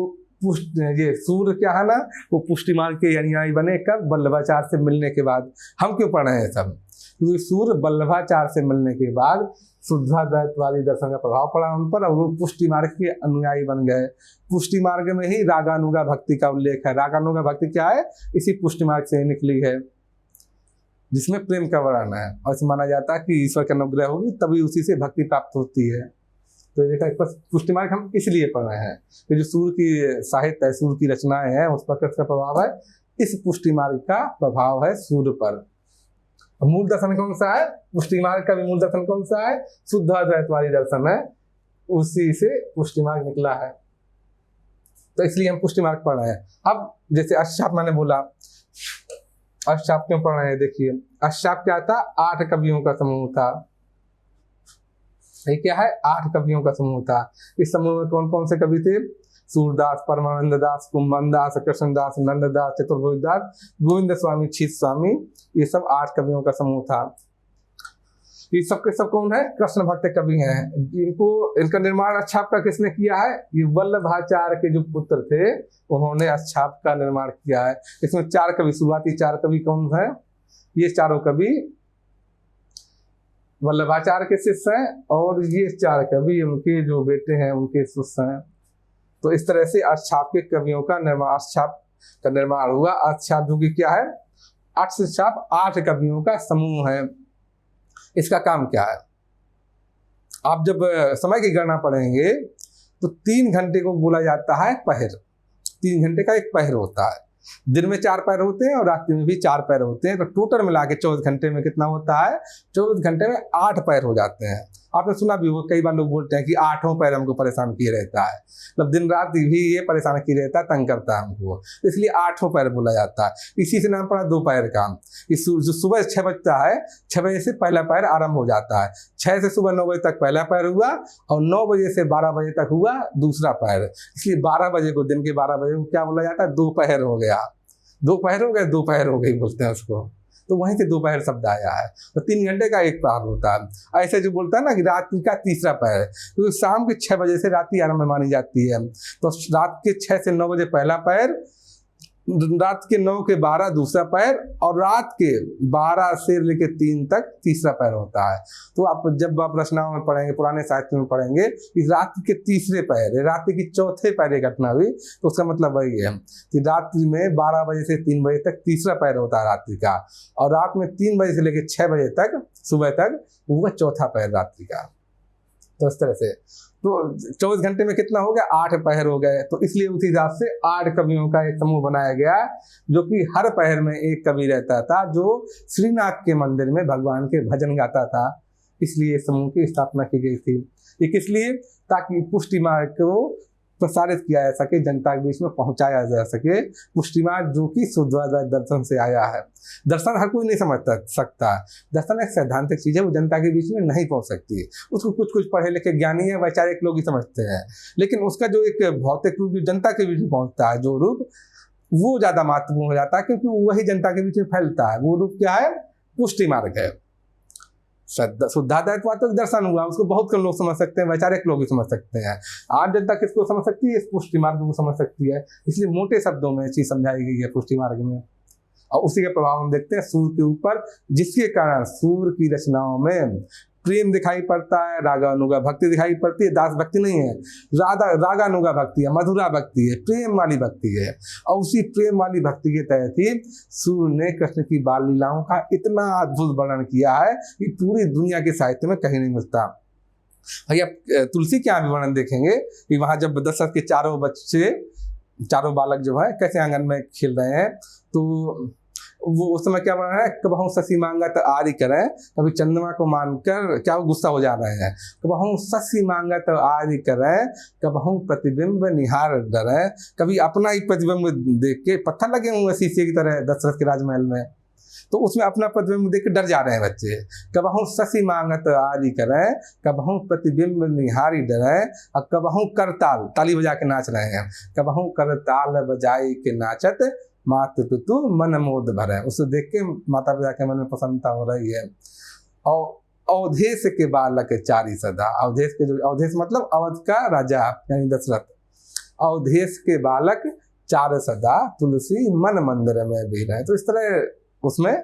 ये सूर्य क्या है ना, वो पुष्टि मार्ग के अनुयायी बने कब? वल्लभाचार्य से मिलने के बाद। हम क्यों पढ़ रहे हैं सब? क्योंकि सूर्य वल्लभाचार्य से मिलने के बाद शुद्धाद्वैतवादी दर्शन का प्रभाव पड़ा उन पर और वो पुष्टि मार्ग के अनुयायी बन गए। पुष्टि मार्ग में ही रागानुगा भक्ति का उल्लेख है। रागानुगा भक्ति क्या है? इसी पुष्टि मार्ग से निकली है, जिसमें प्रेम का वर्णन है और इसे माना जाता है कि ईश्वर का अनुग्रह होगी तभी उसी से भक्ति प्राप्त होती है। तो देखा पुष्टि मार्ग हम इसलिए पढ़ रहे हैं कि जो सूर्य की साहित्य है, सूर्य की रचनाएं हैं, उस पर किसका प्रभाव है? इस पुष्टि मार्ग का प्रभाव है सूर्य पर। मूल दर्शन कौन सा है? पुष्टि मार्ग का भी मूल दर्शन कौन सा है? शुद्धाद्वैतवादी दर्शन है, उसी से पुष्टि मार्ग निकला है। तो इसलिए हम पुष्टि मार्ग पढ़ रहे हैं। अब जैसे अश्वछाप मैंने बोला, अश्वछाप क्यों पढ़ रहे हैं? देखिए अश्वछाप क्या था? 8 कवियों का समूह था। ये क्या है? 8 कवियों का समूह था। इस समूह में कौन कौन से कवि थे? सूरदास, परमानंद दास, कुंभन दास, कृष्णदास, नंददास, चतुर्भुज दास, गोविंद स्वामी, छीत स्वामी, ये सब 8 कवियों का समूह था। ये सब के सब कौन है? कृष्ण भक्त कवि हैं। इनका निर्माण अश्वछाप का किसने किया है? ये वल्लभाचार्य के जो पुत्र थे उन्होंने अश्वछाप का निर्माण किया है। इसमें 4 कवि, शुरुआती 4 कवि कौन है? ये चारों कवि वल्लभाचार्य के शिष्य हैं और ये 4 कवि उनके जो बेटे हैं उनके शिष्य हैं। तो इस तरह से अश्वछाप के कवियों का निर्माण, अश्वछाप का निर्माण हुआ। अश्वछाप जो कि क्या है? अश्वछाप 8 कवियों का समूह है। इसका काम क्या है? आप जब समय की गणना पढ़ेंगे तो 3 घंटे को बोला जाता है पहर। 3 घंटे का एक पहर होता है। दिन में 4 पहर होते हैं और रात्रि में भी 4 पहर होते हैं। तो टोटल मिला के 24 घंटे में कितना होता है? 24 घंटे में 8 पहर हो जाते हैं। आपने सुना भी वो, कई बार लोग बोलते हैं कि 8वां पहर हमको परेशान किए रहता है, मतलब दिन रात भी ये परेशान किए रहता है, तंग करता है हमको, इसलिए 8वां पहर बोला जाता है। इसी से नाम पड़ा दोपहर का। जो सुबह 6 बजता है, 6 बजे से पहला पहर आरंभ हो जाता है। 6 से सुबह 9 बजे तक पहला पहर हुआ और 9 बजे से 12 बजे तक हुआ दूसरा पहर। इसलिए 12 बजे को, दिन के 12 बजे को क्या बोला जाता है? दोपहर हो गया। दोपहर हो गया, दोपहर हो गई बोलते हैं उसको। तो वहीं से दोपहर शब्द आया है। तो 3 घंटे का एक पहर होता है। ऐसे जो बोलता है ना कि रात्रि का तीसरा पहर, तो शाम के 6 बजे से रात्रि आरंभ मानी जाती है। तो रात के 6 से 9 बजे पहला पहर, रात के 9 के 12 दूसरा पैर और रात के 12 से लेकर 3 तक तीसरा पैर होता है। तो आप जब आप रचनाओं में पढ़ेंगे, पुराने साहित्य में पढ़ेंगे, इस रात के तीसरे पैर, रात की चौथे पैर घटना हुई, तो उसका मतलब वही है कि रात्रि में 12 बजे से 3 बजे तक तीसरा पैर होता है रात्रि का, और रात में 3 बजे से लेकर 6 बजे तक सुबह तक वो चौथा पैर रात्रि का। तो इस तरह से तो 24 घंटे में कितना हो गया? 8 पहर हो गए। तो इसलिए उसी हिसाब से 8 कवियों का एक समूह बनाया गया, जो कि हर पहर में एक कवि रहता था, जो श्रीनाथ के मंदिर में भगवान के भजन गाता था। इसलिए समूह की स्थापना की गई थी। ये किस लिए? ताकि पुष्टि मार्ग को प्रसारित किया जा सके, जनता के बीच में पहुंचाया जा सके। पुष्टि मार्ग जो कि शुद्धाद्वैत दर्शन से आया है। दर्शन हर कोई नहीं समझ सकता। दर्शन एक सैद्धांतिक चीज है, वो जनता के बीच में नहीं पहुंच सकती। उसको कुछ कुछ पढ़े लिखे ज्ञानी है, वैचारिक लोग ही समझते हैं, लेकिन उसका जो एक भौतिक रूप जो जनता के बीच में पहुंचता है, जो रूप, वो ज्यादा महत्वपूर्ण हो जाता है, क्योंकि वही जनता के बीच में फैलता है। वो रूप क्या है? पुष्टि मार्ग है। शुद्धाद्वैतवाद तो दर्शन हुआ, उसको बहुत कम लोग समझ सकते हैं, वैचारिक लोग ही समझ सकते हैं। आम जनता किसको समझ सकती है? इस पुष्टि मार्ग को समझ सकती है। इसलिए मोटे शब्दों में चीज समझाई गई है पुष्टि मार्ग में। और उसी के प्रभाव हम देखते हैं सूर्य के ऊपर, जिसके कारण सूर्य की रचनाओं में प्रेम दिखाई पड़ता है, रागानुगा भक्ति दिखाई पड़ती है। दास भक्ति नहीं है, रागानुगा भक्ति है, मधुरा भक्ति है, प्रेम वाली भक्ति है। और उसी प्रेम वाली भक्ति के तहत ही सूर्य ने कृष्ण की बाल लीलाओं का इतना अद्भुत वर्णन किया है कि पूरी दुनिया के साहित्य में कहीं नहीं मिलता। भैया तुलसी के यहाँ भी वर्णन देखेंगे कि वहां जब दशरथ के चारों बच्चे, चारों बालक जो है कैसे आंगन में खेल रहे हैं, तो वो उस समय क्या बना है, कबहू शशि मांगत आदि करें, कभी चंद्रमा को मानकर क्या वो गुस्सा हो जा रहे हैं, कबहू शशि मांगत आदि करें, कबहू प्रतिबिंब निहार डरे, कभी अपना ही प्रतिबिंब देख के पत्थर लगे हुए शीशे की तरह दशरथ के राजमहल में, तो उसमें अपना प्रतिबिंब देख के डर जा रहे हैं बच्चे। कबहू शशि मांगत आदि करें, कबहू प्रतिबिंब निहारी डरे, और कबहू करताल, ताली बजा के नाच रहे हैं, कबहू करताल बजाई के नाचत मातु पितु मन मोद भरे, उसे देख के माता पिता के मन में प्रसन्नता हो रही है। और अवधेश के बालक चारी सदा, अवधेश के जो, अवधेश मतलब अवध का राजा यानी दशरथ, अवधेश के बालक चार सदा तुलसी मन मंदिर में भी रहे। तो इस तरह उसमें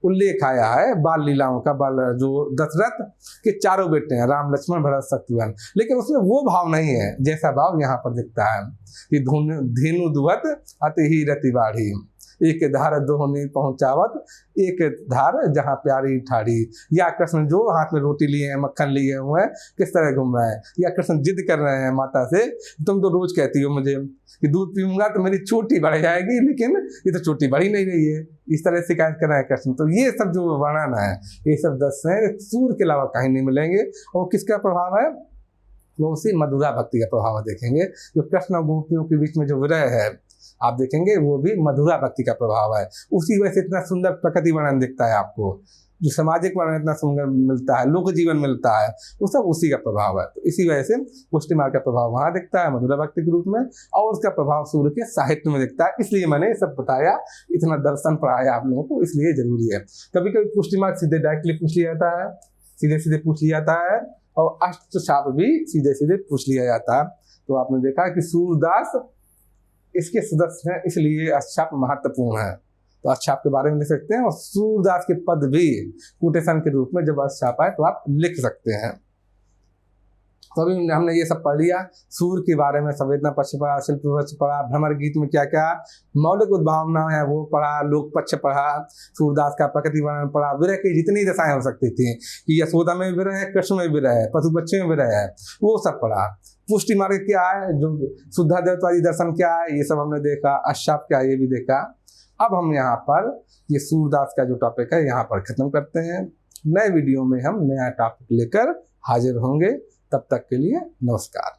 उल्लेख आया है बाल लीलाओं का। बाल जो दशरथ के चारों बेटे हैं, राम लक्ष्मण भरत शत्रुघ्न, लेकिन उसमें वो भाव नहीं है जैसा भाव यहाँ पर दिखता है कि धेनु दुहत अति ही रति बाढ़ी, एक धार दोहनी पहुंचावत एक धार जहाँ प्यारी ठाड़ी। या कृष्ण जो हाथ में रोटी लिए हैं, मक्खन लिए हुए हैं, किस तरह घूम रहे हैं, या कृष्ण जिद कर रहे हैं माता से, तुम तो रोज कहती हो मुझे कि दूध पीऊंगा तो मेरी चोटी बढ़ जाएगी, लेकिन ये तो चोटी बढ़ ही नहीं रही है, इस तरह शिकायत कर रहे हैं कृष्ण। तो ये सब जो वर्णन है, ये सब 10 हैं, सूर्य के अलावा कहीं नहीं मिलेंगे। और किसका प्रभाव है, वो उसी मधुरा भक्ति का प्रभाव देखेंगे। जो कृष्ण और गोपियों के बीच में जो विरह है आप देखेंगे, वो भी मधुरा भक्ति का प्रभाव है। उसी वजह से इतना सुंदर प्रकृति वर्णन दिखता है आपको, जो सामाजिक वर्णन इतना सुंदर मिलता है, लोक जीवन मिलता है, वो सब उसी का प्रभाव है। तो इसी वजह से पुष्टि मार्ग का प्रभाव वहाँ दिखता है मधुरा भक्ति के रूप में, और उसका प्रभाव सूर्य के साहित्य में दिखता है। इसलिए मैंने ये सब बताया, इतना दर्शन पढ़ाया आप लोगों को, इसलिए जरूरी है। कभी कभी पुष्टि मार्ग सीधे डायरेक्टली पूछ लिया जाता है, सीधे सीधे पूछ लिया जाता है, और अष्टछाप भी सीधे सीधे पूछ लिया जाता है। तो आपने देखा कि सूरदास इसके सदस्य हैं, इसलिए अष्टछाप महत्वपूर्ण है। तो अष्टछाप के बारे में लिख सकते हैं, और सूरदास के पद भी कोटेशन के रूप में जब अष्टछाप आए तो आप लिख सकते हैं। तो अभी हमने ये सब पढ़ लिया, सूर्य के बारे में संवेदना पक्ष पढ़ा, शिल्प पक्ष पढ़ा, भ्रमर गीत में क्या क्या मौलिक उद्भावना है वो पढ़ा, लोक पक्ष पढ़ा, सूरदास का प्रकृति वर्णन पढ़ा, विरह की जितनी दशाएं हो सकती थी कि यशोदा में विरह है, कृष्ण में विरह है, पशु पक्षी में विरह है, वो सब पढ़ा। पुष्टि मार्ग क्या है, जो शुद्धाद्वैतवादी दर्शन क्या है, ये सब हमने देखा। अष्टछाप क्या है ये भी देखा। अब हम यहाँ पर ये सूरदास का जो टॉपिक है यहाँ पर खत्म करते हैं। नए वीडियो में हम नया टॉपिक लेकर हाजिर होंगे। तब तक के लिए नमस्कार।